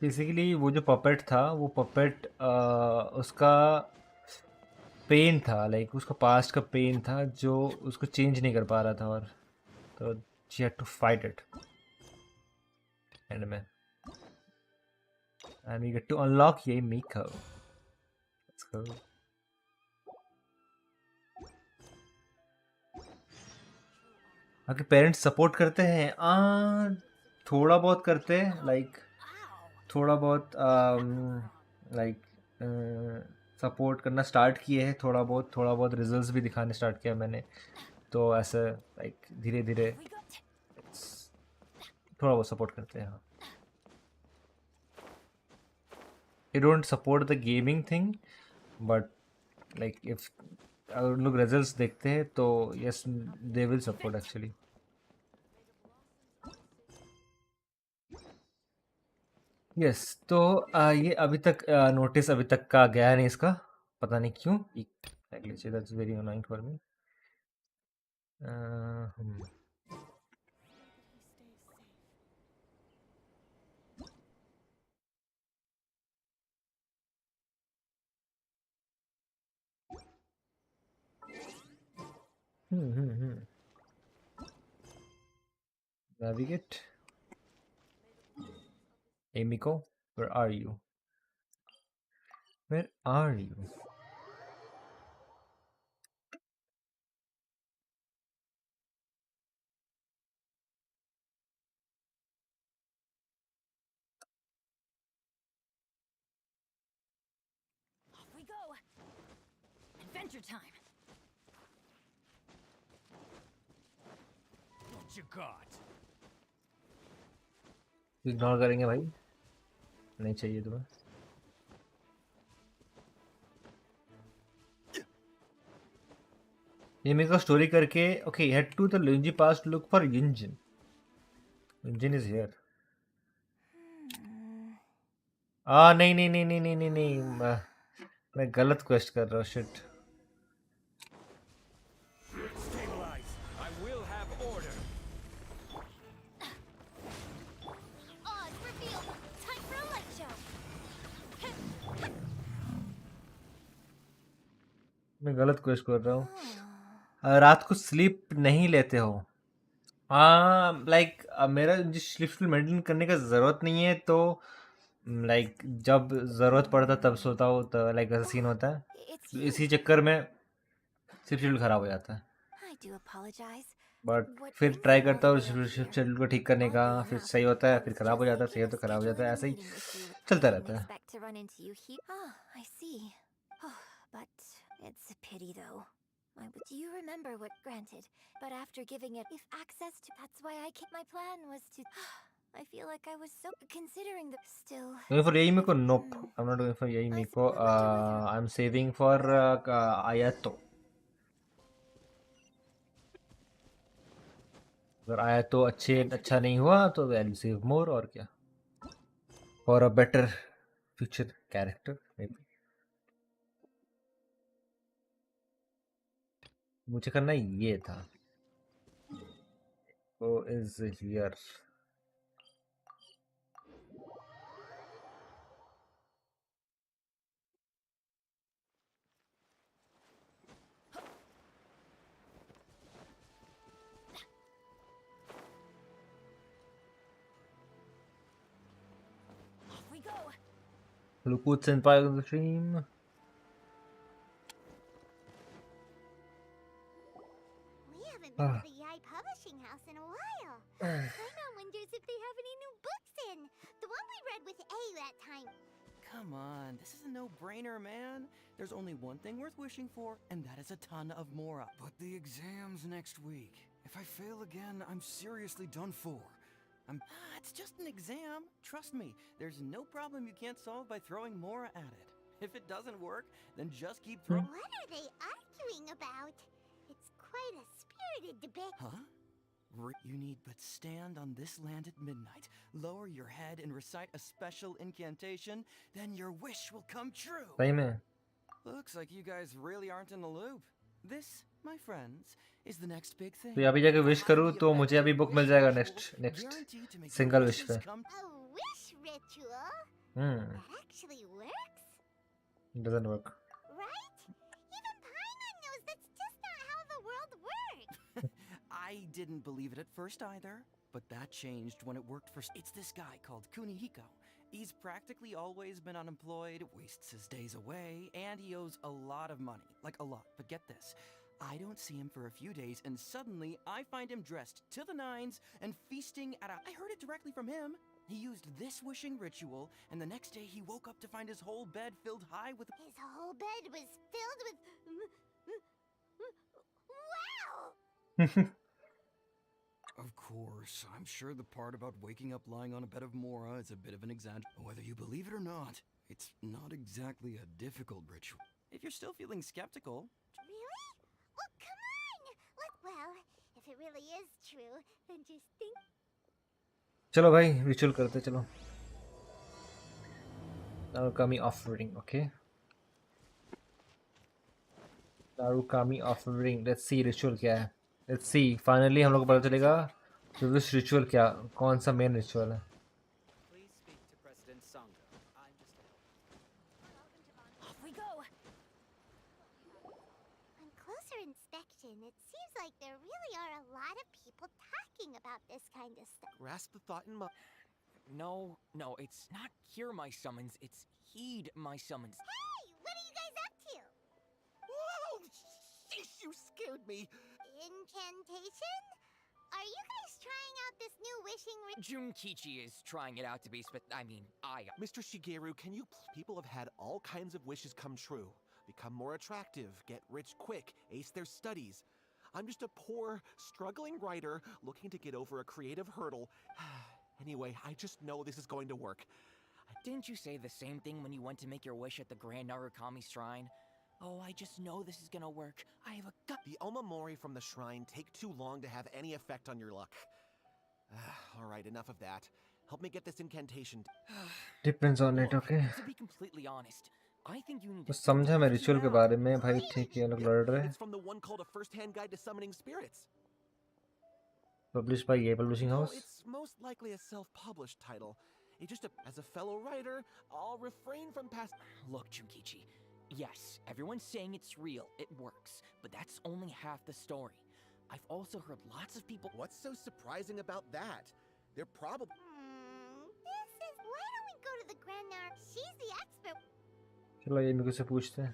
Basically वो जो puppet था, वो puppet उसका pen था, like उसका past का pen था जो उसको चेंज नहीं कर पा रहा था, और तो she had to fight it and में, and we get to unlock ये मिको. Let's go. आपके पेरेंट्स सपोर्ट करते हैं? थोड़ा बहुत करते हैं, लाइक थोड़ा बहुत लाइक सपोर्ट करना स्टार्ट किए हैं, थोड़ा बहुत रिजल्ट्स भी दिखाने स्टार्ट किया मैंने, तो ऐसे लाइक धीरे धीरे थोड़ा बहुत सपोर्ट करते हैं। हाँ, they don't support the gaming thing, but like if अगर उन लोग रिजल्ट्स देखते हैं तो yes they will support actually. Yes तो ये अभी तक नोटिस अभी तक का गया नहीं इसका, पता नहीं क्यों। That's very annoying for me. Navigate. Hey Miko, where are you? Where are you? Off we go! Adventure time! What you got? Ignore करेंगे भाई, नहीं चाहिए तुम्हें। ये मेरे को स्टोरी करके okay head to the lounge pass to look for engine. Engine is here. नहीं नहीं नहीं नहीं नहीं नहीं नहीं मैं गलत क्वेस्ट कर रहा हूँ, shit. Stabilize. I will have order. Oz revealed. Time for a light show. मैं गलत क्वेस्ट कर रहा हूँ। रात को स्लीप नहीं लेते हो? लाइक मेरा जिस स्लीप मेंटेन करने का ज़रूरत नहीं है, तो लाइक जब ज़रूरत पड़ता तब सोता हो, तो लाइक ऐसा सीन होता है, It's तो you. इसी चक्कर में स्लीप शेड्यूल ख़राब हो जाता है। I do apologize. But What फिर brings ट्राई you all करता the हूँ way up sleep here? Schedule को ठीक करने का, Oddly फिर enough, सही होता है, I फिर was ख़राब हो just जाता है, सही thinking होता of है, ख़राब हो जाता है, scheduling a ऐसे ही meeting with you. चलता Didn't रहता है। expect to run into you here. Ah, I see. Oh, but it's a pity though. Do you remember what granted? But after giving it if access to, that's why I kept my plan was to. I feel like I was so considering the still. Going for Yai Miko? Nope. I'm not going for Yai Miko. I'm saving for Ayato. अगर Ayato अच्छा नहीं हुआ तो I'll save more, और क्या, for a better future character maybe. मुझे करना ये था। Who is here? Off we go. Lukut Senpai on the stream. We haven't been to the Yai Publishing House in a while. Grandma wonders if they have any new books in. The one we read with A that time. Come on, this is a no-brainer, man. There's only one thing worth wishing for, and that is a ton of Mora. But the exam's next week. If I fail again, I'm seriously done for. It's just an exam. Trust me, there's no problem you can't solve by throwing Mora at it. If it doesn't work, then just keep throwing. What are they arguing about? It's quite a spirited debate. Huh? You need but stand on this land at midnight, lower your head and recite a special incantation, then your wish will come true. सही में? Looks like you guys really aren't in the loop. This, my friends, is the next big thing. तो अभी जाके wish करूँ तो मुझे अभी book मिल जाएगा नेक्स्ट सिंगल विश पे। A wish ritual? That actually works? Doesn't work. Right? Even Paimon knows that's just not how the world works. I didn't believe it at first either, but that changed when it worked for. It's this guy called Kunihiko. He's practically always been unemployed, wastes his days away, and he owes a lot of money. Like a lot. But get this. I don't see him for a few days, and suddenly I find him dressed to the nines and feasting at a... I heard it directly from him. He used this wishing ritual, and the next day he woke up to find his whole bed filled high with... His whole bed was filled with... Wow! Of course, I'm sure the part about waking up lying on a bed of Mora is a bit of an exaggeration. Whether you believe it or not, it's not exactly a difficult ritual. If you're still feeling skeptical... Really? Well, come on! Well, if it really is true, then just think... चलो भाई ritual करते चलो. Narukami offering, okay. Narukami offering. Let's see ritual क्या है. Let's see. Finally हम लोग को पता चलेगा this ritual क्या, कौन सा main ritual है. Please speak to President Sangha. I'm just... Off we go. On closer inspection, it seems like there really are a lot of people talking about this kind of stuff. Grasp the thought in my... No, it's not hear my summons, it's heed my summons. Hey, what are you guys up to? Whoa! Sheesh, you scared me! Incantation? Are you guys trying out this new wishing Junkichi is trying it out to be Mr. Shigeru, can you... People have had all kinds of wishes come true. Become more attractive, get rich quick, ace their studies. I'm just a poor, struggling writer looking to get over a creative hurdle. Anyway, I just know this is going to work. Didn't you say the same thing when you went to make your wish at the Grand Narukami Shrine? Oh, I just know this is gonna work. I have a gut. The Omamori from the shrine take too long to have any effect on your luck. Alright, enough of that. Help me get this incantation. Depends on it, okay. To be completely honest, I think you need तो समझा मैं ritual के बारे में भाई. ठीक है लोग लड़ रहे हैं. It's from the one called A First-Hand Guide to Summoning Spirits. Published by Ye Publishing House. It's most likely a self-published title. As a fellow writer, I'll refrain from past... Look, Junkichi. Yes, everyone's saying it's real, it works, but that's only half the story. I've also heard lots of people... What's so surprising about that? They're probably... Why don't we go to the Grand Nar? She's the expert. चलो ये मेरे से पूछते हैं.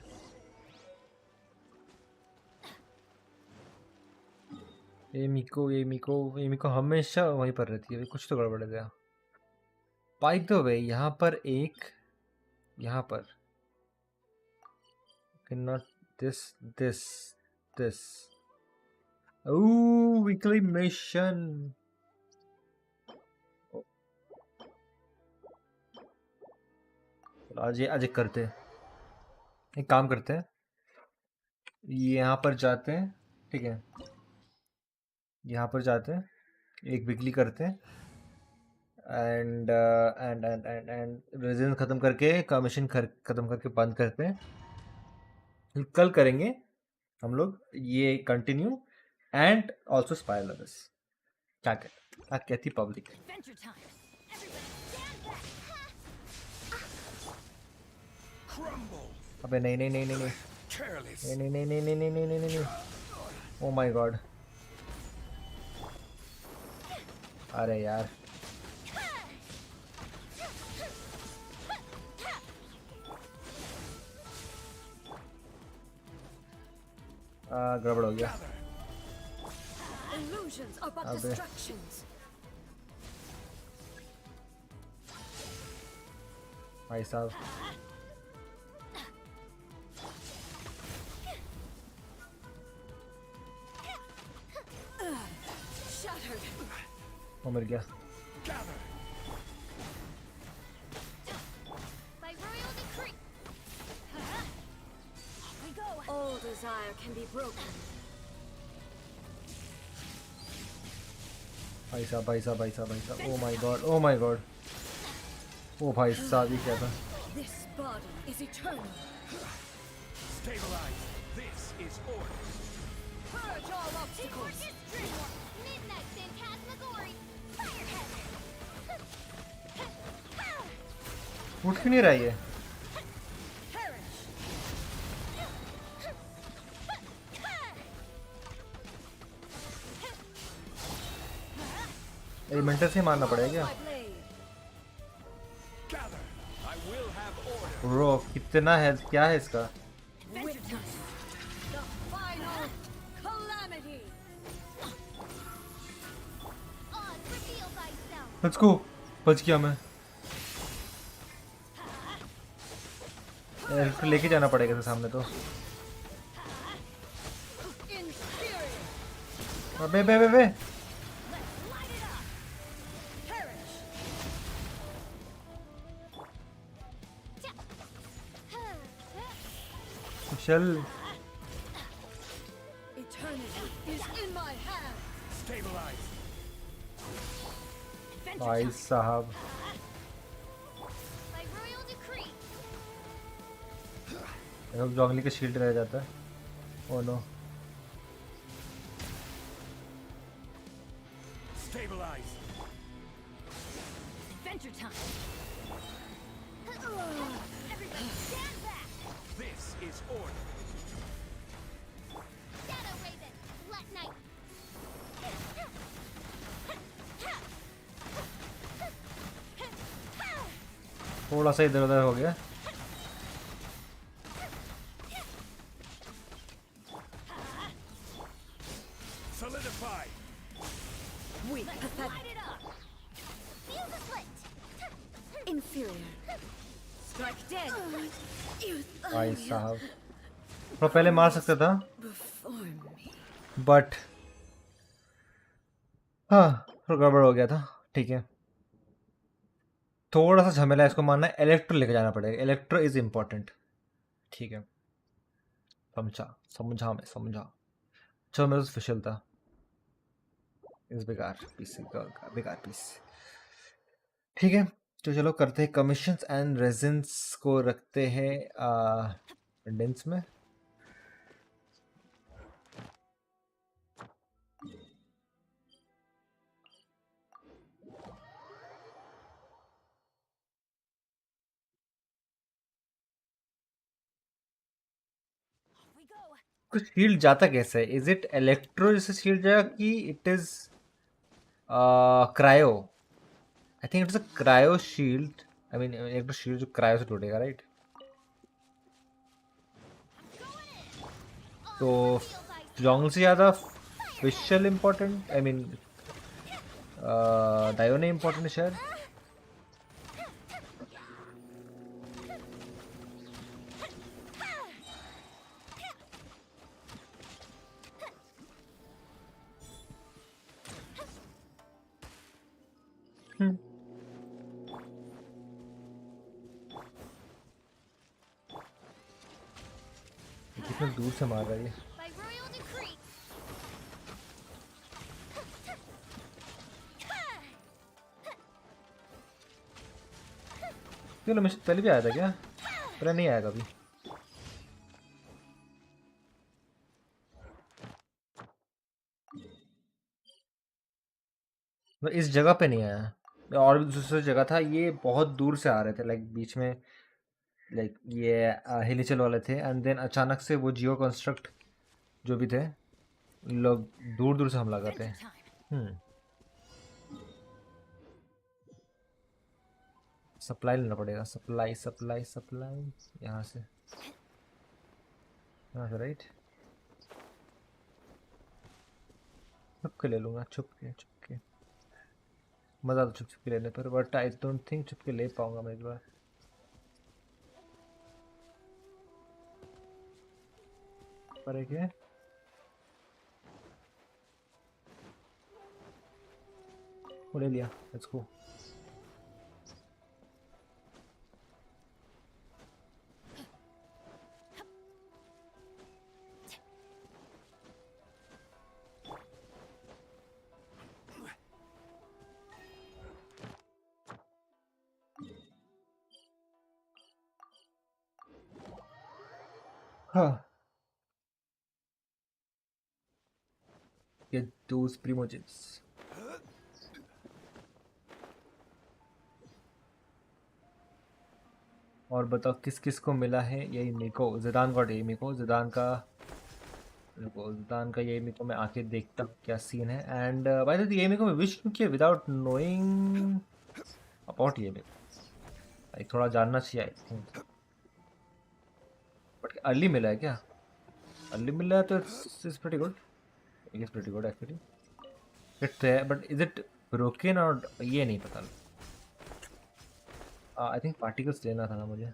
Emco हमेशा वहीं पर रहती है. कुछ तो गड़बड़ है. By the way, यहाँ पर एक, यहाँ पर cannot this. Oh, weekly mission. आज करते हैं. एक काम करते हैं. यहाँ पर जाते हैं. ठीक है. यहाँ पर जाते हैं. एक वीकली करते हैं. एंड रेजिडेंस खत्म करके कमीशन खत्म करके बंद करते हैं. कल करेंगे हम लोग ये कंटिन्यू एंड आल्सो स्पायलर्स. क्या कहती पब्लिक. अबे नहीं. ओ माय गॉड. अरे यार गड़बड़ हो गया. अबे भाई साहब वो मर गया. All desire can be broken. भाई साहब. Oh my god. ओ भाई साहब ये क्या था. This body is eternal. Stabilize. This is order. Purge all obstacles. Midnight Phantasmagory. Firehead. उठ क्यों नहीं रहा ये. एलिमेंटर से मारना पड़ेगा क्या. ब्रो कितना है, क्या है इसका. Let's go. बच गया मैं। इसको लेके जाना पड़ेगा सामने तो। अबे बे बे बे चल। भाई साहब जॉन्गली का शील्ड रह जाता है। Oh no. Adventure time. Everybody stand back. This is order. Shadow Raven, let night. थोड़ा सा इधर उधर हो गया। Solidify. Weak, pathetic, Light it up. Feel the split. inferior. Strike dead. भाई साहब थोड़ा पहले मार सकता था Before me. बट हाँ थोड़ा गड़बड़ हो गया था। ठीक है थोड़ा सा झमेला है इसको मारना है। इलेक्ट्रो लेके जाना पड़ेगा। Electro is important. ठीक है समझा समझा मैं समझा। चलो मेरा तो स्पेशल था इस बेकार पीस बेकार पीस। ठीक है तो चलो करते हैं कमीशंस एंड रेजिन्स को रखते हैं कंडेंस में। कुछ शील्ड जाता कैसे है? इज इट इलेक्ट्रो जैसे शील्ड जाएगा कि it is cryo? I think it's a cryo shield. I mean electro shield जो क्रायो से टूटेगा राइट। तो लॉन्ग से ज़्यादा फिशल इम्पोर्टेंट आई मीन डायोने इम्पोर्टेंट शायद। कितना दूर से मार रहा है ये। By royal decree. चलो मैं पहले भी आया था क्या? पहले नहीं आया कभी। मैं इस जगह पे नहीं आया और भी दूसरी जगह था। ये बहुत दूर से आ रहे थे लाइक बीच में लाइक ये हिलीचल वाले थे एंड देन अचानक से वो जियो कंस्ट्रक्ट जो भी थे लोग दूर दूर से हमला करते हैं। सप्लाई लेना पड़ेगा। सप्लाई सप्लाई सप्लाई यहाँ से राइट। छुप के ले लूँगा छुप के मज़ा तो छुप के लेने पर बट आई डोंट थिंक छुप के ले पाऊँगा मैं इस बार। पर एक है वो ले लिया। Let's go. हाँ get those primogenites। और बताओ किस किस को मिला है यही मिको? ज़िदान गॉट यही मिको। ज़िदान का यही मिको मैं आके देखता हूँ क्या सीन है। एंड बाय द वे ये मिको मैं विश क्यों किया विदाउट नोइंग अबाउट ये मिको? लाइक थोड़ा जानना चाहिए आई थिंक। बट अर्ली मिला है क्या? अर्ली मिला है तो it's pretty good. It is pretty good actually. It's but is it broken और ये नहीं पता। आई थिंक पार्टिकल्स लेना था ना मुझे।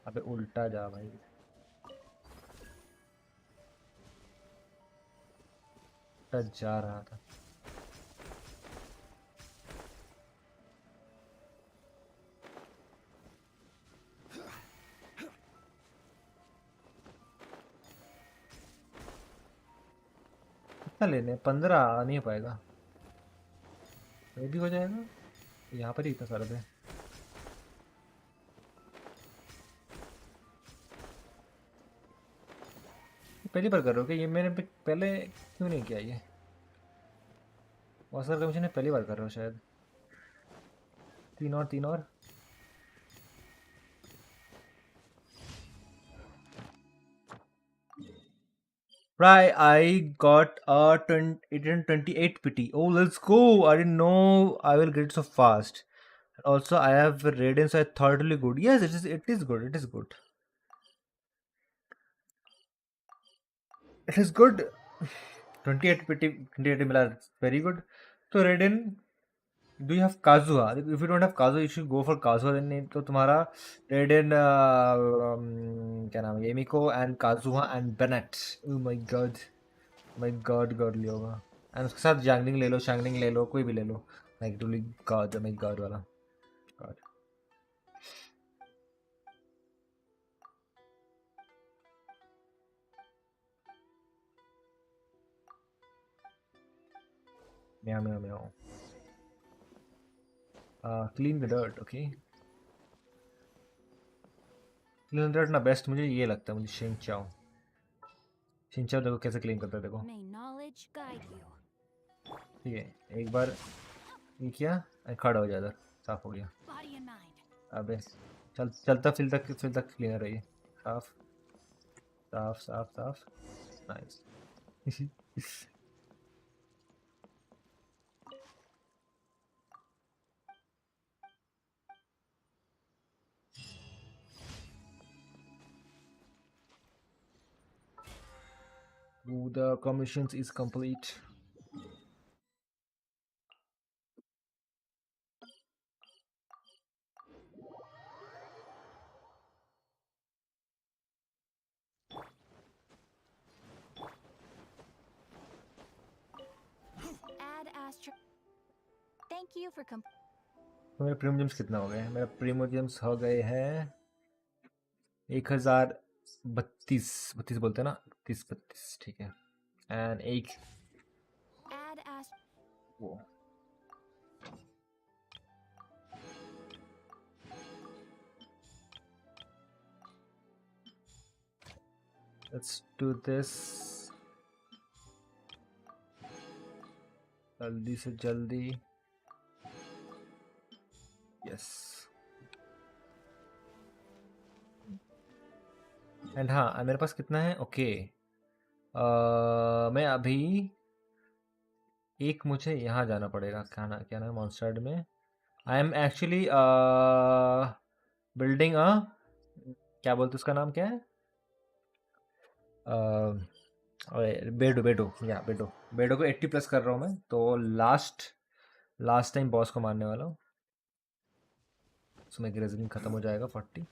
अबे उल्टा जा भाई। उल्टा जा रहा था। कितना लेने? 15 नहीं हो पाएगा। ये भी हो जाएगा। यहाँ पर ही इतना सारा है। पहली बार कर रहे हो क्या ये? मैंने पहले क्यों नहीं किया ये? औसर कमीशन पहली बार कर रहे हो शायद। 3 और Right, I got a 828 PT. Oh, let's go. I didn't know I will get it so fast. Also, I have Raiden, so I thought it really good. Yes, it is. It is good. It is good. It is good. 28 PT, 28 मिला, very good. So Raiden, do you have Kazuha? If you don't have Kazuha, you should go for Kazuha. Then नहीं तो तुम्हारा Raiden क्या नाम है? Yemiko and Kazuha and Bennett. Oh my god. My god ले होगा। And उसके साथ जैंगलिंग ले लो, शैंगलिंग ले लो, कोई भी ले लो। लाइक टूली गॉड, माय गॉड वाला God. Meow meow meow. Clean the dirt. Okay, clean the dirt ना बेस्ट मुझे ये लगता है। मुझे शिनचाओ देखो कैसे क्लीन करता है। देखो ठीक है, एक बार ये किया, खड़ा हो जाए, इधर साफ हो गया। अबे चलता फिर तक क्लीनर है ये। साफ साफ साफ साफ। Nice. The commissions is complete. Thank you for मेरे प्रीमियम्स कितना हो गए? मेरा प्रीमियम्स हो गए हैं 1032 बोलते हैं ना, 32 ठीक है। एंड एक वो let's do this जल्दी से जल्दी। यस एंड हाँ, मेरे पास कितना है? ओके मैं अभी एक, मुझे यहाँ जाना पड़ेगा। क्या नाम है मॉन्स्टर्ड में? आई एम एक्चुअली बिल्डिंग क्या बोलते उसका नाम क्या है? बेडो को 80+ कर रहा हूँ मैं। तो लास्ट टाइम बॉस को मारने वाला हूँ। उसमें ग्रेजलिंग खत्म हो जाएगा 40।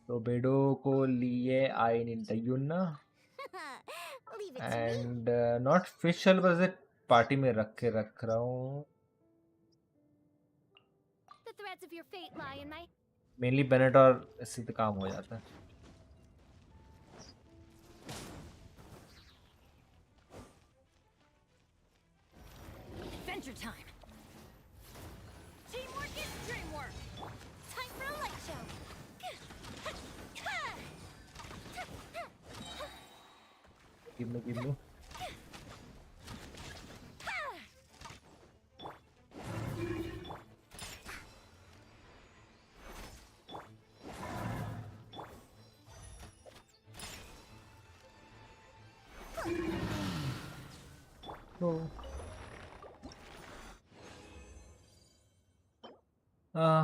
तो बेडो को लिए I need the Yuna and not Fischl, बस पार्टी में रख रहा हूँ। मेनली बेनेट और इससे तो काम हो जाता है। Adventure time. Teamwork is dreamwork. Time for a light show. Give me.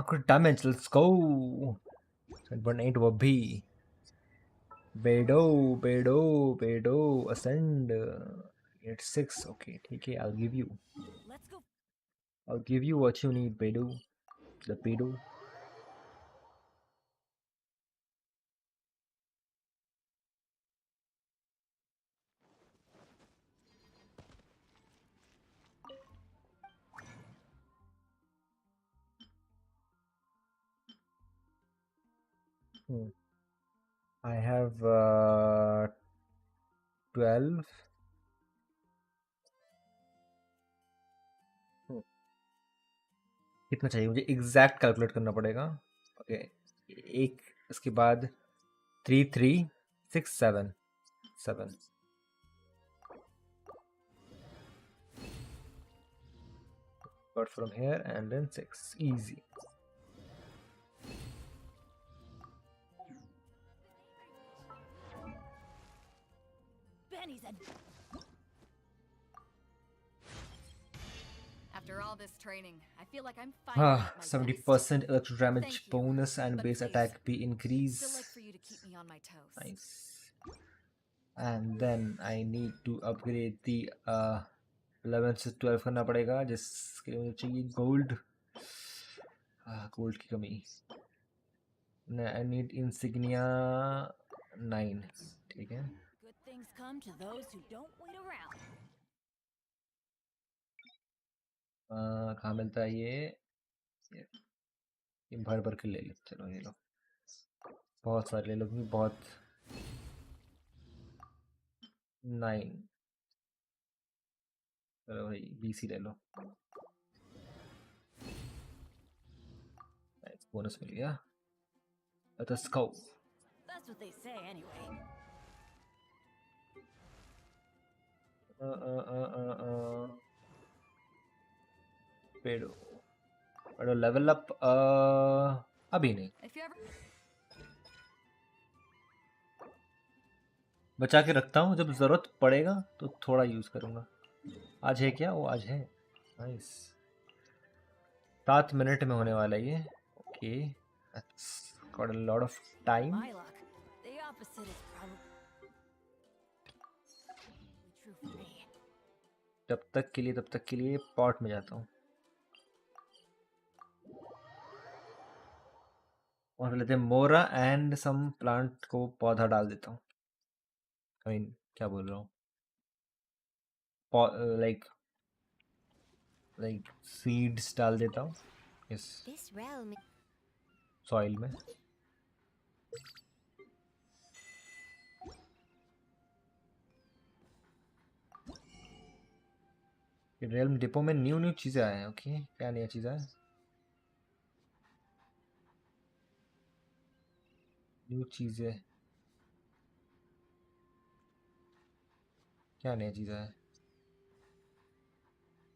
Crit damage. Let's go. 7.8 वो भी. Bedo. Ascend. 8.6. Okay, ठीक है. I'll give you. Let's go. I'll give you what you need, Bedo. The Bedo. I have 12. कितना चाहिए मुझे exact calculate करना पड़ेगा. Okay, एक इसके बाद 3 3 6 7 7. But from here and then 6 easy. Benny's in. After all this training, I feel like I'm finally at my 70% electro damage Thank you, bonus and but base please, attack be increase. Still like for you to keep me on my toes. Nice. And then I need to upgrade the 11 से 12 करना पड़ेगा जिसके लिए मुझे चाहिए gold. Gold की कमी. I need insignia 9. ठीक है. Good things come to those who don't wait around. कहाँ मिलता है ये भर भर के ले लो. चलो ये लो, बहुत सारे ले लो क्योंकि बहुत. 9. चलो भाई BC ले लो. बोनस मिल गया. Let's go. That's what they say anyway. पेड़ो लेवल अप अभी नहीं. If you ever बचा के रखता हूँ, जब जरूरत पड़ेगा तो थोड़ा यूज करूंगा. आज है क्या? वो आज है. नाइस. 7 मिनट में होने वाला है ये. Okay, that's got a lot of time. my luck, the opposite is probably true for me. तब तक के लिए पॉट में जाता हूँ और लेते हैं मोरा एंड सम प्लांट को पौधा डाल देता हूँ. आई मीन क्या बोल रहा हूँ, लाइक सीड्स डाल देता हूँ इस This realm सॉइल में. रियल डिपो में न्यू चीजें आए हैं. ओके, क्या नया चीज है? न्यू चीजें क्या नया चीज है?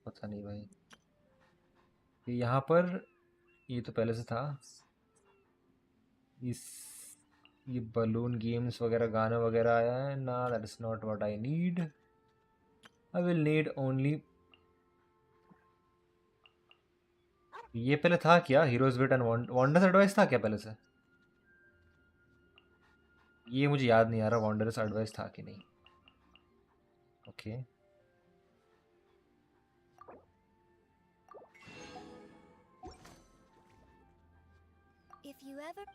पता नहीं भाई. यहाँ पर ये तो पहले से था. ये बलून गेम्स वगैरह गाना वगैरह आया है ना. That is not what I need. I will need only. ये पहले था क्या? Heroes weight and wonders advice था क्या पहले से? ये मुझे याद नहीं आ रहा वंडर्स एडवाइस था कि नहीं. ओके, if you ever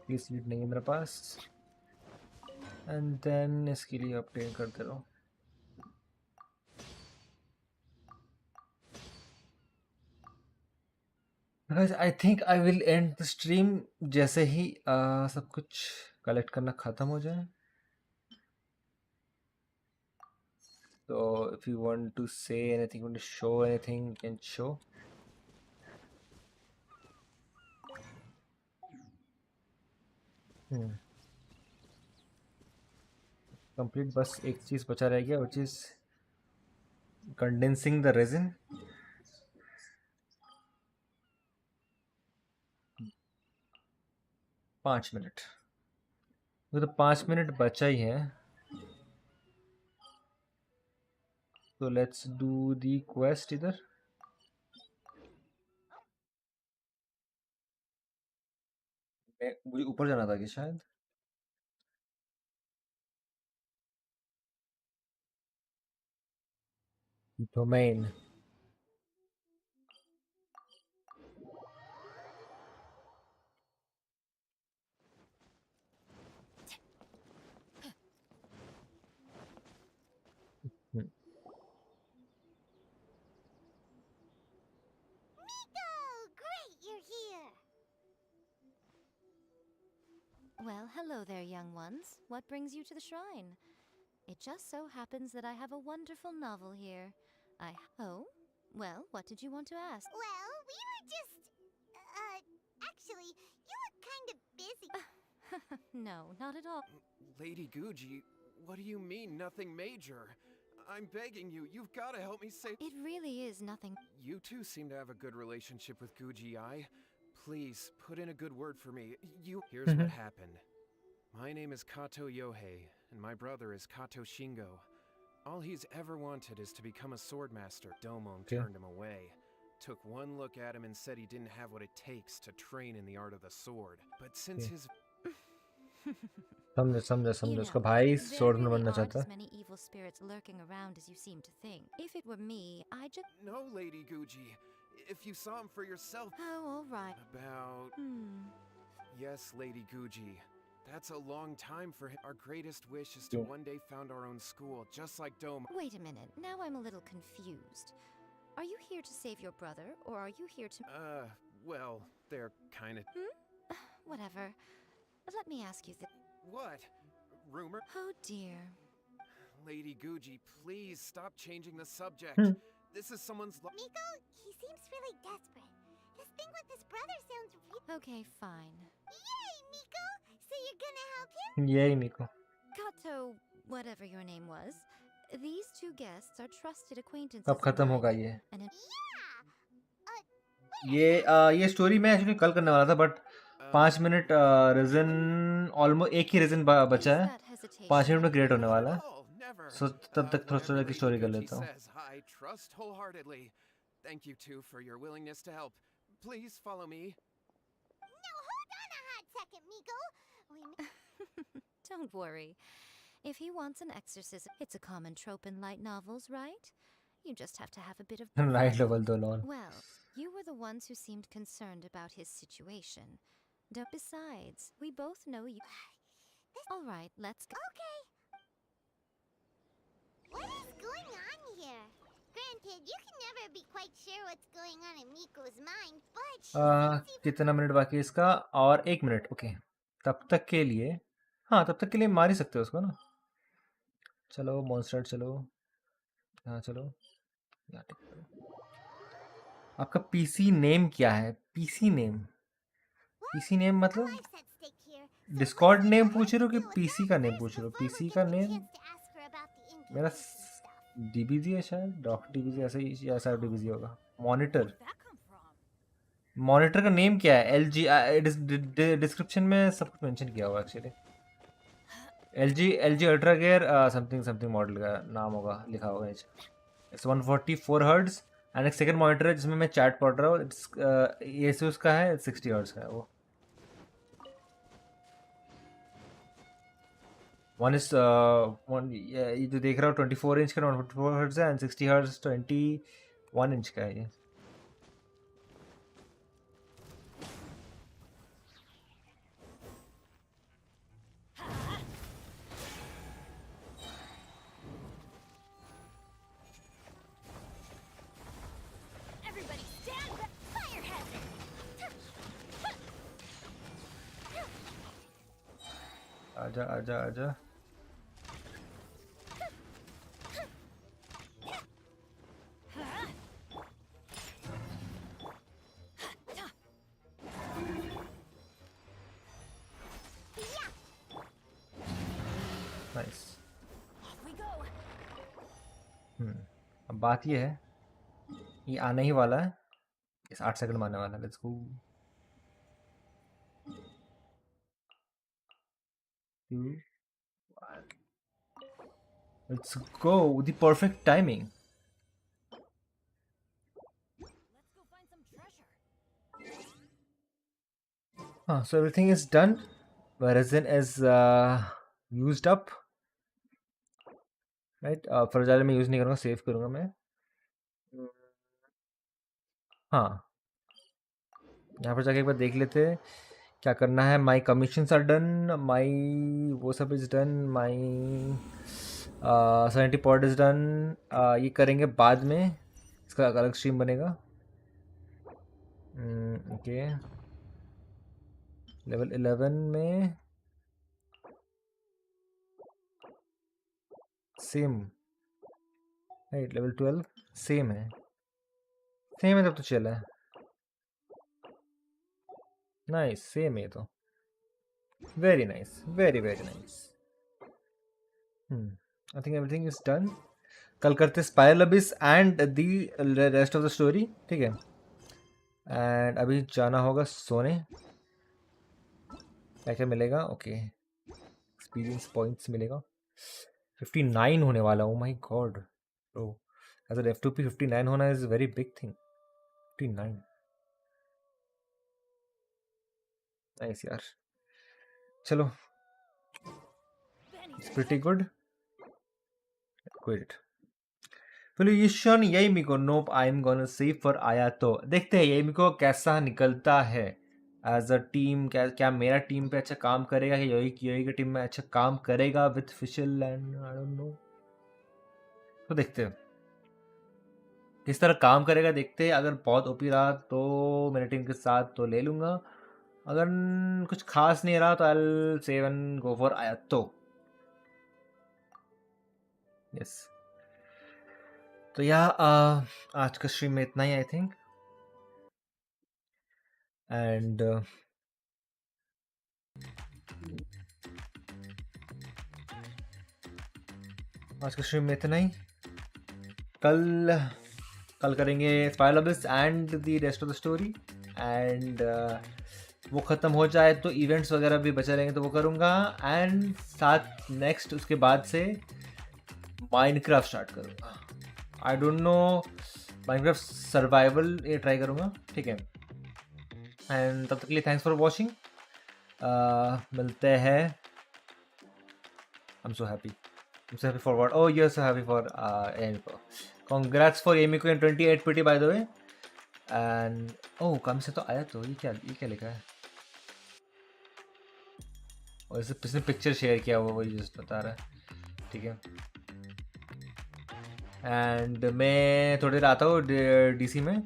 ये सीट नहीं है मेरे पास. एंड देन इसके लिए अपडेट करते रहो. Guys, I think I will end the stream जैसे ही सब कुछ कलेक्ट करना ख़त्म हो जाए. So if you want to say anything, want to show anything, you can show. Complete, बस एक चीज़ बचा रह गया, which is condensing the resin. पाँच मिनट, तो 5 मिनट बचा ही है, तो लेट्स डू दी क्वेस्ट इधर. मुझे ऊपर जाना था कि शायद. Domain. Miko! Great, you're here! Well, hello there, young ones. What brings you to the shrine? It just so happens that I have a wonderful novel here. Oh? Well, what did you want to ask? Well, we were just... actually, you look kind of busy. No, not at all. Lady Guji, what do you mean, nothing major? I'm begging you, you've got to help me save... It really is nothing. You two seem to have a good relationship with Guji-ai. Please, put in a good word for me. Here's what happened. My name is Kato Yohei, and my brother is Kato Shingo. All he's ever wanted is to become a swordmaster. Domon turned him away. Took one look at him and said he didn't have what it takes to train in the art of the sword. But since his... समझे उसका भाई sword में बनना चाहता है. As many evil spirits lurking around as you seem to think. If it were me, I just... No, Lady Guji. If you saw him for yourself... Oh, all right. About... Yes, Lady Guji. That's a long time for him. Our greatest wish is to one day found our own school, just like Dome. Wait a minute. Now I'm a little confused. Are you here to save your brother, or are you here to... Well, they're kind of... Whatever. Let me ask you this. What? Rumor? Oh, dear. Lady Guji, please stop changing the subject. This is someone's... Miko, he seems really desperate. This thing with his brother sounds Okay, fine. Yay, Miko! So you're gonna help him? Yay, Miko. Kato, whatever your name was, these two guests are trusted acquaintances. अब खत्म होगा ये. Yeah! ये story मैं actually कल करने वाला था, बट 5 मिनट रेजन ऑलमोस्ट एक ही रेजन बचा है, 5 मिनट में क्रिएट होने वाला है, सो तब तक थोड़ा सा की स्टोरी कर लेता हूँ. I trust wholeheartedly. Thank you two for your willingness to help. Please follow me. No, hold on a hot second, Miko. Don't worry. If he wants an exorcism, it's a common trope in light novels, right? You just have to have a bit of... Light level though, lol. Well, you were the ones who seemed concerned about his situation. Besides, we both know you... All right, let's go. Okay. What is going on here? Granted, you can never be quite sure what's going on in Miko's mind, but... कितना minute बाकी है इसका? और 1 minute. Okay, तब तक के लिए, हाँ, तब तक के लिए मार ही सकते हो उसको ना. चलो मॉन्स्टर, चलो यहाँ, चलो यहाँ टिक करो. आपका पीसी नेम क्या है? पीसी नेम मतलब डिस्कॉर्ड नेम पूछ रहे हो कि पीसी का नेम पूछ रहे हो? पीसी का नेम मेरा डीबीजी है शायद, डॉक डीबीजी ऐसा ही, या ऐसा डीबीजी होगा. मॉनिटर का नेम क्या है? एलजी, डिस्क्रिप्शन में सब कुछ मेंशन किया हुआ एक्चुअली. एलजी अल्ट्रागेयर समथिंग मॉडल का नाम होगा, लिखा होगा नीचे. इट्स 144 हर्ट्ज एंड एक सेकंड मॉनिटर है जिसमें मैं चैट पढ़ रहा हूँ. ASUS का है, 60 हर्ट्ज का है वो. वन इज ये जो देख रहा हूँ 24 इंच का 144 हर्ट्ज है एंड 60 हर्ट्ज 21 इंच का है ये. आजा आजा आजा. Yeah, बात ये है, ये आने ही वाला है, इस 8 सेकंड में आने वाला है। Let's go. Let's go. The perfect timing. So everything is done. Ryzen is used up. Right? Fragile में यूज़ नहीं करूँगा, सेव करूँगा मैं। हाँ, यहाँ पर जाके एक बार देख लेते हैं क्या करना है। माई कमीशंस आर डन, माई वो सब is done, my 70 pod is done. ये करेंगे बाद में, इसका अलग स्ट्रीम बनेगा। ओके, लेवल 11 में सेम, राइट, लेवल 12 सेम है, सेम है तब तो चला है। नाइस, सेम है तो, very nice, very very nice. I think everything is done. कल करते spiral Abish and the rest of the story, ठीक है। एंड अभी जाना होगा सोने। क्या क्या मिलेगा? ओके, एक्सपीरियंस पॉइंट्स मिलेगा। 59 होने वाला, oh my god bro, as an F2P 59 होना is very big thing. 59 nice यार, चलो, it's pretty good. Quite Solution Yae Miko, nope I am gonna save for Aya. तो देखते हैं यही मिको कैसा निकलता है एज अ टीम। क्या मेरा टीम पे अच्छा काम करेगा, कि यही की टीम में अच्छा काम करेगा with Fischl and I don't know. तो देखते हैं किस तरह काम करेगा, देखते हैं। अगर बहुत ओपी रहा तो मेरे टीम के साथ तो ले लूँगा, अगर कुछ खास नहीं रहा तो I will save and go for Aya. तो यस, तो आज का स्ट्रीम में इतना ही आई थिंक। एंड आज का स्ट्रीम में इतना ही। कल करेंगे spiral Abish and the rest of the story. And वो ख़त्म हो जाए तो इवेंट्स वगैरह भी बचे रहेंगे तो वो करूँगा। एंड साथ नेक्स्ट उसके बाद से माइनक्राफ्ट स्टार्ट करूँगा। आई डोंट नो, माइनक्राफ्ट सर्वाइवल ये ट्राई करूँगा, ठीक है। एंड तब तक के लिए थैंक्स फॉर वॉचिंग। मिलते हैं। I am so happy, for what? Oh, you are so happy for Emiko. Congrats for Emiko in 28 PT by the way. And oh, कम से तो आया। तो ये क्या लिखा है? और इसे किसने पिक्चर शेयर किया वो जस्ट बता रहा है, ठीक है। एंड मैं थोड़ी देर आता हूँ DC में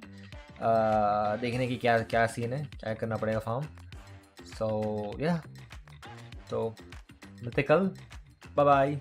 देखने की क्या सीन है, क्या करना पड़ेगा फार्म। सो या, तो मिलते कल, bye bye.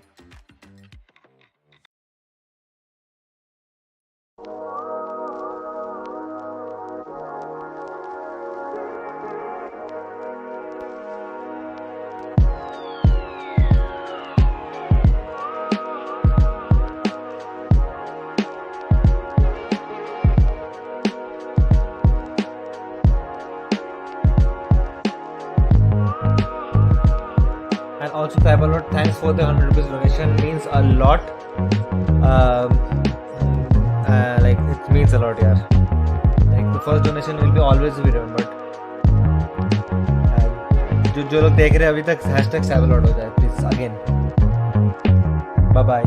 Also Cyberlord, thanks for the 100 rupees donation, means a lot. Like it means a lot, yaar. Like the first donation will be always be remembered. जो लोग देख रहे हैं अभी तक, #Cyberlord हो जाए प्लीज अगेन। Bye bye.